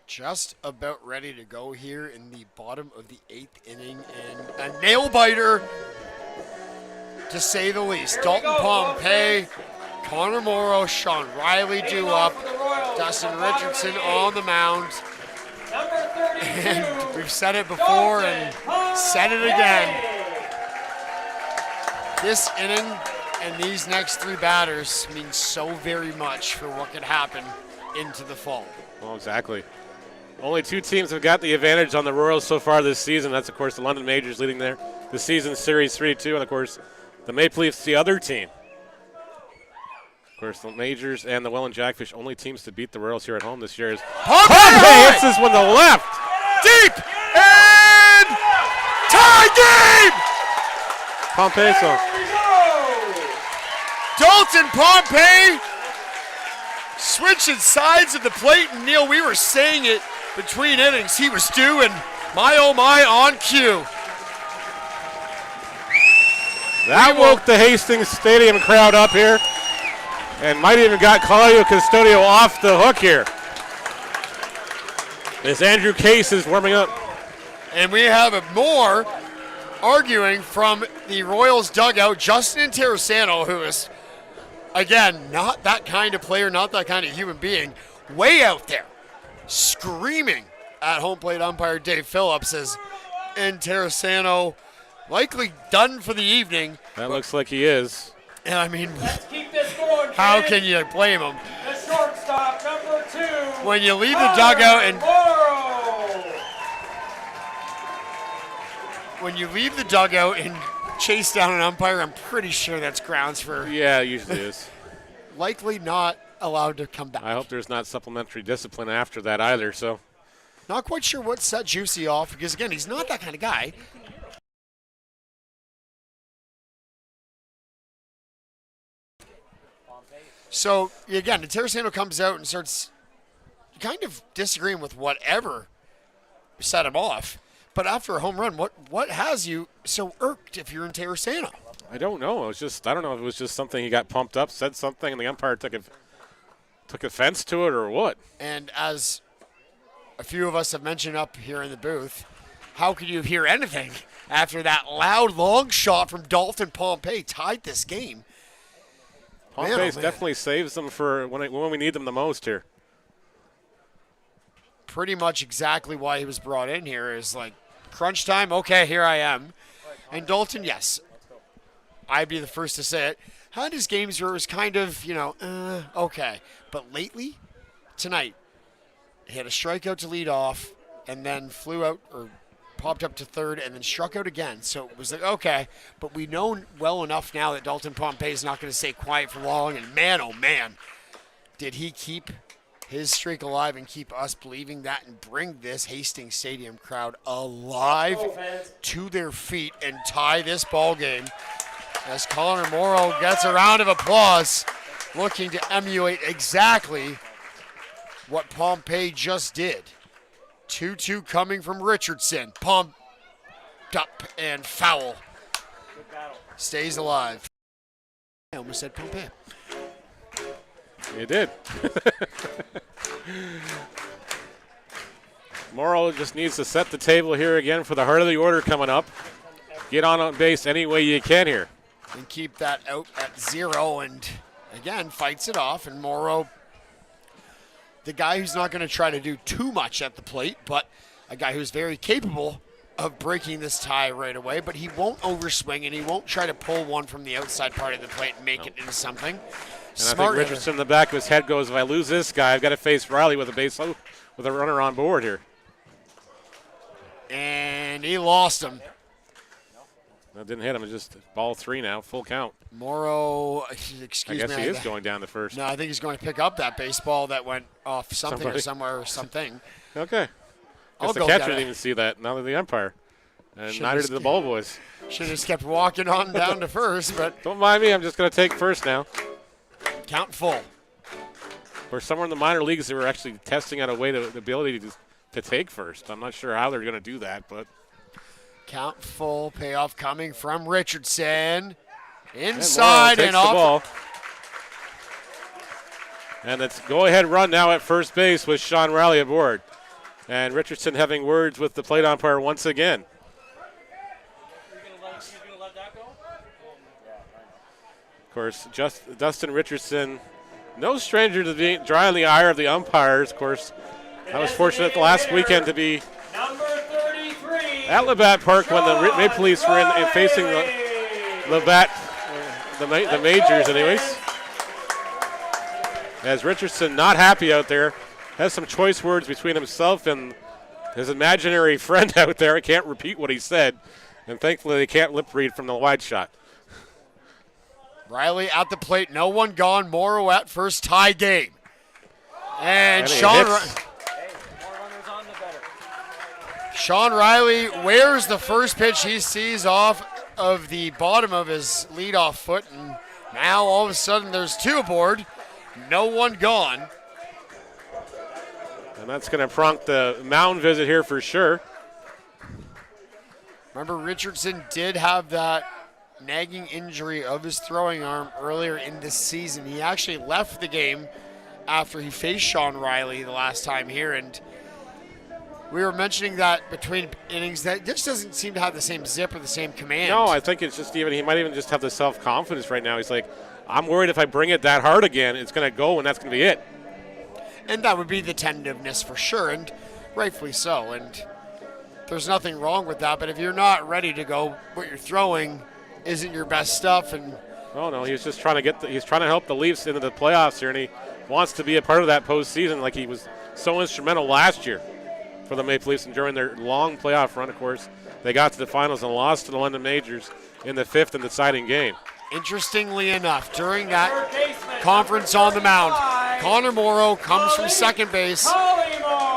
just about ready to go here in the bottom of the 8th inning, and a nail biter to say the least. Dalton Pompey, Connor Morrow, Sean Riley due up, Dustin Richardson on the mound. And we've said it before and said it again. This inning and these next 3 batters mean so very much for what could happen into the fall. Well, exactly. Only 2 teams have got the advantage on the Royals so far this season. That's, of course, the London Majors leading there the season series 3-2, and, of course, the Maple Leafs, the other team. Of course, the Majors and the Welland Jackfish, only teams to beat the Royals here at home this year. Is Pompey hits this one to left. Deep and tie game! Pompey, so Dalton Pompey switching sides of the plate, and Neil, we were saying it between innings. He was due, and my oh my, on cue. That woke the Hastings Stadium crowd up here and might even got Claudio Custodio off the hook here. As Andrew Case is warming up. And we have more arguing from the Royals dugout. Justin Terrasano, who is, again, not that kind of player, not that kind of human being, way out there, screaming at home plate umpire Dave Phillips as Terrasano likely done for the evening. That looks like he is. And I mean, Let's keep this going, how kids. can you blame him? The shortstop, number 2. When you leave the dugout and chase down an umpire, I'm pretty sure that's grounds for Yeah, it usually is. likely not allowed to come back. I hope there's not supplementary discipline after that either. So Not quite sure what set Juicy off because, again, he's not that kind of guy. So, again, Terrasano comes out and starts kind of disagreeing with whatever set him off. But after a home run, what has you so irked if you're in Terrasano? I don't know. It was just I don't know if it was just something he got pumped up, said something, and the umpire took offense to it or what. And as a few of us have mentioned up here in the booth, how could you hear anything after that loud long shot from Dalton Pompey tied this game? Pompey definitely saves them for when we need them the most here. Pretty much exactly why he was brought in here is like, crunch time, okay, here I am. And Dalton, yes, I'd be the first to say it, had his games where it was kind of, okay. But lately, tonight, he had a strikeout to lead off and then flew out or popped up to third and then struck out again. So it was like, okay, but we know well enough now that Dalton Pompey is not going to stay quiet for long. And man, oh man, did he keep his streak alive and keep us believing that and bring this Hastings Stadium crowd alive to their feet and tie this ball game as Connor Morrow gets a round of applause, looking to emulate exactly what Pompey just did. 2-2 coming from Richardson. Pumped up and foul. Stays alive. I almost said Pompey. You did. Morrow just needs to set the table here again for the heart of the order coming up. Get on base any way you can here. And keep that out at 0 and, again, fights it off. And Morrow, the guy who's not going to try to do too much at the plate, but a guy who's very capable of breaking this tie right away, but he won't overswing and he won't try to pull one from the outside part of the plate and make it into something. And I think Richardson in the back of his head goes, if I lose this guy, I've got to face Riley with a runner on board here. And he lost him. That didn't hit him. It's just ball 3 now, full count. Morrow, excuse me. I guess he is going down to first. No, I think he's going to pick up that baseball that went off something or somewhere or something. Okay. I'll the go catcher get didn't it. even see that, neither the umpire. And Should neither have did the ball boys. Should have just kept walking on down to first, but Don't mind me, I'm just going to take first now. count full. Or somewhere in the minor leagues, they were actually testing out a way the ability to take first. I'm not sure how they're going to do that, but Count full, payoff coming from Richardson. Inside and and off. off. The ball. And it's go-ahead run now at first base with Sean Riley aboard. And Richardson having words with the plate umpire once again. Of course, Dustin Richardson, no stranger to being dry in the ire of the umpires. Of course, I was fortunate last weekend to be at Labatt Park when the Maple Leafs were in facing the Labatt, the majors anyways. As Richardson, not happy out there, has some choice words between himself and his imaginary friend out there. I can't repeat what he said, and thankfully they can't lip read from the wide shot. Riley at the plate, no one gone. Morrow at first, tie game. And Sean Riley wears the first pitch he sees off of the bottom of his leadoff foot, and now all of a sudden there's 2 aboard, no one gone. And that's going to prompt the mound visit here for sure. Remember, Richardson did have that nagging injury of his throwing arm earlier in the season. He actually left the game after he faced Sean Riley the last time here, and we were mentioning that between innings that just doesn't seem to have the same zip or the same command. No, I think it's just he might even just have the self-confidence right now. He's like, I'm worried if I bring it that hard again, it's going to go and that's going to be it. And that would be the tentativeness for sure, and rightfully so. And there's nothing wrong with that, but if you're not ready to go, what you're throwing isn't your best stuff. And Oh no, he's just trying to he's trying to help the Leafs into the playoffs here, and he wants to be a part of that postseason like he was so instrumental last year for the Maple Leafs. And during their long playoff run, of course, they got to the finals and lost to the London Majors in the 5th and deciding game. interestingly enough, during that conference on the mound, Connor Morrow comes from second base,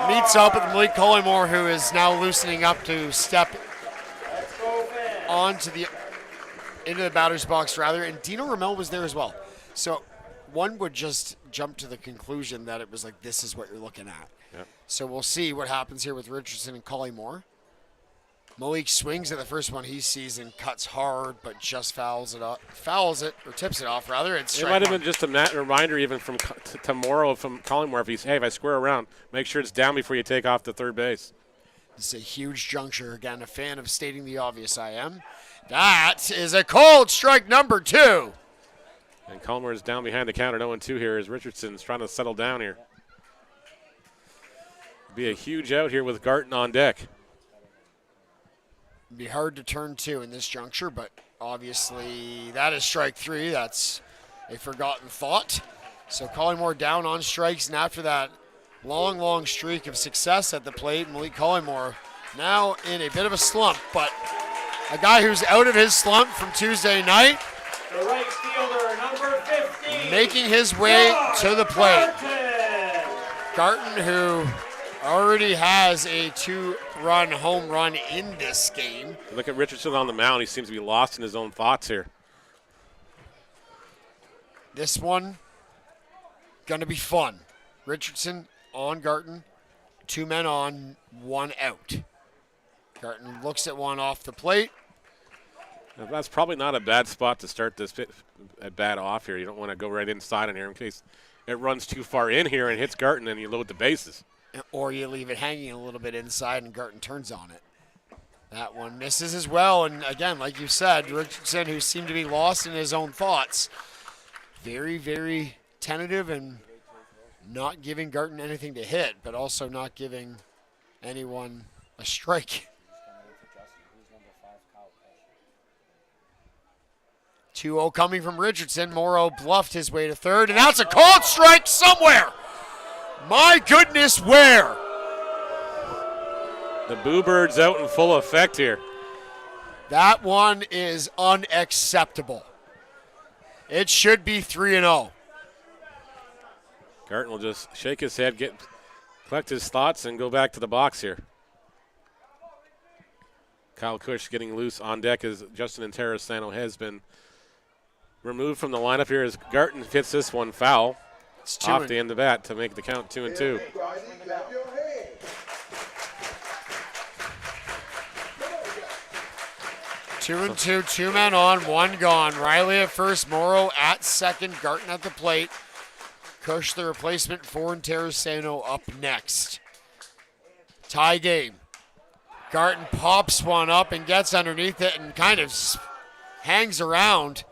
meets up with Malik Collymore, who is now loosening up to step into the batter's box rather, and Dino Ramel was there as well. So one would just jump to the conclusion that it was like, this is what you're looking at. Yep. So we'll see what happens here with Richardson and Collymore. Malik swings at the first one he sees and cuts hard, but just tips it off rather. It's It might have been just a reminder even from to Morrow from Collymore, if I square around, make sure it's down before you take off to third base. It's a huge juncture. Again, a fan of stating the obvious I am. That is a cold strike number 2. And Collymore is down behind the counter, 0-2 here as Richardson's trying to settle down here. Be a huge out here with Garton on deck. It'd be hard to turn 2 in this juncture, but obviously that is strike 3. That's a forgotten thought. So Collymore down on strikes, and after that long streak of success at the plate, Malik Collymore now in a bit of a slump, but a guy who's out of his slump from Tuesday night, The right fielder, number 15. making his way to the plate. Garton, who already has a 2-run home run in this game. Look at Richardson on the mound. He seems to be lost in his own thoughts here. This one gonna be fun. Richardson on Garton, 2 men on, 1 out. Garton looks at one off the plate. Now, that's probably not a bad spot to start this at bat off here. You don't want to go right inside in here in case it runs too far in here and hits Garton and you load the bases. Or you leave it hanging a little bit inside and Garton turns on it. That one misses as well. And again, like you said, Richardson, who seemed to be lost in his own thoughts, very, very tentative and not giving Garton anything to hit, but also not giving anyone a strike. 2-0 coming from Richardson. Morrow bluffed his way to third, and that's a called strike somewhere. My goodness, where? The Boo Bird's out in full effect here. That one is unacceptable. It should be 3-0. Garton will just shake his head, collect his thoughts, and go back to the box here. Kyle Cush getting loose on deck as Justin Interasano has been removed from the lineup here as Garton hits this one foul off the end of the bat to make the count 2-2. Two and two, 2 men on, 1 gone. Riley at first, Morrow at second, Garton at the plate. Cush the replacement for Terracino up next. Tie game. Garton pops one up and gets underneath it and kind of hangs around.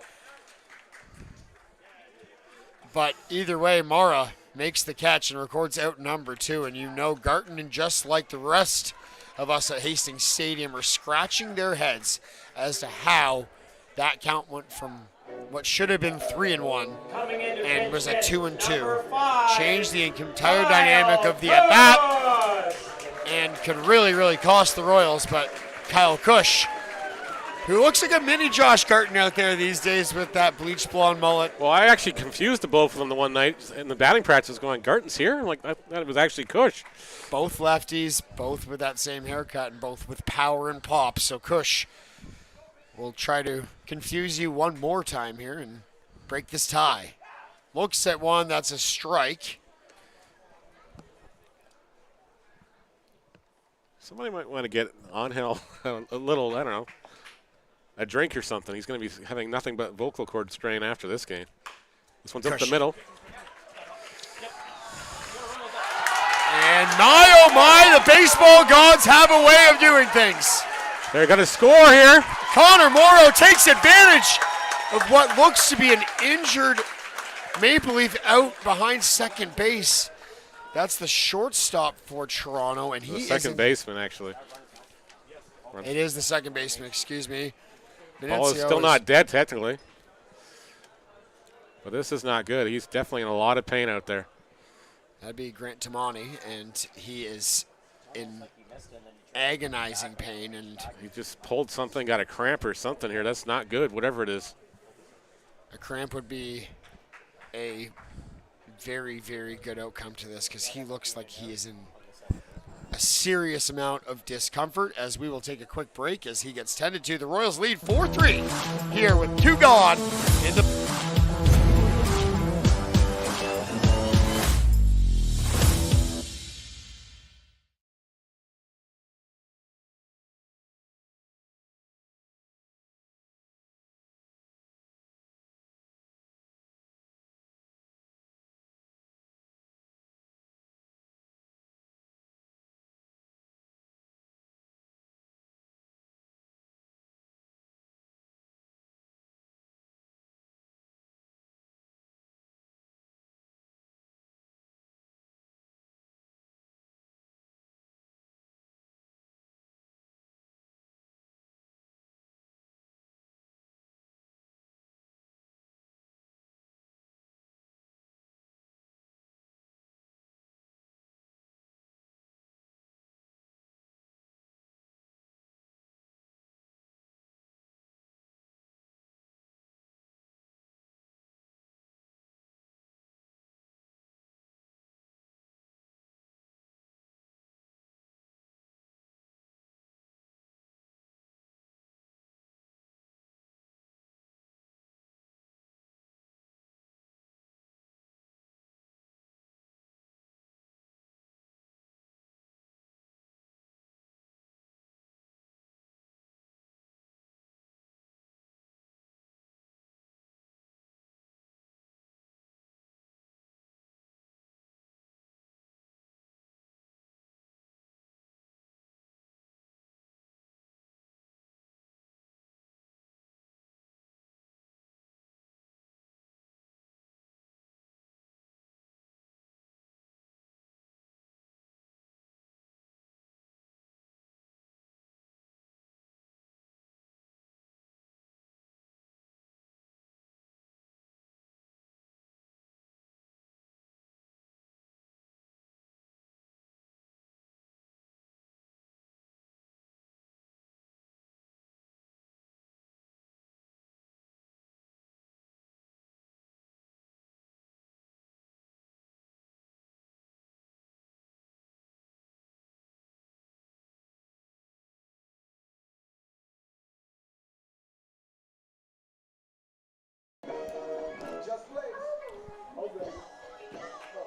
But either way, Mara makes the catch and records out number 2. And you know Garton, and just like the rest of us at Hastings Stadium, are scratching their heads as to how that count went from what should have been 3-1 and was a 2-2. Changed the entire dynamic of the at-bat and could really, really cost the Royals. But Kyle Cush, who looks like a mini Josh Garton out there these days with that bleached blonde mullet. Well, I actually confused the both of them the one night in the batting practice going, Garton's here? I'm like, I thought it was actually Cush. Both lefties, both with that same haircut, and both with power and pop. So Cush will try to confuse you one more time here and break this tie. Looks at one, that's a strike. Somebody might want to get on Hill a little, I don't know. a drink or something. He's going to be having nothing but vocal cord strain after this game. This one's up the middle. And my, oh my, the baseball gods have a way of doing things. They're going to score here. Connor Morrow takes advantage of what looks to be an injured Maple Leaf out behind second base. That's the shortstop for Toronto, and The second baseman, actually. It is the second baseman, excuse me. Ball is still not dead, technically. But this is not good. He's definitely in a lot of pain out there. That'd be Grant Tamani, and he is in agonizing pain. And he just pulled something, got a cramp or something here. That's not good, whatever it is. A cramp would be a very, very good outcome to this because he looks like he is in a serious amount of discomfort. As we will take a quick break as he gets tended to. The Royals lead 4-3 here with 2 gone in the.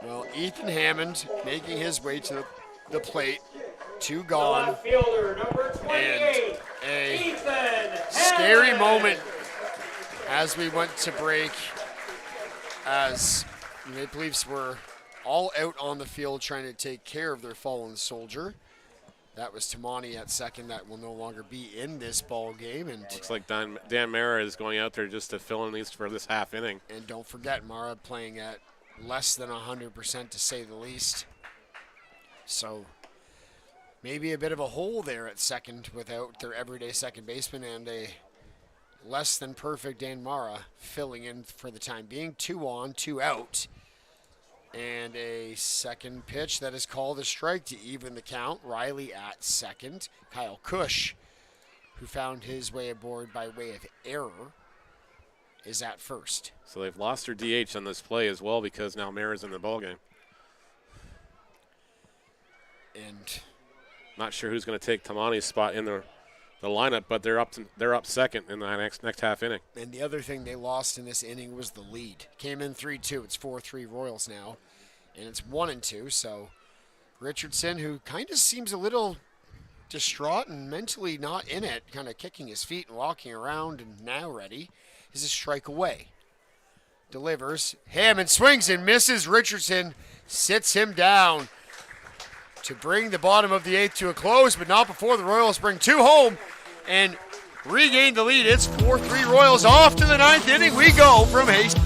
Well, Ethan Hammond making his way to the plate. 2 gone. Fielder, number 28, And a Ethan scary Hammond. moment as we went to break, as the Maple Leafs were all out on the field trying to take care of their fallen soldier. That was Tamani at second. That will no longer be in this ball game. And looks like Dan Mara is going out there just to fill in these for this half inning. And don't forget, Mara playing at less than 100% to say the least. So maybe a bit of a hole there at second without their everyday second baseman, and a less than perfect Dan Mara filling in for the time being. 2 on, 2 out. And a second pitch that is called a strike to even the count. Riley at second. Kyle Cush, who found his way aboard by way of error, is at first. So they've lost their DH on this play as well because now Mara's in the ballgame. And not sure who's going to take Tamani's spot in the lineup, but they're up second in the next half inning. And the other thing they lost in this inning was the lead. Came in 3-2. It's 4-3 Royals now, and it's 1-2. So Richardson, who kind of seems a little distraught and mentally not in it, kind of kicking his feet and walking around and now ready, is a strike away. Delivers. Hammond swings and misses. Richardson sits him down to bring the bottom of the 8th to a close, but not before the Royals bring 2 home and regain the lead. It's 4-3 Royals. Off to the 9th inning we go from Hastings.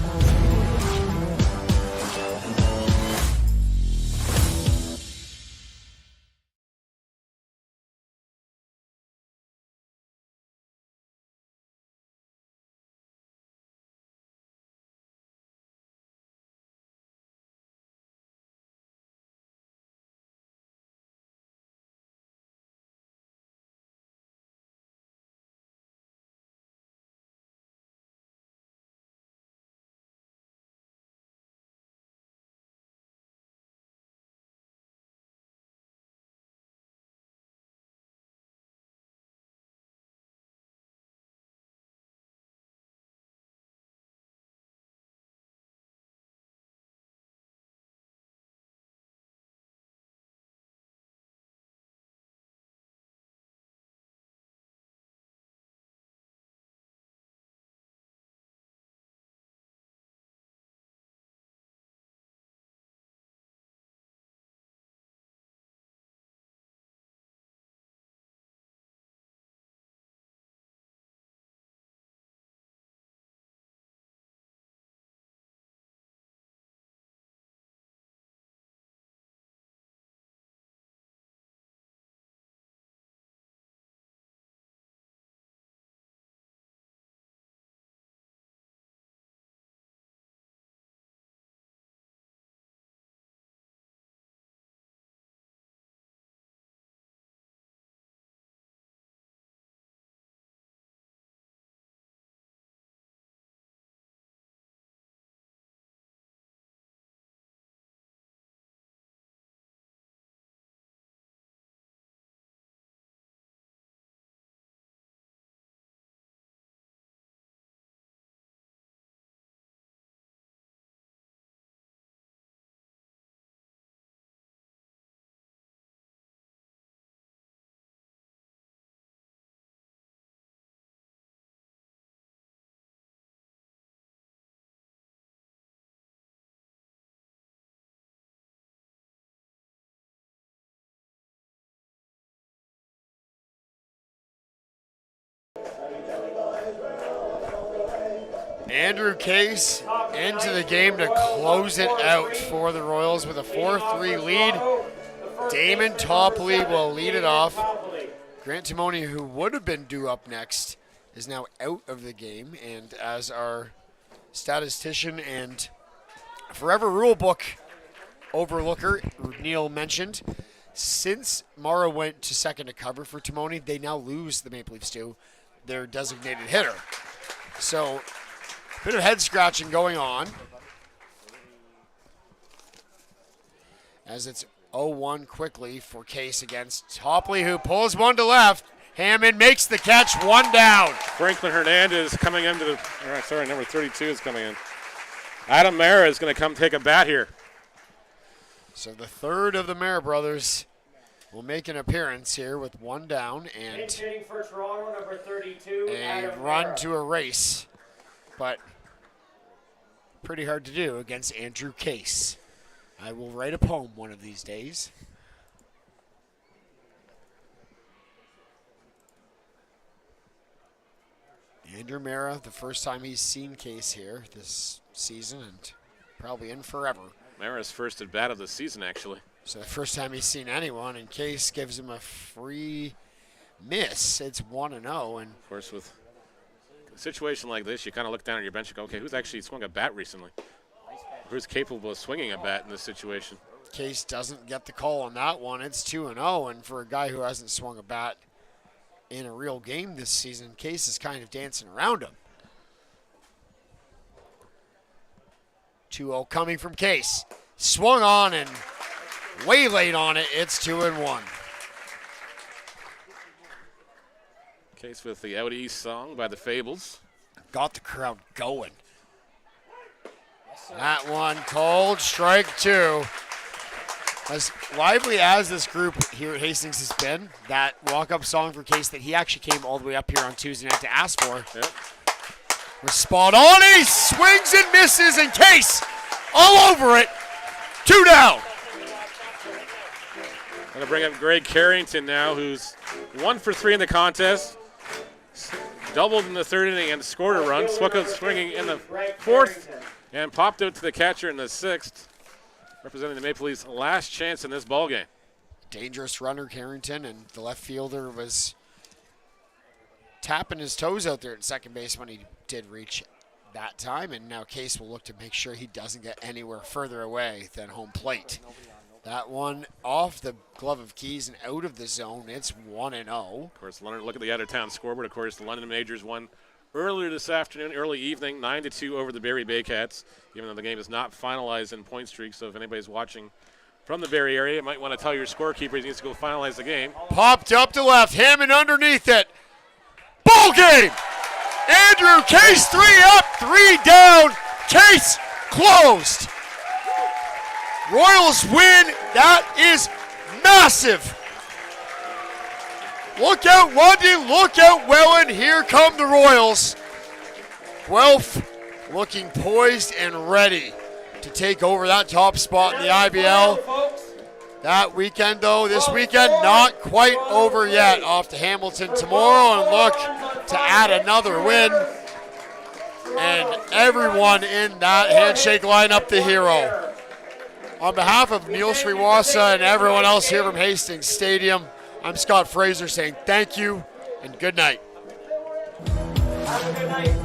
Andrew Case into the game to close it out for the Royals with a 4-3 lead. Damon Topley will lead it off. Grant Timoni, who would have been due up next, is now out of the game. And as our statistician and forever rulebook overlooker, Neil mentioned, since Mara went to second to cover for Timoni, they now lose the Maple Leafs to their designated hitter. So, bit of head scratching going on as it's 0-1 quickly for Case against Topley, who pulls one to left. Hammond makes the catch, one down. Franklin Hernandez coming into the, number 32 is coming in. Adam Mara is going to come take a bat here. So the third of the Mara brothers will make an appearance here with one down and hitting for Toronto, number 32, a run to a race. But pretty hard to do against Andrew Case. I will write a poem one of these days. Andrew Mara, the first time he's seen Case here this season and probably in forever. Mara's first at bat of the season, actually. So the first time he's seen anyone, and Case gives him a free miss. It's 1-0. And of course, with a situation like this, you kind of look down at your bench and go, okay, who's actually swung a bat recently? Who's capable of swinging a bat in this situation? Case doesn't get the call on that one. It's 2-0, and for a guy who hasn't swung a bat in a real game this season, Case is kind of dancing around him. 2-0 coming from Case. Swung on and way late on it. It's 2-1. Case with the Out East song by the Fables. Got the crowd going. That one called strike two. As lively as this group here at Hastings has been, that walk-up song for Case that he actually came all the way up here on Tuesday night to ask for. Yep. Was spot on. He swings and misses, and Case all over it. 2 down. Going to bring up Greg Carrington now, who's 1 for 3 in the contest. Doubled in the 3rd inning and scored a run. Swickout swinging in the 4th and popped out to the catcher in the 6th, representing the Maple Leafs' last chance in this ballgame. Dangerous runner, Carrington, and the left fielder was tapping his toes out there at second base when he did reach that time, and now Case will look to make sure he doesn't get anywhere further away than home plate. That one off the glove of Keys and out of the zone. It's 1-0. Of course, London, look at the out-of-town scoreboard. Of course, the London Majors won earlier this afternoon, early evening, 9-2 over the Barrie Baycats, even though the game is not finalized in point streak. So if anybody's watching from the Barrie area, you might want to tell your scorekeeper he needs to go finalize the game. Popped up to left, Hammond underneath it. Ball game! Andrew Case 3 up, 3 down. Case closed. Royals win. That is massive. Look out, London. Look out, Welland. Here come the Royals. Guelph looking poised and ready to take over that top spot in the IBL. That weekend, though, this weekend, not quite over yet. Off to Hamilton tomorrow and look to add another win. And everyone in that handshake lineup, the hero. On behalf of Neil Srivastava and everyone else here from Hastings Stadium, I'm Scott Fraser saying thank you and good night. Have a good night.